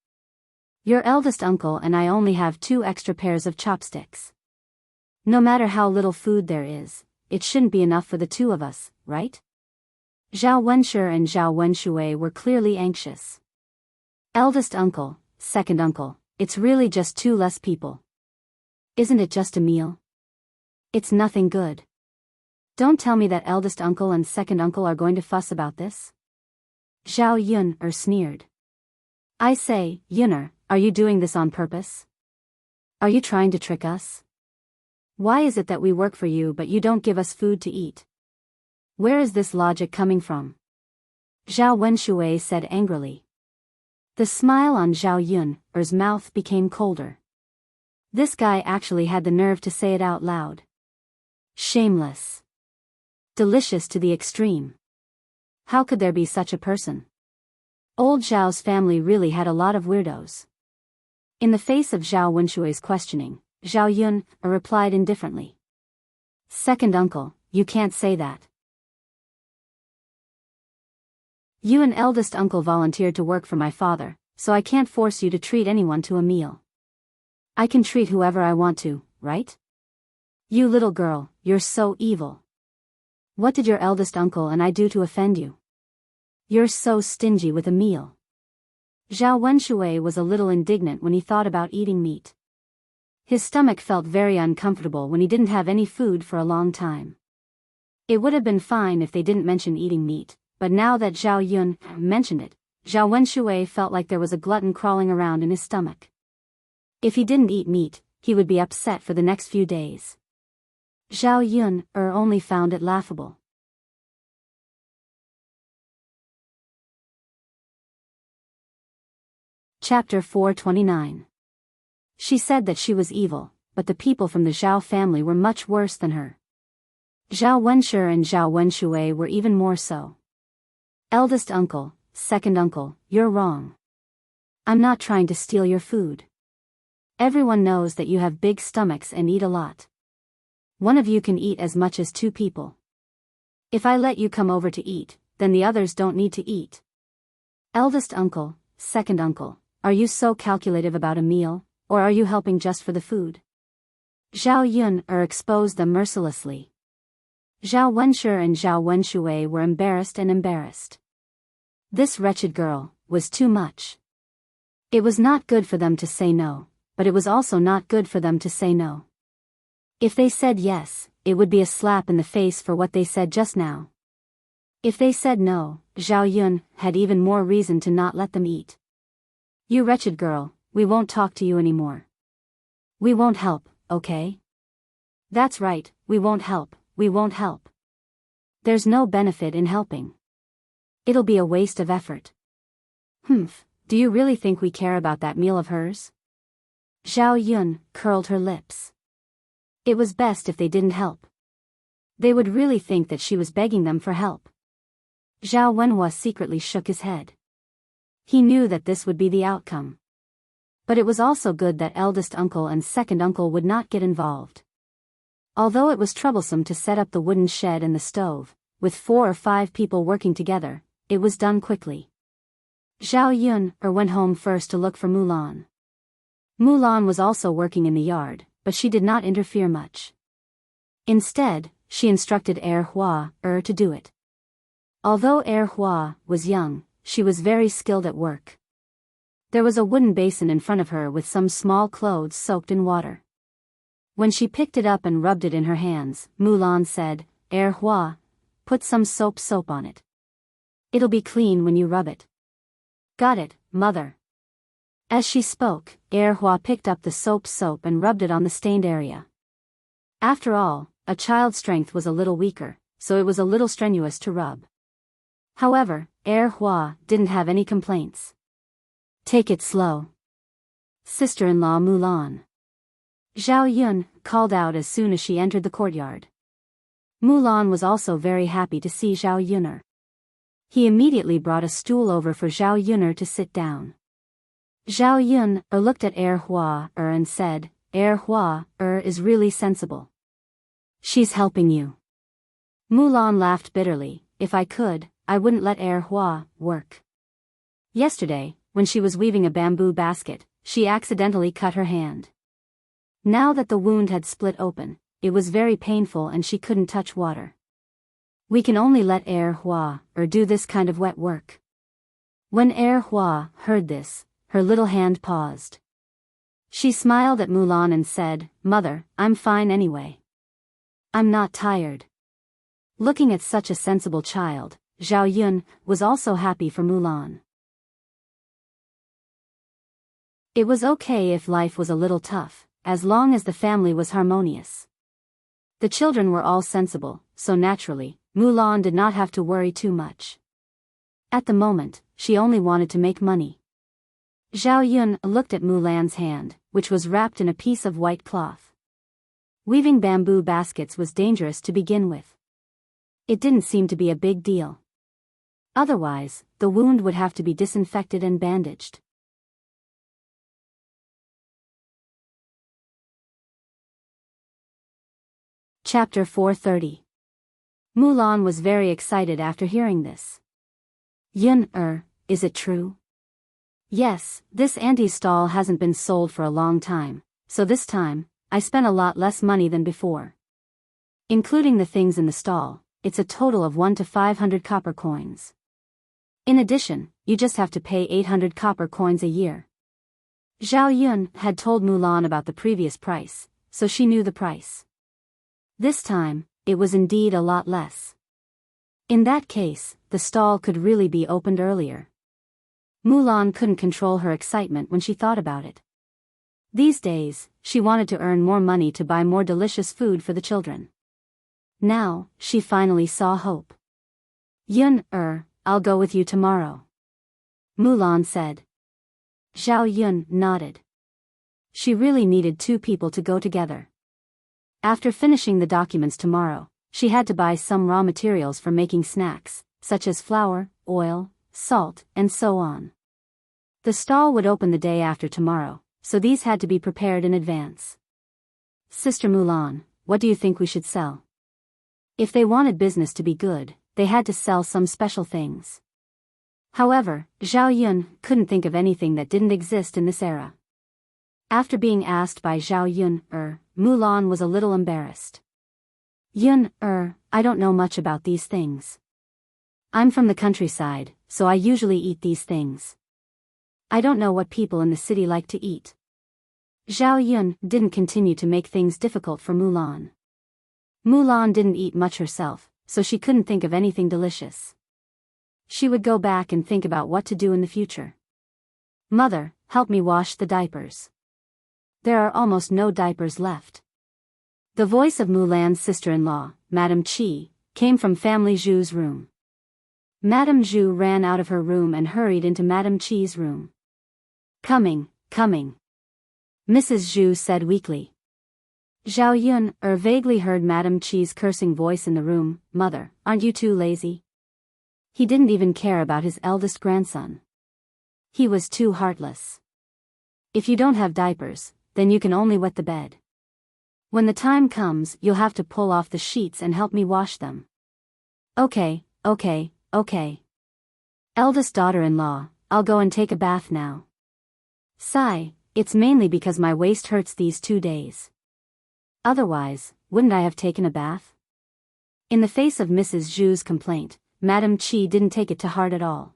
Your eldest uncle and I only have 2 extra pairs of chopsticks. No matter how little food there is, it shouldn't be enough for the two of us, right?" Zhao Wenshi and Zhao Wenshui were clearly anxious. "Eldest uncle, second uncle, it's really just 2 less people. Isn't it just a meal? It's nothing good. Don't tell me that eldest uncle and second uncle are going to fuss about this." Zhao Yun sneered. "I say, Yunner, are you doing this on purpose? Are you trying to trick us? Why is it that we work for you but you don't give us food to eat? Where is this logic coming from?" Zhao Wenshui said angrily. The smile on Zhao Yun's mouth became colder. This guy actually had the nerve to say it out loud. Shameless. Delicious to the extreme. How could there be such a person? Old Zhao's family really had a lot of weirdos. In the face of Zhao Wenshui's questioning, Zhao Yun replied indifferently. "Second uncle, you can't say that. You and eldest uncle volunteered to work for my father, so I can't force you to treat anyone to a meal. I can treat whoever I want to, right? You little girl, you're so evil. What did your eldest uncle and I do to offend you? You're so stingy with a meal." Zhao Wenshui was a little indignant when he thought about eating meat. His stomach felt very uncomfortable when he didn't have any food for a long time. It would have been fine if they didn't mention eating meat, but now that Zhao Yun mentioned it, Zhao Wenshui felt like there was a glutton crawling around in his stomach. If he didn't eat meat, he would be upset for the next few days. Zhao Yun only found it laughable. Chapter 429. She said that she was evil, but the people from the Zhao family were much worse than her. Zhao Wenshi and Zhao Wenshui were even more so. Eldest uncle, second uncle, you're wrong. I'm not trying to steal your food. Everyone knows that you have big stomachs and eat a lot. One of you can eat as much as 2 people. If I let you come over to eat, then the others don't need to eat. Eldest uncle, second uncle, are you so calculative about a meal, or are you helping just for the food? Zhao Yun exposed them mercilessly. Zhao Wenshi and Zhao Wenshui were embarrassed. This wretched girl was too much. It was not good for them to say no, but it was also not good for them to say no. If they said yes, it would be a slap in the face for what they said just now. If they said no, Zhao Yun had even more reason to not let them eat. You wretched girl, we won't talk to you anymore. We won't help, okay? That's right, we won't help. There's no benefit in helping. It'll be a waste of effort. Do you really think we care about that meal of hers? Zhao Yun curled her lips. It was best if they didn't help. They would really think that she was begging them for help. Zhao Wenhua secretly shook his head. He knew that this would be the outcome. But it was also good that eldest uncle and second uncle would not get involved. Although it was troublesome to set up the wooden shed and the stove, with 4 or 5 people working together, it was done quickly. Zhao Yun went home first to look for Mulan. Mulan was also working in the yard, but she did not interfere much. Instead, she instructed Hua to do it. Although Hua was young, she was very skilled at work. There was a wooden basin in front of her with some small clothes soaked in water. When she picked it up and rubbed it in her hands, Mulan said, Hua, put some soap on it. It'll be clean when you rub it. Got it, mother. As she spoke, Hua picked up the soap and rubbed it on the stained area. After all, a child's strength was a little weaker, so it was a little strenuous to rub. However, Hua didn't have any complaints. Take it slow. Sister-in-law Mulan. Zhao Yun called out as soon as she entered the courtyard. Mulan was also very happy to see Zhao Yun. He immediately brought a stool over for Zhao Yun to sit down. Zhao Yun looked at Hua and said, Hua is really sensible. She's helping you. Mulan laughed bitterly. If I could, I wouldn't let Hua work. Yesterday, when she was weaving a bamboo basket, she accidentally cut her hand. Now that the wound had split open, it was very painful and she couldn't touch water. We can only let Hua do this kind of wet work. When Hua heard this, her little hand paused. She smiled at Mulan and said, Mother, I'm fine anyway. I'm not tired. Looking at such a sensible child, Zhao Yun was also happy for Mulan. It was okay if life was a little tough, as long as the family was harmonious. The children were all sensible, so naturally, Mulan did not have to worry too much. At the moment, she only wanted to make money. Zhao Yun looked at Mulan's hand, which was wrapped in a piece of white cloth. Weaving bamboo baskets was dangerous to begin with. It didn't seem to be a big deal. Otherwise, the wound would have to be disinfected and bandaged. Chapter 430. Mulan was very excited after hearing this. Yun, is it true? Yes, this auntie's stall hasn't been sold for a long time, so this time, I spent a lot less money than before. Including the things in the stall, it's a total of 1 to 500 copper coins. In addition, you just have to pay 800 copper coins a year. Zhao Yun had told Mulan about the previous price, so she knew the price. This time, it was indeed a lot less. In that case, the stall could really be opened earlier. Mulan couldn't control her excitement when she thought about it. These days, she wanted to earn more money to buy more delicious food for the children. Now, she finally saw hope. Yun, I'll go with you tomorrow. Mulan said. Zhao Yun nodded. She really needed 2 people to go together. After finishing the documents tomorrow, she had to buy some raw materials for making snacks, such as flour, oil, salt, and so on. The stall would open the day after tomorrow, so these had to be prepared in advance. Sister Mulan, what do you think we should sell? If they wanted business to be good, they had to sell some special things. However, Zhao Yun couldn't think of anything that didn't exist in this era. After being asked by Zhao Yun, Mulan was a little embarrassed. Yun, I don't know much about these things. I'm from the countryside, so I usually eat these things. I don't know what people in the city like to eat. Zhao Yun didn't continue to make things difficult for Mulan. Mulan didn't eat much herself, so she couldn't think of anything delicious. She would go back and think about what to do in the future. Mother, help me wash the diapers. There are almost no diapers left. The voice of Mulan's sister-in-law, Madame Qi, came from Family Zhu's room. Madame Zhu ran out of her room and hurried into Madame Qi's room. Coming. Mrs. Zhu said weakly. Zhao Yun vaguely heard Madame Qi's cursing voice in the room. Mother, aren't you too lazy? He didn't even care about his eldest grandson. He was too heartless. If you don't have diapers, then you can only wet the bed. When the time comes, you'll have to pull off the sheets and help me wash them. Okay. Eldest daughter-in-law, I'll go and take a bath now. Sigh, it's mainly because my waist hurts these 2 days. Otherwise, wouldn't I have taken a bath? In the face of Mrs. Zhu's complaint, Madame Qi didn't take it to heart at all.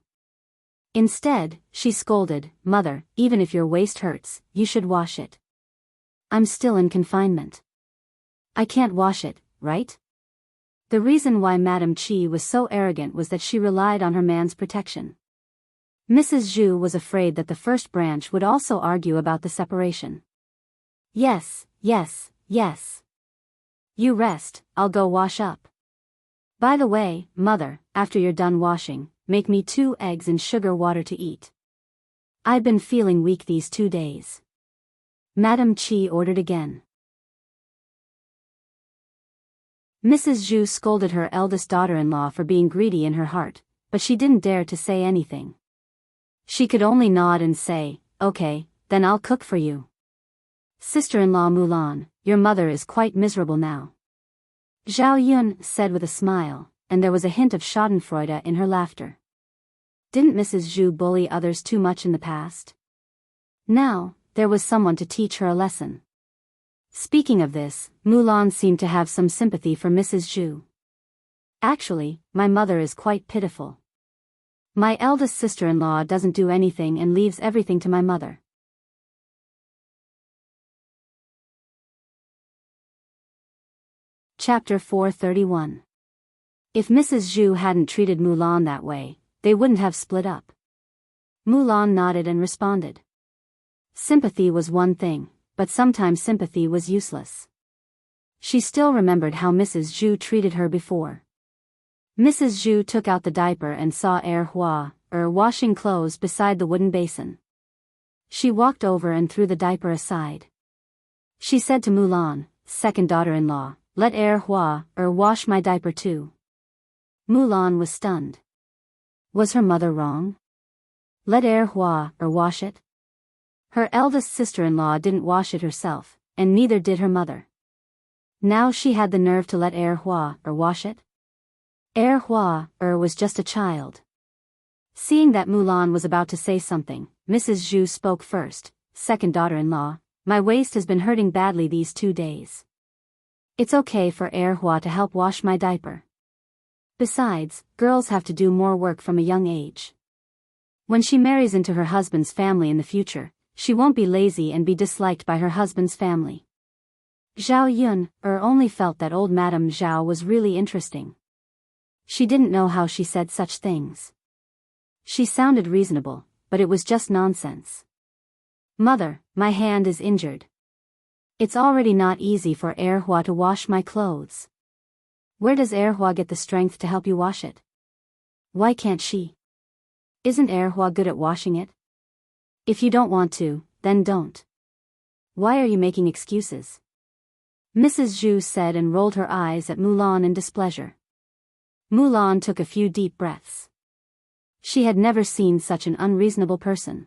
Instead, she scolded, Mother, even if your waist hurts, you should wash it. I'm still in confinement. I can't wash it, right? The reason why Madame Qi was so arrogant was that she relied on her man's protection. Mrs. Zhu was afraid that the first branch would also argue about the separation. Yes. You rest, I'll go wash up. By the way, Mother, after you're done washing, make me 2 eggs and sugar water to eat. I've been feeling weak these 2 days. Madame Qi ordered again. Mrs. Zhu scolded her eldest daughter-in-law for being greedy in her heart, but she didn't dare to say anything. She could only nod and say, Okay, then I'll cook for you. Sister-in-law Mulan, your mother is quite miserable now. Zhao Yun said with a smile, and there was a hint of schadenfreude in her laughter. Didn't Mrs. Zhu bully others too much in the past? Now, there was someone to teach her a lesson. Speaking of this, Mulan seemed to have some sympathy for Mrs. Zhu. Actually, my mother is quite pitiful. My eldest sister-in-law doesn't do anything and leaves everything to my mother. Chapter 431. If Mrs. Zhu hadn't treated Mulan that way, they wouldn't have split up. Mulan nodded and responded. Sympathy was one thing, but sometimes sympathy was useless. She still remembered how Mrs. Zhu treated her before. Mrs. Zhu took out the diaper and saw Hua, washing clothes beside the wooden basin. She walked over and threw the diaper aside. She said to Mulan, second daughter-in-law, let Hua, wash my diaper too. Mulan was stunned. Was her mother wrong? Let Hua, wash it? Her eldest sister-in-law didn't wash it herself, and neither did her mother. Now she had the nerve to let Hua, wash it? Hua, was just a child. Seeing that Mulan was about to say something, Mrs. Zhu spoke first. Second daughter-in-law, my waist has been hurting badly these 2 days. It's okay for Hua to help wash my diaper. Besides, girls have to do more work from a young age. When she marries into her husband's family in the future, she won't be lazy and be disliked by her husband's family. Zhao Yun, only felt that old Madame Zhao was really interesting. She didn't know how she said such things. She sounded reasonable, but it was just nonsense. Mother, my hand is injured. It's already not easy for Hua to wash my clothes. Where does Hua get the strength to help you wash it? Why can't she? Isn't Hua good at washing it? If you don't want to, then don't. Why are you making excuses? Mrs. Zhu said and rolled her eyes at Mulan in displeasure. Mulan took a few deep breaths. She had never seen such an unreasonable person.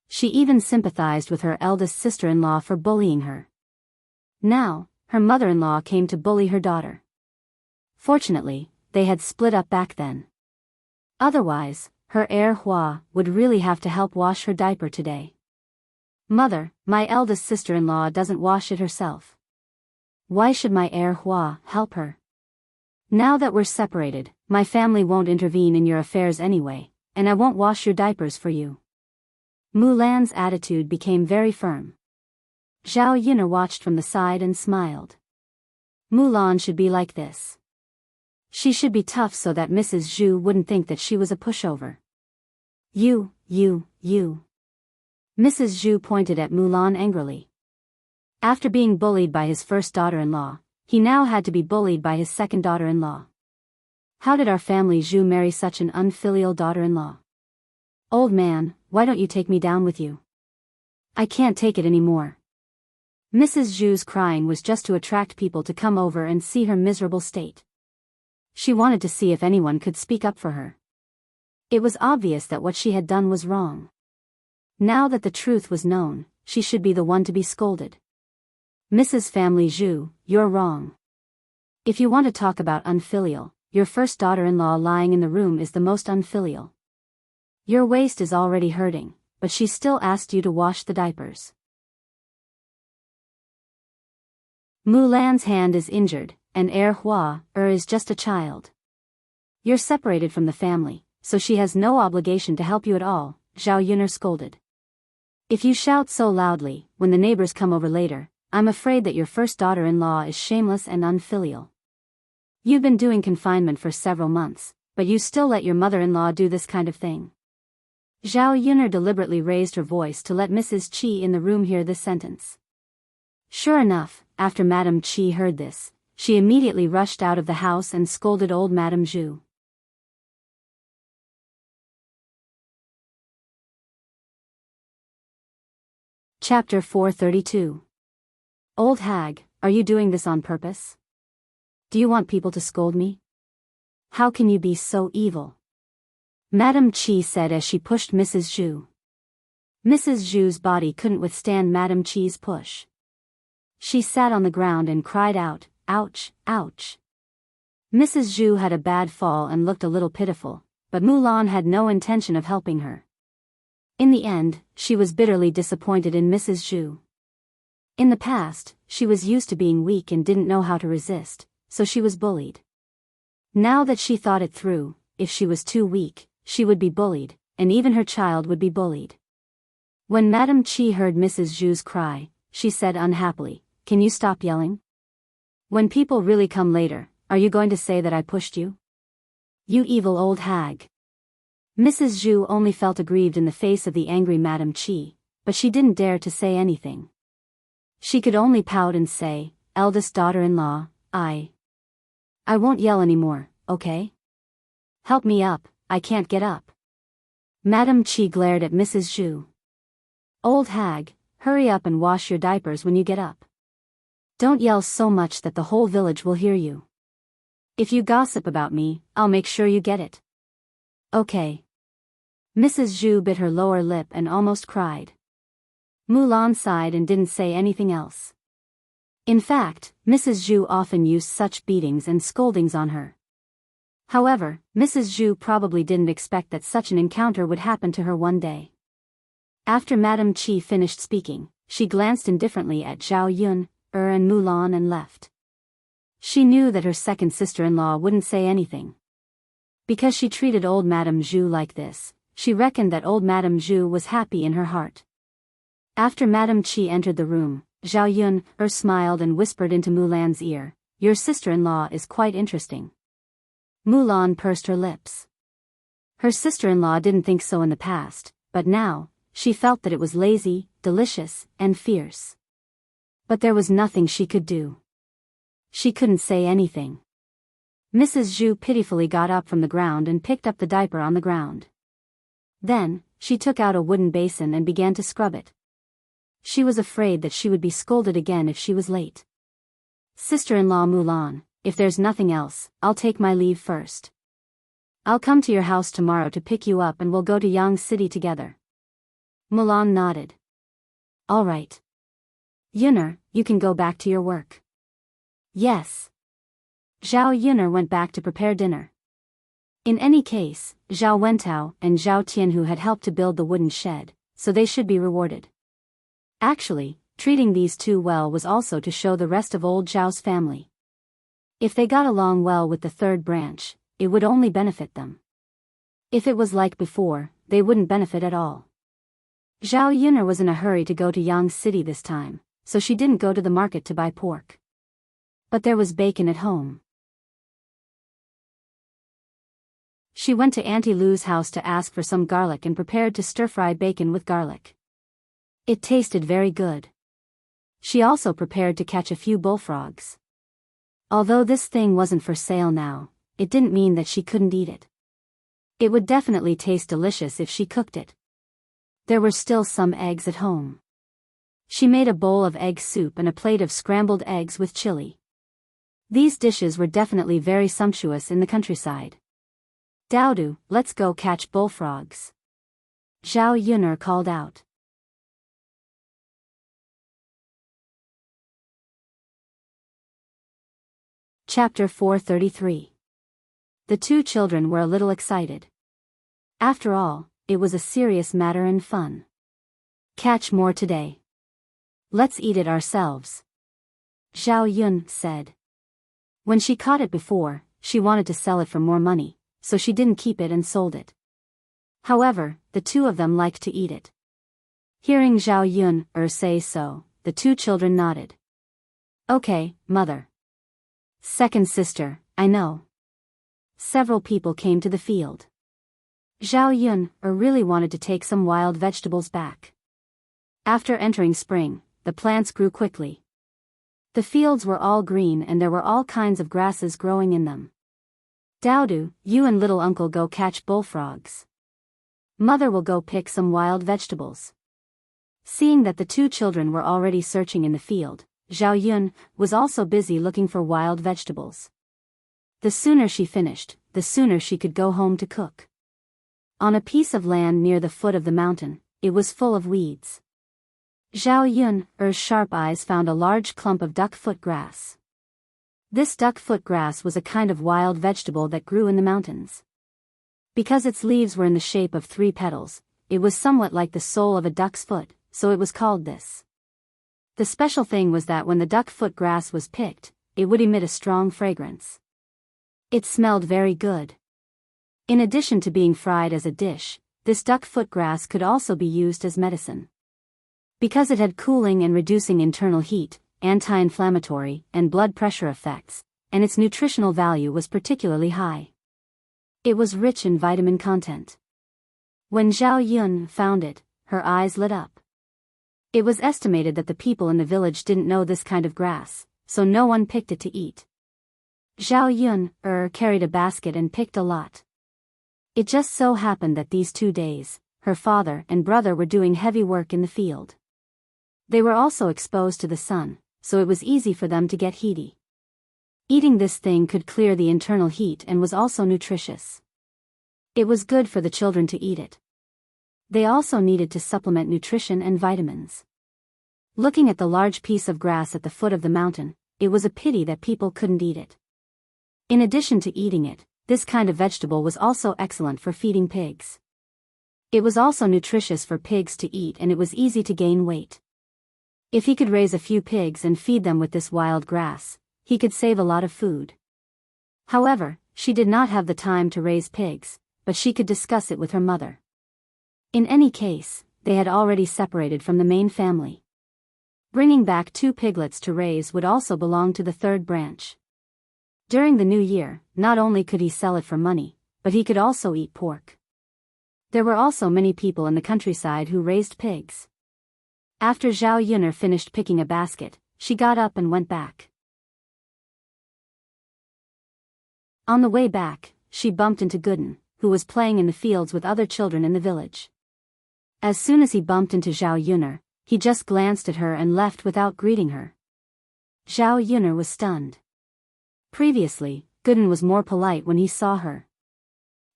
She even sympathized with her eldest sister-in-law for bullying her. Now, her mother-in-law came to bully her daughter. Fortunately, they had split up back then. Otherwise, her heir Hua would really have to help wash her diaper today. Mother, my eldest sister-in-law doesn't wash it herself. Why should my heir Hua help her? Now that we're separated, my family won't intervene in your affairs anyway, and I won't wash your diapers for you. Mulan's attitude became very firm. Zhao Yun'er watched from the side and smiled. Mulan should be like this. She should be tough so that Mrs. Zhu wouldn't think that she was a pushover. You. Mrs. Zhu pointed at Mulan angrily. After being bullied by his first daughter-in-law, he now had to be bullied by his second daughter-in-law. How did our family Zhu marry such an unfilial daughter-in-law? Old man, why don't you take me down with you? I can't take it anymore. Mrs. Zhu's crying was just to attract people to come over and see her miserable state. She wanted to see if anyone could speak up for her. It was obvious that what she had done was wrong. Now that the truth was known, she should be the one to be scolded. Mrs. Family Zhu, you're wrong. If you want to talk about unfilial, your first daughter-in-law lying in the room is the most unfilial. Your waist is already hurting, but she still asked you to wash the diapers. Mulan's hand is injured, and heir Hua is just a child. You're separated from the family, so she has no obligation to help you at all, Zhao Yun'er scolded. If you shout so loudly, when the neighbors come over later, I'm afraid that your first daughter-in-law is shameless and unfilial. You've been doing confinement for several months, but you still let your mother-in-law do this kind of thing. Zhao Yun'er deliberately raised her voice to let Mrs. Qi in the room hear this sentence. Sure enough, after Madame Qi heard this, she immediately rushed out of the house and scolded old Madame Zhu. Chapter 432. Old hag, are you doing this on purpose? Do you want people to scold me? How can you be so evil? Madame Qi said as she pushed Mrs. Zhu. Mrs. Zhu's body couldn't withstand Madame Qi's push. She sat on the ground and cried out, ouch, ouch. Mrs. Zhu had a bad fall and looked a little pitiful, but Mulan had no intention of helping her. In the end, she was bitterly disappointed in Mrs. Zhu. In the past, she was used to being weak and didn't know how to resist, so she was bullied. Now that she thought it through, if she was too weak, she would be bullied, and even her child would be bullied. When Madame Qi heard Mrs. Zhu's cry, she said unhappily, "Can you stop yelling? When people really come later, are you going to say that I pushed you? You evil old hag." Mrs. Zhu only felt aggrieved in the face of the angry Madame Qi, but she didn't dare to say anything. She could only pout and say, "Eldest daughter-in-law, I won't yell anymore, okay? Help me up, I can't get up." Madame Qi glared at Mrs. Zhu. "Old hag, hurry up and wash your diapers when you get up. Don't yell so much that the whole village will hear you. If you gossip about me, I'll make sure you get it." "Okay." Mrs. Zhu bit her lower lip and almost cried. Mulan sighed and didn't say anything else. In fact, Mrs. Zhu often used such beatings and scoldings on her. However, Mrs. Zhu probably didn't expect that such an encounter would happen to her one day. After Madame Qi finished speaking, she glanced indifferently at Zhao Yun'er and Mulan and left. She knew that her second sister-in-law wouldn't say anything. Because she treated old Madame Zhu like this, she reckoned that old Madame Zhu was happy in her heart. After Madame Qi entered the room, Zhao Yun'er smiled and whispered into Mulan's ear, "Your sister-in-law is quite interesting." Mulan pursed her lips. Her sister-in-law didn't think so in the past, but now, she felt that it was lazy, delicious, and fierce. But there was nothing she could do. She couldn't say anything. Mrs. Zhu pitifully got up from the ground and picked up the diaper on the ground. Then, she took out a wooden basin and began to scrub it. She was afraid that she would be scolded again if she was late. "Sister-in-law Mulan, if there's nothing else, I'll take my leave first." I'll come to your house tomorrow to pick you up and we'll go to Yang City together. Mulan nodded. All right. Yunner, you can go back to your work. Yes. Zhao Yunner went back to prepare dinner. In any case, Zhao Wentao and Zhao Tianhu had helped to build the wooden shed, so they should be rewarded. Actually, treating these two well was also to show the rest of old Zhao's family. If they got along well with the third branch, it would only benefit them. If it was like before, they wouldn't benefit at all. Zhao Yunner was in a hurry to go to Yang City this time, so she didn't go to the market to buy pork. But there was bacon at home. She went to Auntie Lou's house to ask for some garlic and prepared to stir-fry bacon with garlic. It tasted very good. She also prepared to catch a few bullfrogs. Although this thing wasn't for sale now, it didn't mean that she couldn't eat it. It would definitely taste delicious if she cooked it. There were still some eggs at home. She made a bowl of egg soup and a plate of scrambled eggs with chili. These dishes were definitely very sumptuous in the countryside. Daodu, let's go catch bullfrogs. Zhao Yunner called out. Chapter 433. The two children were a little excited. After all, it was a serious matter and fun. Catch more today. Let's eat it ourselves. Zhao Yun said. When she caught it before, she wanted to sell it for more money, so she didn't keep it and sold it. However, the two of them liked to eat it. Hearing Zhao Yun say so, the two children nodded. Okay, mother. Second sister, I know. Several people came to the field. Zhao Yun really wanted to take some wild vegetables back. After entering spring, the plants grew quickly. The fields were all green and there were all kinds of grasses growing in them. Daodu, you and little uncle go catch bullfrogs. Mother will go pick some wild vegetables. Seeing that the two children were already searching in the field, Zhao Yun was also busy looking for wild vegetables. The sooner she finished, the sooner she could go home to cook. On a piece of land near the foot of the mountain, it was full of weeds. Zhao Yun's sharp eyes found a large clump of duckfoot grass. This duckfoot grass was a kind of wild vegetable that grew in the mountains. Because its leaves were in the shape of 3 petals, it was somewhat like the sole of a duck's foot, so it was called this. The special thing was that when the duckfoot grass was picked, it would emit a strong fragrance. It smelled very good. In addition to being fried as a dish, this duckfoot grass could also be used as medicine. Because it had cooling and reducing internal heat, anti-inflammatory, and blood pressure effects, and its nutritional value was particularly high. It was rich in vitamin content. When Zhao Yun found it, her eyes lit up. It was estimated that the people in the village didn't know this kind of grass, so no one picked it to eat. Zhao Yun carried a basket and picked a lot. It just so happened that these 2 days, her father and brother were doing heavy work in the field. They were also exposed to the sun, so it was easy for them to get heaty. Eating this thing could clear the internal heat and was also nutritious. It was good for the children to eat it. They also needed to supplement nutrition and vitamins. Looking at the large piece of grass at the foot of the mountain, it was a pity that people couldn't eat it. In addition to eating it, this kind of vegetable was also excellent for feeding pigs. It was also nutritious for pigs to eat and it was easy to gain weight. If he could raise a few pigs and feed them with this wild grass, he could save a lot of food. However, she did not have the time to raise pigs, but she could discuss it with her mother. In any case, they had already separated from the main family. Bringing back 2 piglets to raise would also belong to the third branch. During the new year, not only could he sell it for money, but he could also eat pork. There were also many people in the countryside who raised pigs. After Zhao Yunner finished picking a basket, she got up and went back. On the way back, she bumped into Gooden, who was playing in the fields with other children in the village. As soon as he bumped into Zhao Yunner, he just glanced at her and left without greeting her. Zhao Yunner was stunned. Previously, Gooden was more polite when he saw her.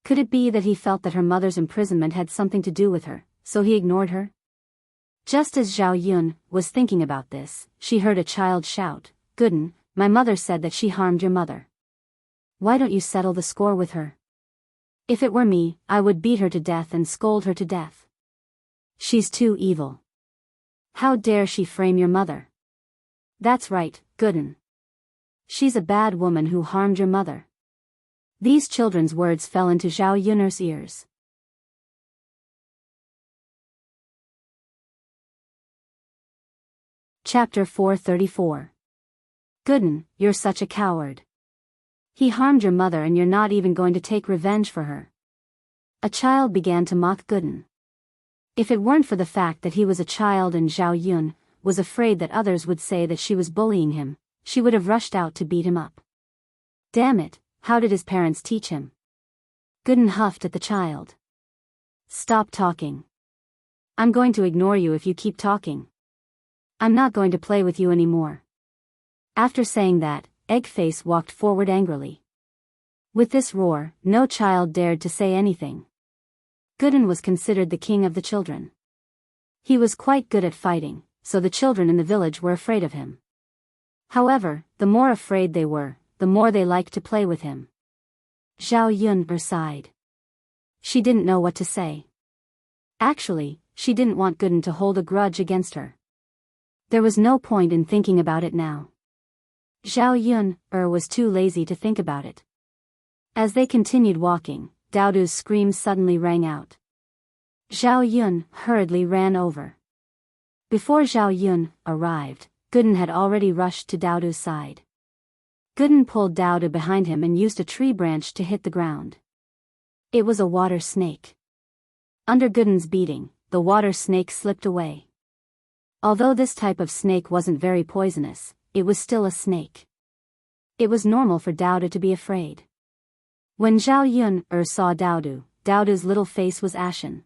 Could it be that he felt that her mother's imprisonment had something to do with her, so he ignored her? Just as Zhao Yun was thinking about this, she heard a child shout, "Gooden, my mother said that she harmed your mother. Why don't you settle the score with her? If it were me, I would beat her to death and scold her to death. She's too evil. How dare she frame your mother? That's right, Gooden. She's a bad woman who harmed your mother." These children's words fell into Zhao Yun's ears. Chapter 434. Gooden, you're such a coward. He harmed your mother and you're not even going to take revenge for her. A child began to mock Gooden. If it weren't for the fact that he was a child and Zhao Yun was afraid that others would say that she was bullying him, she would have rushed out to beat him up. Damn it, how did his parents teach him? Gooden huffed at the child. Stop talking. I'm going to ignore you if you keep talking. I'm not going to play with you anymore. After saying that, Eggface walked forward angrily. With this roar, no child dared to say anything. Gooden was considered the king of the children. He was quite good at fighting, so the children in the village were afraid of him. However, the more afraid they were, the more they liked to play with him. Zhao Yun sighed. She didn't know what to say. Actually, she didn't want Gooden to hold a grudge against her. There was no point in thinking about it now. Zhao Yun was too lazy to think about it. As they continued walking, Daodu's scream suddenly rang out. Zhao Yun hurriedly ran over. Before Zhao Yun arrived, Gooden had already rushed to Daodu's side. Gooden pulled Daodu behind him and used a tree branch to hit the ground. It was a water snake. Under Gooden's beating, the water snake slipped away. Although this type of snake wasn't very poisonous, it was still a snake. It was normal for Daodu to be afraid. When Zhao Yun saw Daodu's little face was ashen.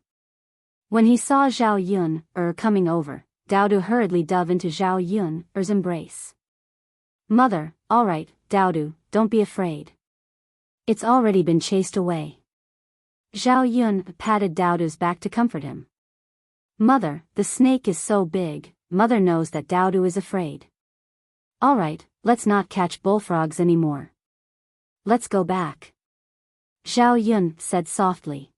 When he saw Zhao Yun coming over, Daodu hurriedly dove into Zhao Yun's embrace. Mother, all right, Daodu, don't be afraid. It's already been chased away. Zhao Yun patted Daodu's back to comfort him. Mother, the snake is so big, Mother knows that Daodu is afraid. All right, let's not catch bullfrogs anymore. Let's go back. Zhao Yun said softly.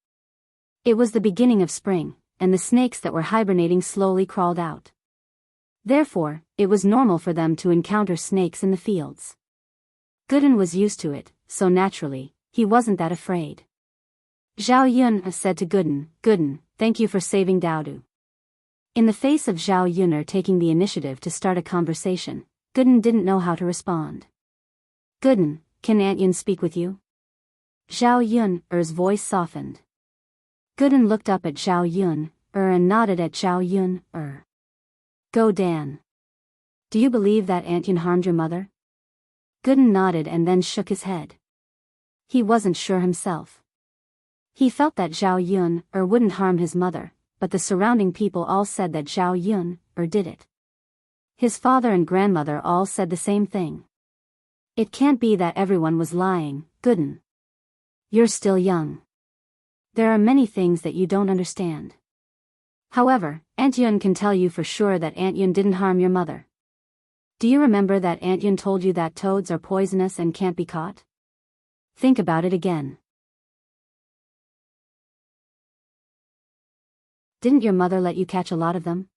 It was the beginning of spring, and the snakes that were hibernating slowly crawled out. Therefore, it was normal for them to encounter snakes in the fields. Gooden was used to it, so naturally, he wasn't that afraid. Zhao Yun said to Gooden, Gooden, thank you for saving Daodu. In the face of Zhao Yun taking the initiative to start a conversation, Gooden didn't know how to respond. Gooden, can Aunt Yun speak with you? Zhao Yun's voice softened. Gooden looked up at Zhao Yun and nodded at Zhao Yun. Go Dan. Do you believe that Aunt Yun harmed your mother? Gooden nodded and then shook his head. He wasn't sure himself. He felt that Zhao Yun wouldn't harm his mother, but the surrounding people all said that Zhao Yun did it. His father and grandmother all said the same thing. It can't be that everyone was lying, Gooden. You're still young. There are many things that you don't understand. However, Aunt Yun can tell you for sure that Aunt Yun didn't harm your mother. Do you remember that Aunt Yun told you that toads are poisonous and can't be caught? Think about it again. Didn't your mother let you catch a lot of them?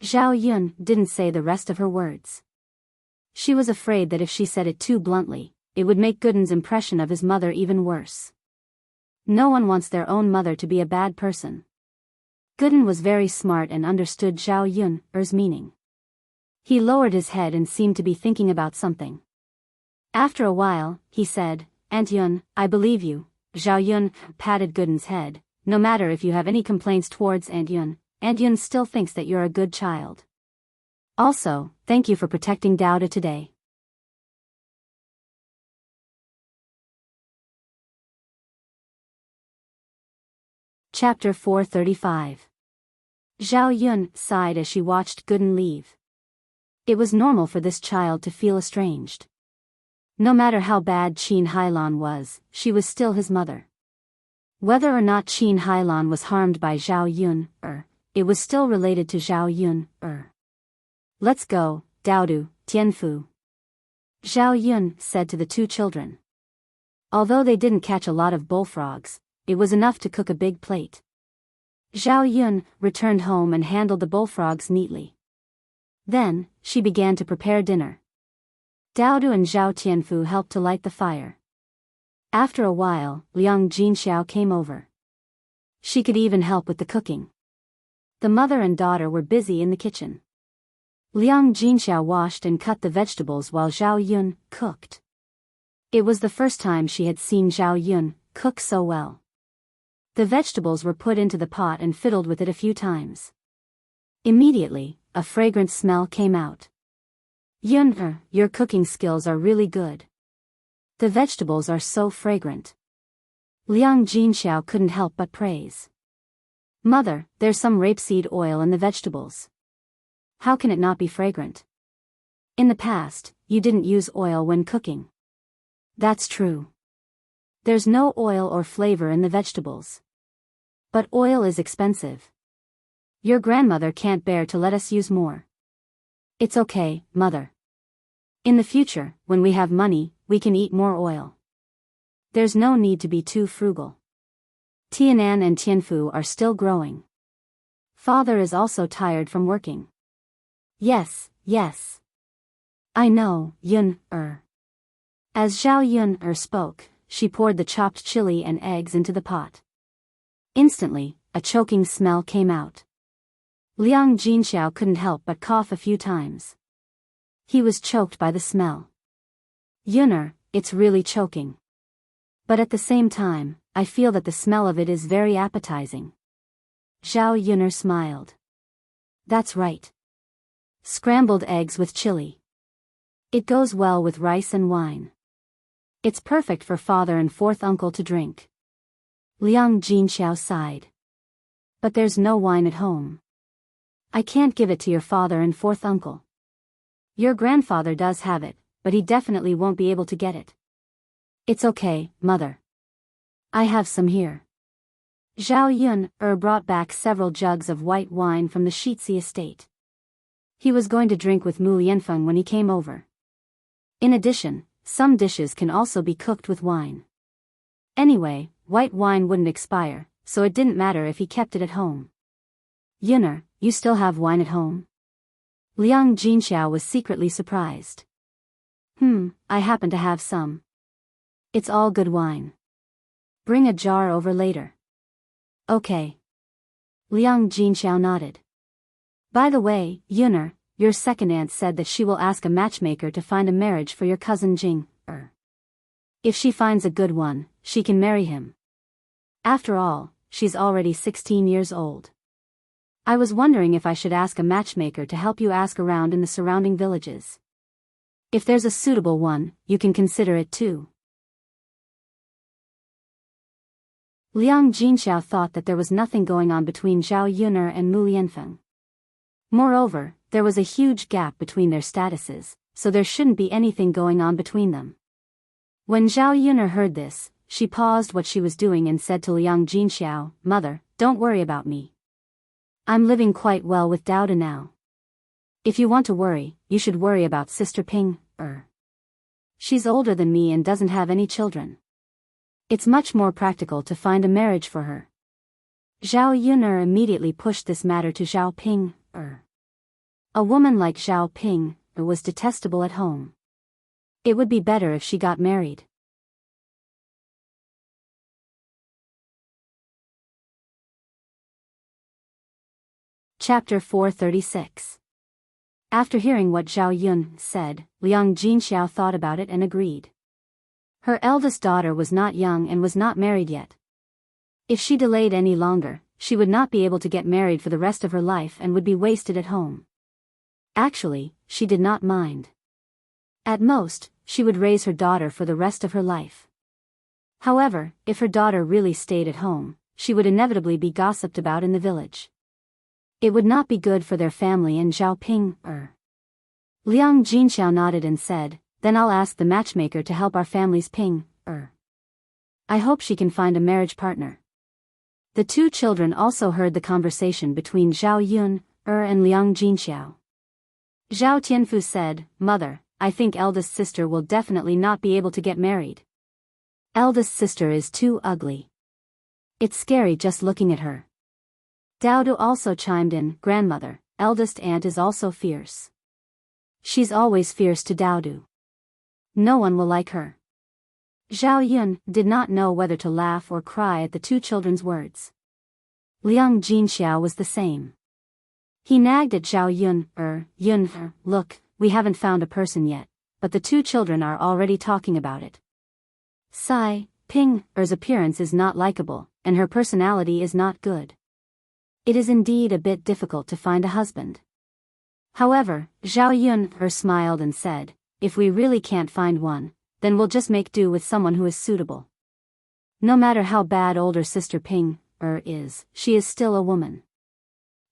Zhao Yun didn't say the rest of her words. She was afraid that if she said it too bluntly, it would make Gooden's impression of his mother even worse. No one wants their own mother to be a bad person. Gooden was very smart and understood Zhao Yun's meaning. He lowered his head and seemed to be thinking about something. After a while, he said, Aunt Yun, I believe you. Zhao Yun patted Gooden's head. No matter if you have any complaints towards Aunt Yun still thinks that you're a good child. Also, thank you for protecting Daodu today. Chapter 435. Zhao Yun sighed as she watched Gooden leave. It was normal for this child to feel estranged. No matter how bad Qin Hailan was, she was still his mother. Whether or not Qin Hailan was harmed by Zhao Yun, it was still related to Zhao Yun, Let's go, Daodu, Tianfu. Zhao Yun said to the two children. Although they didn't catch a lot of bullfrogs, it was enough to cook a big plate. Zhao Yun returned home and handled the bullfrogs neatly. Then, she began to prepare dinner. Daodu and Zhao Tianfu helped to light the fire. After a while, Liang Jinxiao came over. She could even help with the cooking. The mother and daughter were busy in the kitchen. Liang Jinxiao washed and cut the vegetables while Zhao Yun cooked. It was the first time she had seen Zhao Yun cook so well. The vegetables were put into the pot and fiddled with it a few times. Immediately, a fragrant smell came out. Yun, your cooking skills are really good. The vegetables are so fragrant. Liang Jinxiao couldn't help but praise. Mother, there's some rapeseed oil in the vegetables. How can it not be fragrant? In the past, you didn't use oil when cooking. That's true. There's no oil or flavor in the vegetables. But oil is expensive. Your grandmother can't bear to let us use more. It's okay, Mother. In the future, when we have money, we can eat more oil. There's no need to be too frugal. Tianan and Tianfu are still growing. Father is also tired from working. Yes. I know, Yun. As Zhao Yun spoke, she poured the chopped chili and eggs into the pot. Instantly, a choking smell came out. Liang Jinxiao couldn't help but cough a few times. He was choked by the smell. Yun, it's really choking. But at the same time, I feel that the smell of it is very appetizing. Zhao Yun smiled. That's right. Scrambled eggs with chili. It goes well with rice and wine. It's perfect for father and fourth uncle to drink. Liang Jinxiao sighed. But there's no wine at home. I can't give it to your father and fourth uncle. Your grandfather does have it, but he definitely won't be able to get it. It's okay, Mother. I have some here. Zhao Yun brought back several jugs of white wine from the Shitsi estate. He was going to drink with Mu Lianfeng when he came over. In addition, some dishes can also be cooked with wine. Anyway, white wine wouldn't expire, so it didn't matter if he kept it at home. Yun, you still have wine at home? Liang Jinxiao was secretly surprised. I happen to have some. It's all good wine. Bring a jar over later. Okay. Liang Jinxiao nodded. By the way, Yun, your second aunt said that she will ask a matchmaker to find a marriage for your cousin Jing. If she finds a good one, she can marry him. After all, she's already 16 years old. I was wondering if I should ask a matchmaker to help you ask around in the surrounding villages. If there's a suitable one, you can consider it too. Liang Jinxiao thought that there was nothing going on between Zhao Yun and Mu Lianfeng. Moreover, there was a huge gap between their statuses, so there shouldn't be anything going on between them. When Zhao Yun heard this, she paused what she was doing and said to Liang Jinxiao, Mother, don't worry about me. I'm living quite well with Daoda now. If you want to worry, you should worry about Sister Ping. She's older than me and doesn't have any children. It's much more practical to find a marriage for her. Zhao Yun immediately pushed this matter to Zhao Ping. A woman like Zhao Ping was detestable at home. It would be better if she got married. Chapter 436. After hearing what Zhao Yun said, Liang Jinxiao thought about it and agreed. Her eldest daughter was not young and was not married yet. If she delayed any longer, she would not be able to get married for the rest of her life and would be wasted at home. Actually, she did not mind. At most, she would raise her daughter for the rest of her life. However, if her daughter really stayed at home, she would inevitably be gossiped about in the village. It would not be good for their family and Zhao Ping. Liang Jinxiao nodded and said, Then I'll ask the matchmaker to help our families Ping. I hope she can find a marriage partner. The two children also heard the conversation between Zhao Yun and Liang Jinxiao. Zhao Tianfu said, "Mother, I think eldest sister will definitely not be able to get married. Eldest sister is too ugly. It's scary just looking at her." Daodu also chimed in, "Grandmother, eldest aunt is also fierce. She's always fierce to Daodu. No one will like her." Zhao Yun did not know whether to laugh or cry at the two children's words. Liang Jinxiao was the same. He nagged at Zhao Yun, "Look, we haven't found a person yet, but the two children are already talking about it. Sai Ping's appearance is not likable, and her personality is not good. It is indeed a bit difficult to find a husband." However, Zhao Yun smiled and said, "If we really can't find one, then we'll just make do with someone who is suitable. No matter how bad older sister Ping is, she is still a woman.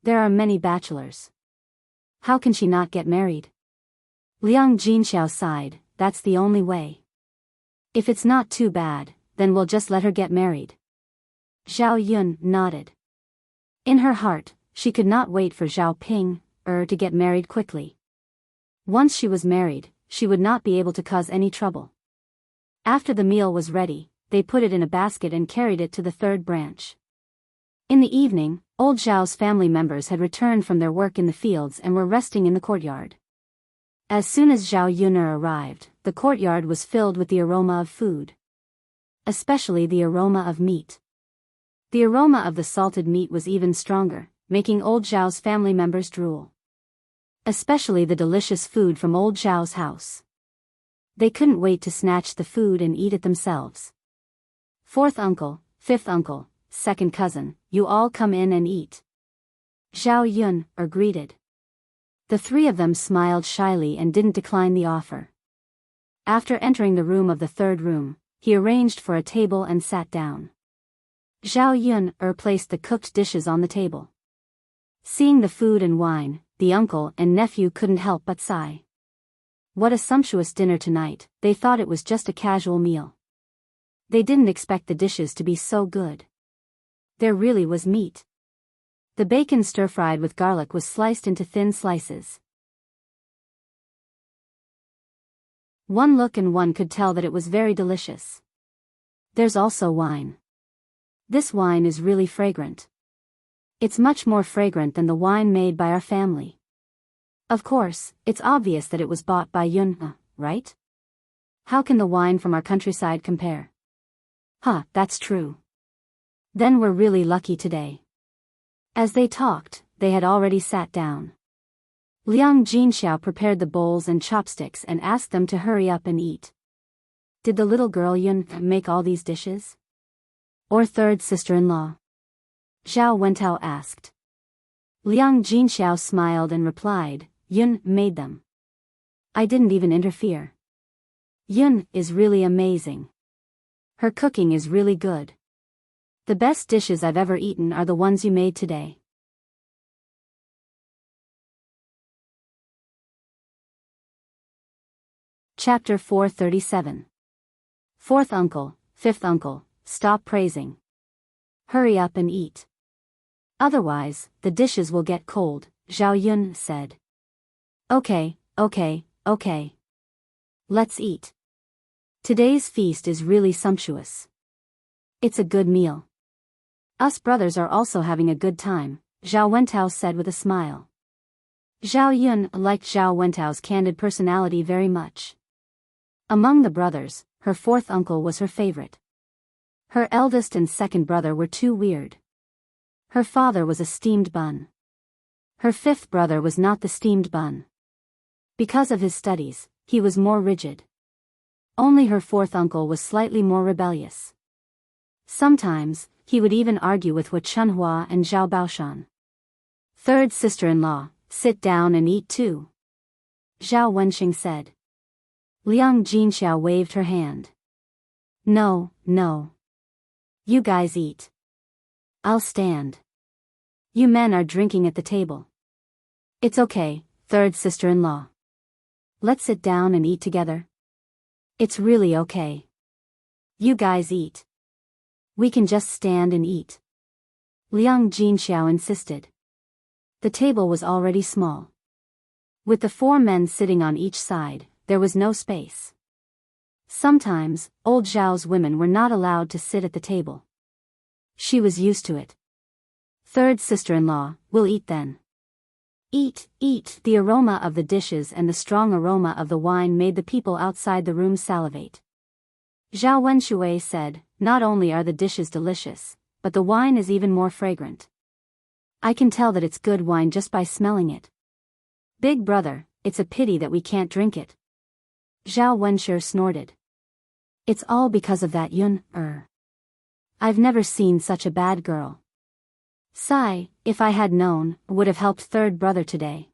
There are many bachelors. How can she not get married?" Liang Jinxiao sighed, "That's the only way. If it's not too bad, then we'll just let her get married." Zhao Yun nodded. In her heart, she could not wait for Zhao Ping to get married quickly. Once she was married, she would not be able to cause any trouble. After the meal was ready, they put it in a basket and carried it to the third branch. In the evening, old Zhao's family members had returned from their work in the fields and were resting in the courtyard. As soon as Zhao Yun arrived, the courtyard was filled with the aroma of food. Especially the aroma of meat. The aroma of the salted meat was even stronger, making old Zhao's family members drool. Especially the delicious food from old Zhao's house. They couldn't wait to snatch the food and eat it themselves. "Fourth uncle, fifth uncle, second cousin, you all come in and eat." Zhao Yun greeted. The three of them smiled shyly and didn't decline the offer. After entering the room of the third room, he arranged for a table and sat down. Zhao Yun placed the cooked dishes on the table. Seeing the food and wine, the uncle and nephew couldn't help but sigh. What a sumptuous dinner tonight, they thought it was just a casual meal. They didn't expect the dishes to be so good. There really was meat. The bacon stir-fried with garlic was sliced into thin slices. One look and one could tell that it was very delicious. There's also wine. This wine is really fragrant. It's much more fragrant than the wine made by our family. Of course, it's obvious that it was bought by Yun, right? How can the wine from our countryside compare? That's true. Then we're really lucky today. As they talked, they had already sat down. Liang Jinxiao prepared the bowls and chopsticks and asked them to hurry up and eat. Did the little girl Yun make all these dishes? Or third sister-in-law? Zhao Wentao asked. Liang Jinxiao smiled and replied, "Yun made them. I didn't even interfere. Yun is really amazing. Her cooking is really good. The best dishes I've ever eaten are the ones you made today." Chapter 437. Fourth uncle, fifth uncle, stop praising. Hurry up and eat. Otherwise, the dishes will get cold, Zhao Yun said. Okay. Let's eat. Today's feast is really sumptuous. It's a good meal. Us brothers are also having a good time, Zhao Wentao said with a smile. Zhao Yun liked Zhao Wentao's candid personality very much. Among the brothers, her fourth uncle was her favorite. Her eldest and second brother were too weird. Her father was a steamed bun. Her fifth brother was not the steamed bun. Because of his studies, he was more rigid. Only her fourth uncle was slightly more rebellious. Sometimes, he would even argue with Wu Chunhua and Zhao Baoshan. Third sister-in-law, sit down and eat too. Zhao Wenxing said. Liang Jinxiao waved her hand. No. You guys eat. I'll stand. You men are drinking at the table. It's okay, third sister-in-law. Let's sit down and eat together. It's really okay. You guys eat. We can just stand and eat. Liang Jinxiao insisted. The table was already small. With the 4 men sitting on each side, there was no space. Sometimes, old Zhao's women were not allowed to sit at the table. She was used to it. Third sister-in-law, we'll eat then. Eat, eat. The aroma of the dishes and the strong aroma of the wine made the people outside the room salivate. Zhao Wenshui said, not only are the dishes delicious, but the wine is even more fragrant. I can tell that it's good wine just by smelling it. Big brother, it's a pity that we can't drink it. Zhao Wenshi snorted. It's all because of that Yun. I've never seen such a bad girl. Sigh, if I had known, would have helped third brother today.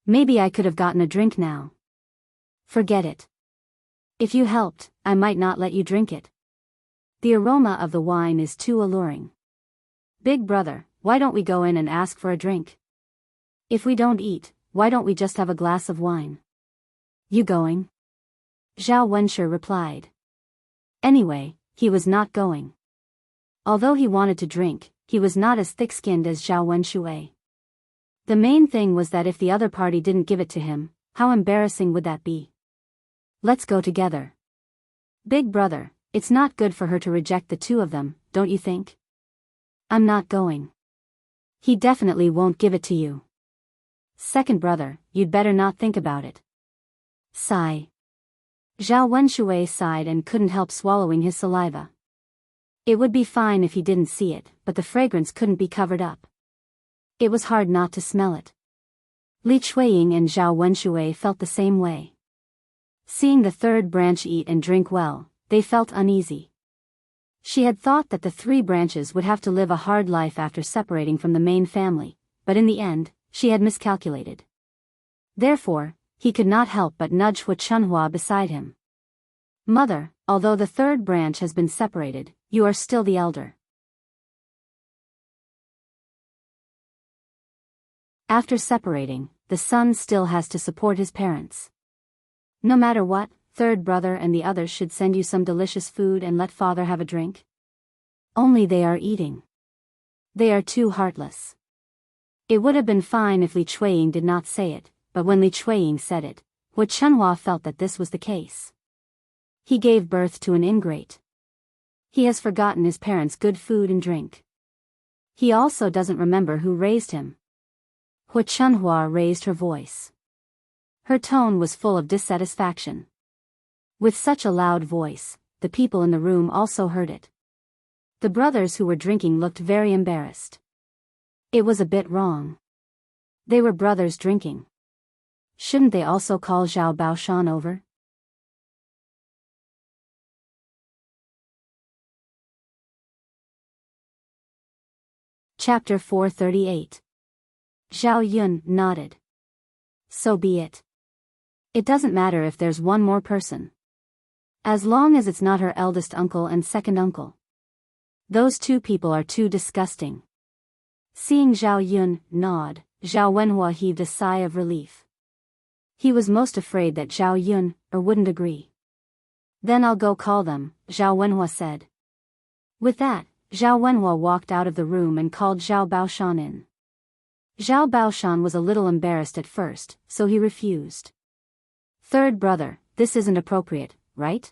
Maybe I could have gotten a drink now. Forget it. If you helped, I might not let you drink it. The aroma of the wine is too alluring. Big brother, why don't we go in and ask for a drink? If we don't eat, why don't we just have a glass of wine? You going? Zhao Wenshi replied. Anyway, he was not going. Although he wanted to drink, he was not as thick-skinned as Zhao Wenshui. The main thing was that if the other party didn't give it to him, how embarrassing would that be? Let's go together. Big brother, it's not good for her to reject the 2 of them, don't you think? I'm not going. He definitely won't give it to you. Second brother, you'd better not think about it. Sigh. Zhao Wenshui sighed and couldn't help swallowing his saliva. It would be fine if he didn't see it, but the fragrance couldn't be covered up. It was hard not to smell it. Li Chuiying and Zhao Wenshui felt the same way. Seeing the third branch eat and drink well, they felt uneasy. She had thought that the 3 branches would have to live a hard life after separating from the main family, but in the end, she had miscalculated. Therefore, he could not help but nudge Hu Chunhua beside him. Mother, although the 3rd branch has been separated, you are still the elder. After separating, the son still has to support his parents. No matter what, third brother and the others should send you some delicious food and let father have a drink. Only they are eating. They are too heartless. It would have been fine if Li Chuiying did not say it, but when Li Chuiying said it, Hu Chunhua felt that this was the case. He gave birth to an ingrate. He has forgotten his parents' good food and drink. He also doesn't remember who raised him. Hu Chunhua raised her voice. Her tone was full of dissatisfaction. With such a loud voice, the people in the room also heard it. The brothers who were drinking looked very embarrassed. It was a bit wrong. They were brothers drinking. Shouldn't they also call Zhao Baoshan over? Chapter 438. Zhao Yun nodded. So be it. It doesn't matter if there's one more person. As long as it's not her eldest uncle and second uncle. Those 2 people are too disgusting. Seeing Zhao Yun nod, Zhao Wenhua heaved a sigh of relief. He was most afraid that Zhao Yun wouldn't agree. Then I'll go call them, Zhao Wenhua said. With that, Zhao Wenhua walked out of the room and called Zhao Baoshan in. Zhao Baoshan was a little embarrassed at first, so he refused. Third brother, this isn't appropriate, right?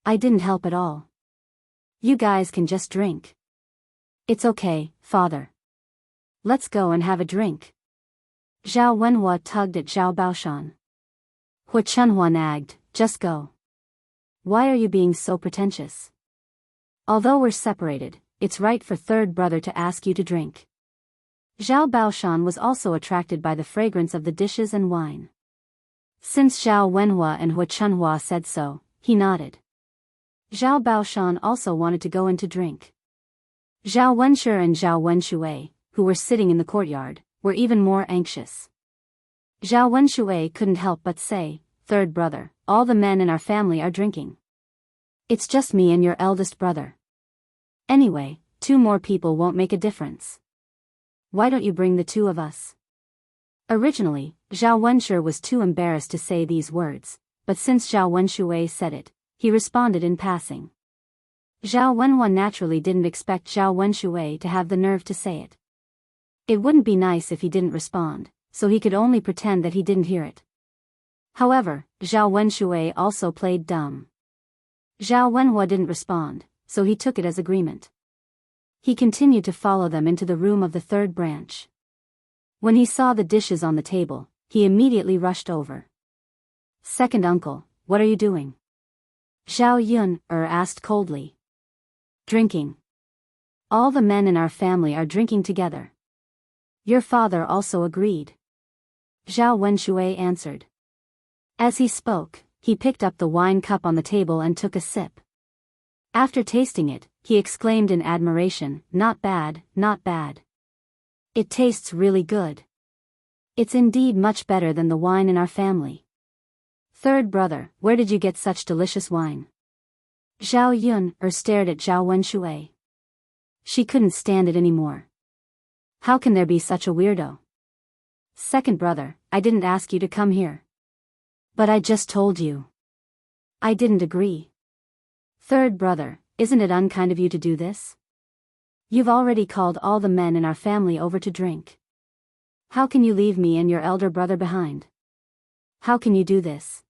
I didn't help at all. You guys can just drink. It's okay, father. Let's go and have a drink. Zhao Wenhua tugged at Zhao Baoshan. Hu Chunhua nagged, just go. Why are you being so pretentious? Although we're separated, it's right for third brother to ask you to drink. Zhao Baoshan was also attracted by the fragrance of the dishes and wine. Since Zhao Wenhua and Hu Chunhua said so, he nodded. Zhao Baoshan also wanted to go in to drink. Zhao Wenshi and Zhao Wenshui, who were sitting in the courtyard, were even more anxious. Zhao Wenshui couldn't help but say, third brother, all the men in our family are drinking. It's just me and your eldest brother. Anyway, 2 more people won't make a difference. Why don't you bring the 2 of us? Originally, Zhao Wenshi was too embarrassed to say these words, but since Zhao Wenshui said it, he responded in passing. Zhao Wenhua naturally didn't expect Zhao Wenshui to have the nerve to say it. It wouldn't be nice if he didn't respond, so he could only pretend that he didn't hear it. However, Zhao Wenshui also played dumb. Zhao Wenhua didn't respond, so he took it as agreement. He continued to follow them into the room of the third branch. When he saw the dishes on the table, he immediately rushed over. "Second uncle, what are you doing?" Zhao Yun asked coldly. "Drinking. All the men in our family are drinking together." "Your father also agreed," Zhao Wenshui answered. As he spoke, he picked up the wine cup on the table and took a sip. After tasting it, he exclaimed in admiration, "Not bad, not bad. It tastes really good. It's indeed much better than the wine in our family." "Third brother, where did you get such delicious wine?" Zhao Yun stared at Zhao Wenshui. She couldn't stand it anymore. How can there be such a weirdo? "Second brother, I didn't ask you to come here." "But I just told you." "I didn't agree." "Third brother, isn't it unkind of you to do this? You've already called all the men in our family over to drink. How can you leave me and your elder brother behind? How can you do this?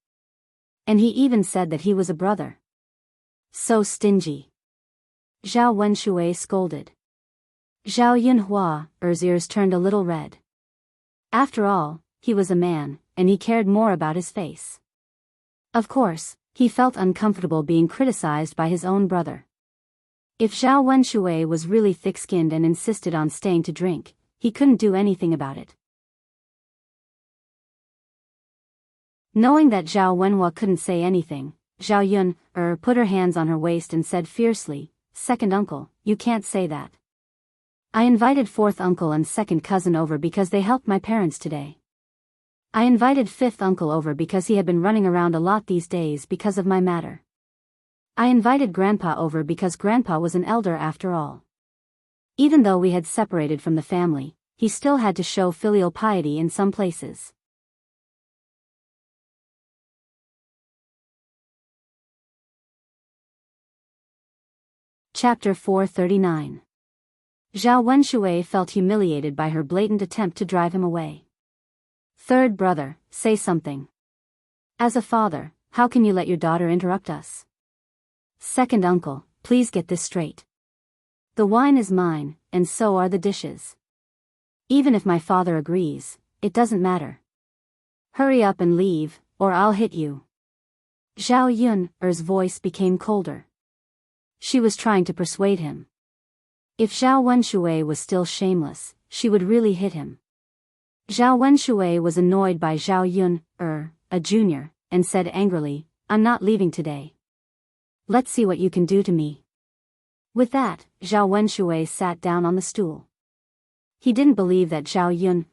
And he even said that he was a brother. So stingy." Zhao Wenshui scolded. Zhao Yunhua's ears turned a little red. After all, he was a man, and he cared more about his face. Of course, he felt uncomfortable being criticized by his own brother. If Zhao Wenshui was really thick-skinned and insisted on staying to drink, he couldn't do anything about it. Knowing that Zhao Wenhua couldn't say anything, Zhao Yun put her hands on her waist and said fiercely, "Second uncle, you can't say that. I invited fourth uncle and second cousin over because they helped my parents today. I invited fifth uncle over because he had been running around a lot these days because of my matter. I invited grandpa over because grandpa was an elder after all. Even though we had separated from the family, he still had to show filial piety in some places." Chapter 439. Zhao Wenshui felt humiliated by her blatant attempt to drive him away. "Third brother, say something. As a father, how can you let your daughter interrupt us?" "Second uncle, please get this straight. The wine is mine, and so are the dishes. Even if my father agrees, it doesn't matter. Hurry up and leave, or I'll hit you." Zhao Yun's voice became colder. She was trying to persuade him. If Zhao Wenshui was still shameless, she would really hit him. Zhao Wenshui was annoyed by Zhao Yun, a junior, and said angrily, "I'm not leaving today. Let's see what you can do to me." With that, Zhao Wenshui sat down on the stool. He didn't believe that Zhao Yun,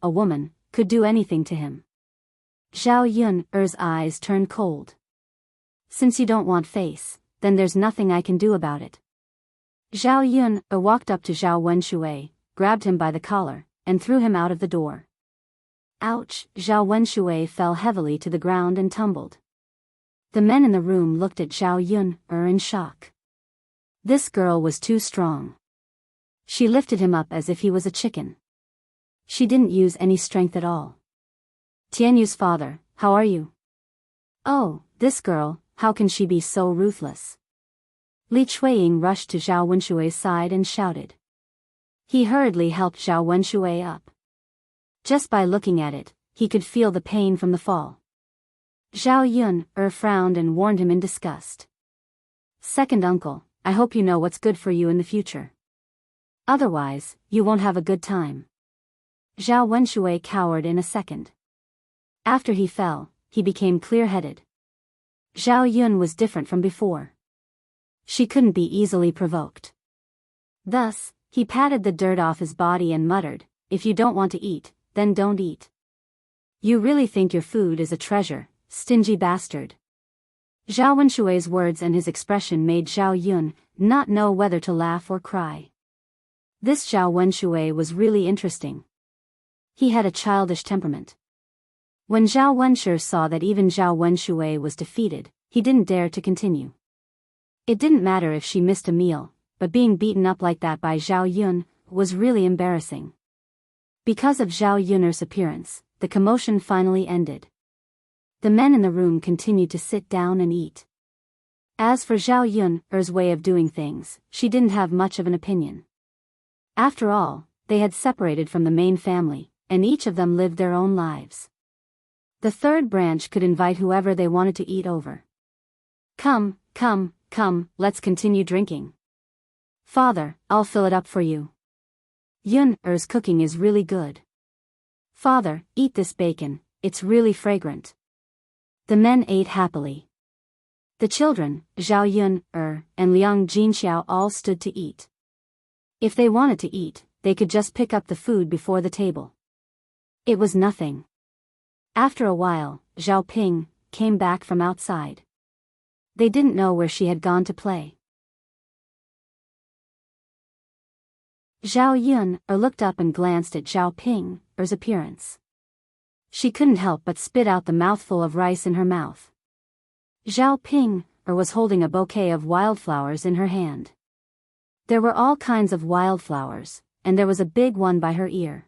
a woman, could do anything to him. Zhao Yun's eyes turned cold. "Since you don't want face, then there's nothing I can do about it." Zhao Yun walked up to Zhao Wenshui, grabbed him by the collar, and threw him out of the door. Ouch! Zhao Wenshui fell heavily to the ground and tumbled. The men in the room looked at Zhao Yun in shock. This girl was too strong. She lifted him up as if he was a chicken. She didn't use any strength at all. "Tianyu's father, how are you?" "Oh, this girl, how can she be so ruthless?" Li Chuiying rushed to Zhao Wenshui's side and shouted. He hurriedly helped Zhao Wenshui up. Just by looking at it, he could feel the pain from the fall. Zhao Yun frowned and warned him in disgust. "Second uncle, I hope you know what's good for you in the future. Otherwise, you won't have a good time." Zhao Wenshui cowered in a second. After he fell, he became clear-headed. Zhao Yun was different from before. She couldn't be easily provoked. Thus, he patted the dirt off his body and muttered, "If you don't want to eat, then don't eat. You really think your food is a treasure, stingy bastard." Zhao Wenshui's words and his expression made Zhao Yun not know whether to laugh or cry. This Zhao Wenshui was really interesting. He had a childish temperament. When Zhao Wenshu saw that even Zhao Wenshui was defeated, he didn't dare to continue. It didn't matter if she missed a meal, but being beaten up like that by Zhao Yun was really embarrassing. Because of Zhao Yun's appearance, the commotion finally ended. The men in the room continued to sit down and eat. As for Zhao Yun's way of doing things, she didn't have much of an opinion. After all, they had separated from the main family, and each of them lived their own lives. The third branch could invite whoever they wanted to eat over. Come, let's continue drinking. Father, I'll fill it up for you. Yun's cooking is really good. Father, eat this bacon, it's really fragrant. The men ate happily. The children, Zhao Yun, and Liang Jinxiao all stood to eat. If they wanted to eat, they could just pick up the food before the table. It was nothing. After a while, Zhao Ping came back from outside. They didn't know where she had gone to play. Zhao Yun looked up and glanced at Zhao Ping's appearance. She couldn't help but spit out the mouthful of rice in her mouth. Zhao Ping was holding a bouquet of wildflowers in her hand. There were all kinds of wildflowers, and there was a big one by her ear.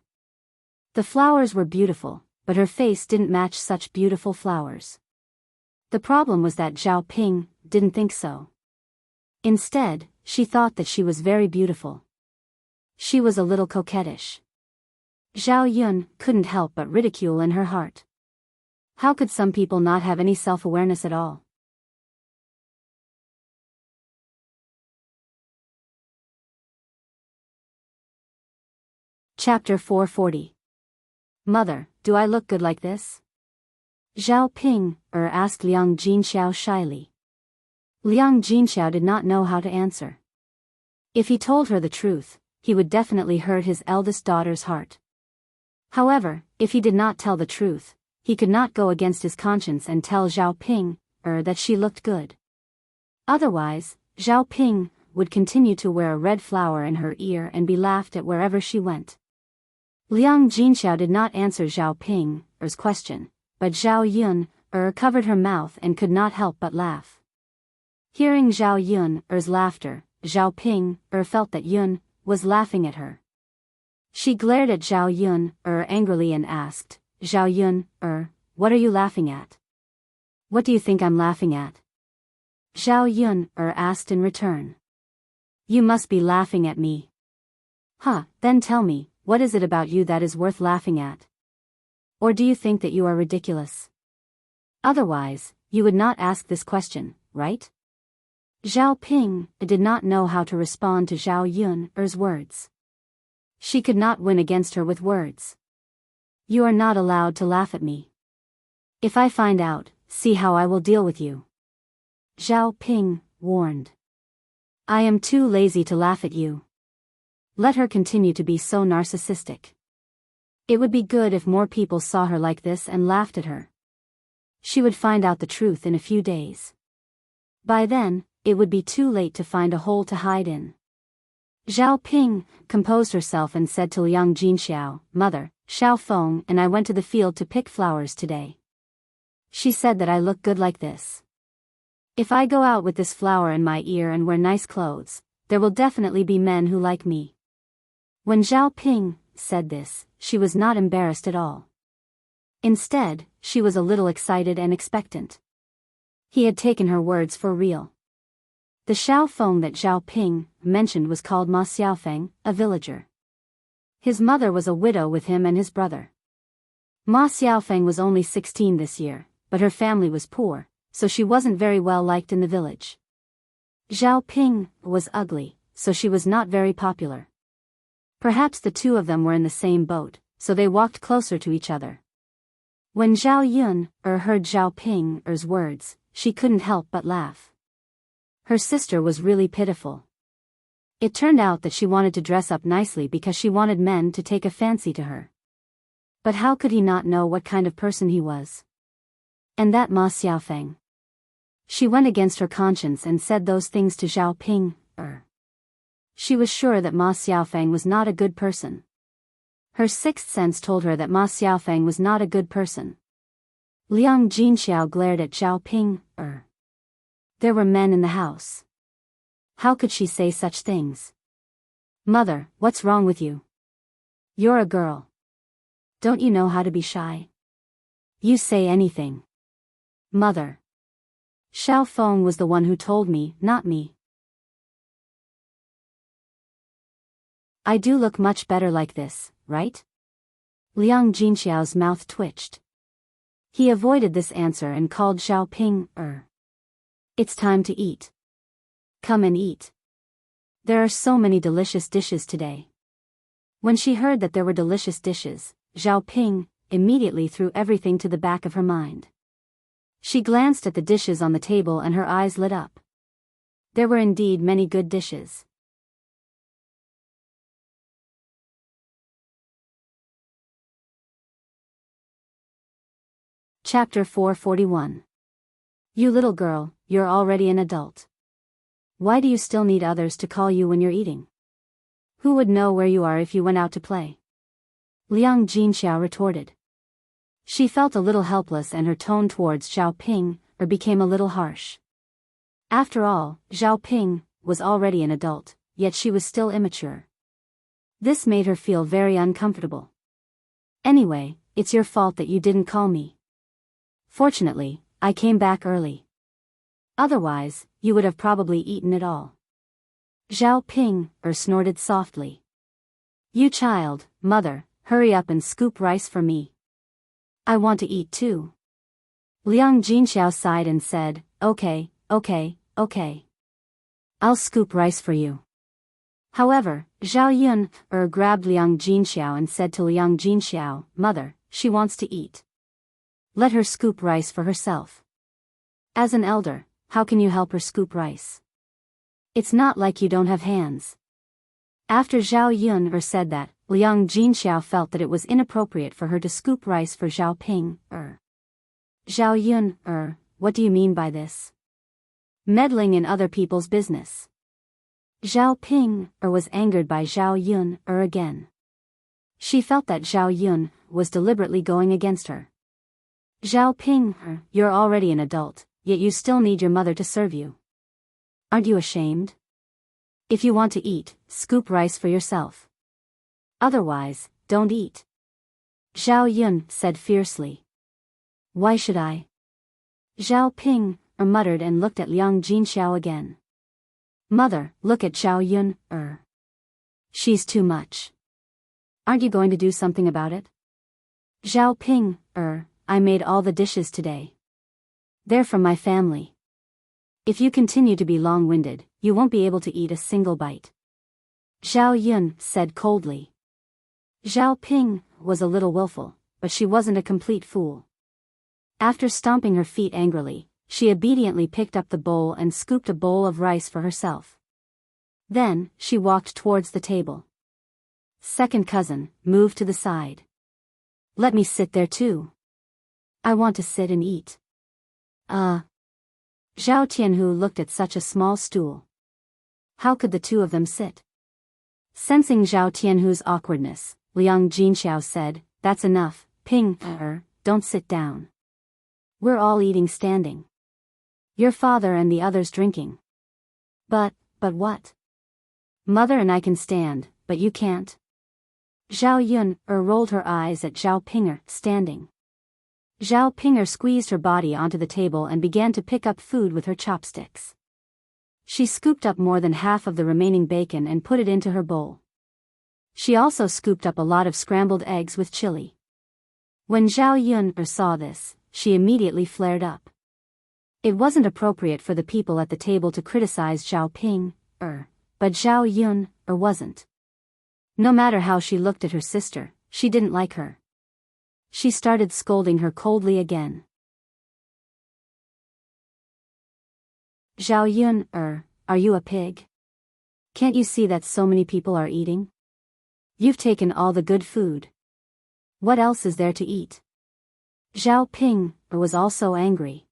The flowers were beautiful, but her face didn't match such beautiful flowers. The problem was that Zhao Ping didn't think so. Instead, she thought that she was very beautiful. She was a little coquettish. Zhao Yun couldn't help but ridicule in her heart. How could some people not have any self-awareness at all? Chapter 440. Mother, do I look good like this? Zhao Ping asked Liang Jinxiao shyly. Liang Jinxiao did not know how to answer. If he told her the truth, he would definitely hurt his eldest daughter's heart. However, if he did not tell the truth, he could not go against his conscience and tell Zhao Ping that she looked good. Otherwise, Zhao Ping would continue to wear a red flower in her ear and be laughed at wherever she went. Liang Jinxiao did not answer Zhao Ping's question, but Zhao Yun covered her mouth and could not help but laugh. Hearing Zhao Yun's laughter, Zhao Ping felt that Yun was laughing at her. She glared at Zhao Yun angrily and asked, Zhao Yun, what are you laughing at? What do you think I'm laughing at? Zhao Yun asked in return. You must be laughing at me. Then tell me, what is it about you that is worth laughing at? Or do you think that you are ridiculous? Otherwise, you would not ask this question, right? Zhao Ping did not know how to respond to Zhao Yun's words. She could not win against her with words. You are not allowed to laugh at me. If I find out, see how I will deal with you. Zhao Ping warned. I am too lazy to laugh at you. Let her continue to be so narcissistic. It would be good if more people saw her like this and laughed at her. She would find out the truth in a few days. By then, it would be too late to find a hole to hide in. Zhao Ping composed herself and said to Liang Jinxiao, Mother, Xiao Feng and I went to the field to pick flowers today. She said that I look good like this. If I go out with this flower in my ear and wear nice clothes, there will definitely be men who like me. When Zhao Ping said this, she was not embarrassed at all. Instead, she was a little excited and expectant. He had taken her words for real. The Xiao Feng that Zhao Ping mentioned was called Ma Xiaofeng, a villager. His mother was a widow with him and his brother. Ma Xiaofeng was only 16 this year, but her family was poor, so she wasn't very well liked in the village. Zhao Ping was ugly, so she was not very popular. Perhaps the two of them were in the same boat, so they walked closer to each other. When Zhao Yun heard Zhao Ping's words, she couldn't help but laugh. Her sister was really pitiful. It turned out that she wanted to dress up nicely because she wanted men to take a fancy to her. But how could he not know what kind of person he was? And that Ma Xiaofeng. She went against her conscience and said those things to Zhao Ping. She was sure that Ma Xiaofeng was not a good person. Her sixth sense told her that Ma Xiaofeng was not a good person. Liang Jinxiao glared at Zhao Ping. There were men in the house. How could she say such things? Mother, what's wrong with you? You're a girl. Don't you know how to be shy? You say anything. Mother. Xiao Feng was the one who told me, not me. I do look much better like this, right? Liang Jinxiao's mouth twitched. He avoided this answer and called Xiao Ping, It's time to eat. Come and eat. There are so many delicious dishes today. When she heard that there were delicious dishes, Xiao Ping immediately threw everything to the back of her mind. She glanced at the dishes on the table and her eyes lit up. There were indeed many good dishes. Chapter 441. You little girl, you're already an adult. Why do you still need others to call you when you're eating? Who would know where you are if you went out to play? Liang Jinxiao retorted. She felt a little helpless and her tone towards Xiao Ping became a little harsh. After all, Xiao Ping was already an adult, yet she was still immature. This made her feel very uncomfortable. Anyway, it's your fault that you didn't call me. Fortunately, I came back early. Otherwise, you would have probably eaten it all. Xiao Ping snorted softly. You child, mother, hurry up and scoop rice for me. I want to eat too. Liang Jinxiao sighed and said, Okay. I'll scoop rice for you. However, Zhao Yun grabbed Liang Jinxiao and said to Liang Jinxiao, Mother, she wants to eat. Let her scoop rice for herself. As an elder, how can you help her scoop rice? It's not like you don't have hands. After Zhao Yun said that, Liang Jinxiao felt that it was inappropriate for her to scoop rice for Xiao Ping. Zhao Yun, what do you mean by this? Meddling in other people's business. Xiao Ping was angered by Zhao Yun again. She felt that Zhao Yun was deliberately going against her. Zhao Ping, you're already an adult, yet you still need your mother to serve you. Aren't you ashamed? If you want to eat, scoop rice for yourself. Otherwise, don't eat. Zhao Yun said fiercely. Why should I? Zhao Ping muttered and looked at Liang Jinxiao again. Mother, look at Zhao Yun, She's too much. Aren't you going to do something about it? Zhao Ping, I made all the dishes today. They're from my family. If you continue to be long-winded, you won't be able to eat a single bite. Zhao Yun said coldly. Zhao Ping was a little willful, but she wasn't a complete fool. After stomping her feet angrily, she obediently picked up the bowl and scooped a bowl of rice for herself. Then, she walked towards the table. Second cousin, move to the side. Let me sit there too. I want to sit and eat. Zhao Tianhu looked at such a small stool. How could the two of them sit? Sensing Zhao Tianhu's awkwardness, Liang Jinxiao said, That's enough, Ping, don't sit down. We're all eating standing. Your father and the others drinking. But what? Mother and I can stand, but you can't. Zhao Yun rolled her eyes at Zhao Ping standing. Zhao Ping squeezed her body onto the table and began to pick up food with her chopsticks. She scooped up more than half of the remaining bacon and put it into her bowl. She also scooped up a lot of scrambled eggs with chili. When Zhao Yun saw this, she immediately flared up. It wasn't appropriate for the people at the table to criticize Zhao Ping, but Zhao Yun wasn't. No matter how she looked at her sister, she didn't like her. She started scolding her coldly again. Zhao Yun, are you a pig? Can't you see that so many people are eating? You've taken all the good food. What else is there to eat? Zhao Ping was also angry.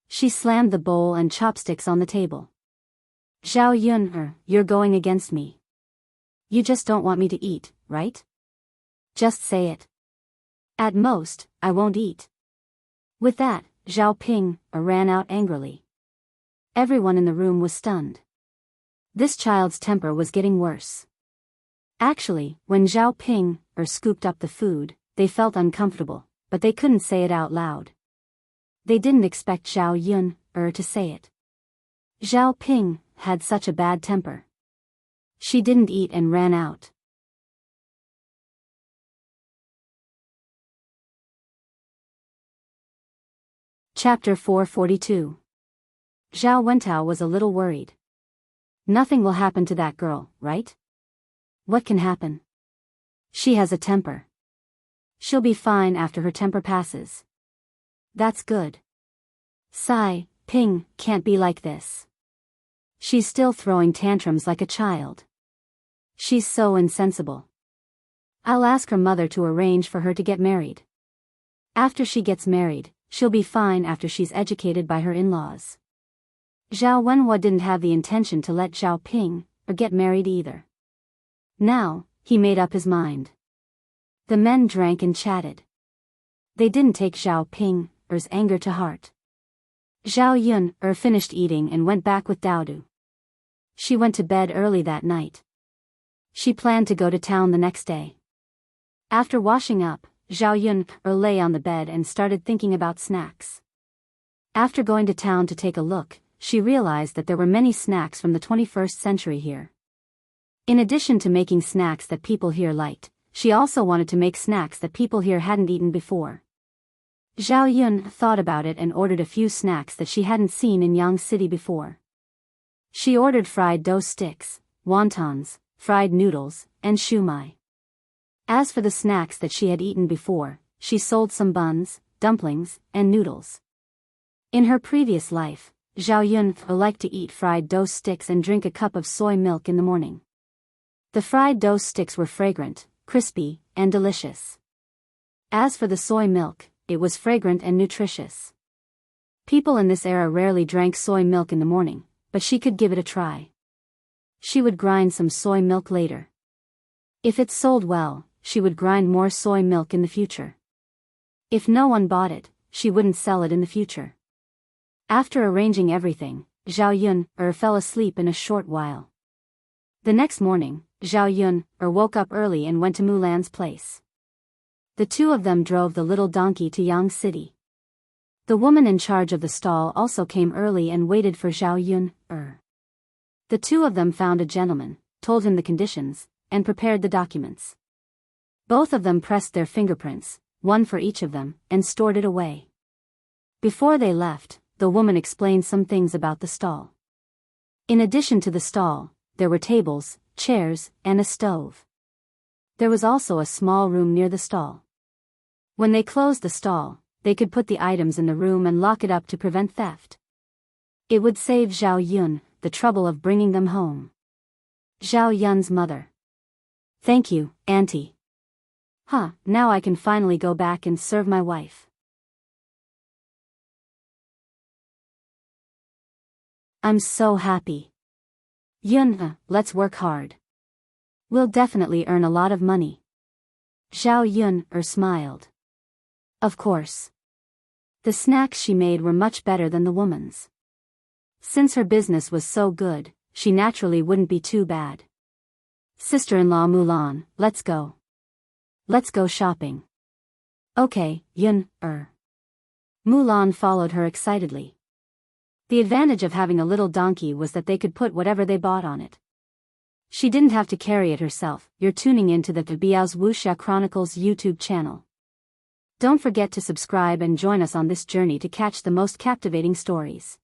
She slammed the bowl and chopsticks on the table. Zhao Yun, you're going against me. You just don't want me to eat, right? Just say it. At most, I won't eat. With that, Zhao Ping ran out angrily. Everyone in the room was stunned. This child's temper was getting worse. Actually, when Zhao Ping scooped up the food, they felt uncomfortable, but they couldn't say it out loud. They didn't expect Zhao Yun to say it. Zhao Ping had such a bad temper. She didn't eat and ran out. Chapter 442. Zhao Wentao was a little worried. Nothing will happen to that girl, right? What can happen? She has a temper. She'll be fine after her temper passes. That's good. Sai, Ping can't be like this. She's still throwing tantrums like a child. She's so insensible. I'll ask her mother to arrange for her to get married. After she gets married, she'll be fine after she's educated by her in-laws. Zhao Wenhua didn't have the intention to let Zhao Ping get married either. Now, he made up his mind. The men drank and chatted. They didn't take Zhao Ping's anger to heart. Zhao Yun finished eating and went back with Daodu. She went to bed early that night. She planned to go to town the next day. After washing up, Zhao Yun lay on the bed and started thinking about snacks. After going to town to take a look, she realized that there were many snacks from the 21st century here. In addition to making snacks that people here liked, she also wanted to make snacks that people here hadn't eaten before. Zhao Yun thought about it and ordered a few snacks that she hadn't seen in Yang City before. She ordered fried dough sticks, wontons, fried noodles, and shumai. As for the snacks that she had eaten before, she sold some buns, dumplings, and noodles. In her previous life, Zhao Yun liked to eat fried dough sticks and drink a cup of soy milk in the morning. The fried dough sticks were fragrant, crispy, and delicious. As for the soy milk, it was fragrant and nutritious. People in this era rarely drank soy milk in the morning, but she could give it a try. She would grind some soy milk later. If it sold well, she would grind more soy milk in the future. If no one bought it, she wouldn't sell it in the future. After arranging everything, Zhao Yun fell asleep in a short while. The next morning, Zhao Yun woke up early and went to Mulan's place. The two of them drove the little donkey to Yang City. The woman in charge of the stall also came early and waited for Zhao Yun. The two of them found a gentleman, told him the conditions, and prepared the documents. Both of them pressed their fingerprints, one for each of them, and stored it away. Before they left, the woman explained some things about the stall. In addition to the stall, there were tables, chairs, and a stove. There was also a small room near the stall. When they closed the stall, they could put the items in the room and lock it up to prevent theft. It would save Zhao Yun the trouble of bringing them home. Zhao Yun's mother. Thank you, Auntie. Now I can finally go back and serve my wife. I'm so happy. Yun, let's work hard. We'll definitely earn a lot of money. Zhao Yun smiled. Of course. The snacks she made were much better than the woman's. Since her business was so good, she naturally wouldn't be too bad. Sister-in-law Mulan, let's go. Let's go shopping. Okay, Yun. Mulan followed her excitedly. The advantage of having a little donkey was that they could put whatever they bought on it. She didn't have to carry it herself. You're tuning into the Biyao's Wuxia Chronicles YouTube channel. Don't forget to subscribe and join us on this journey to catch the most captivating stories.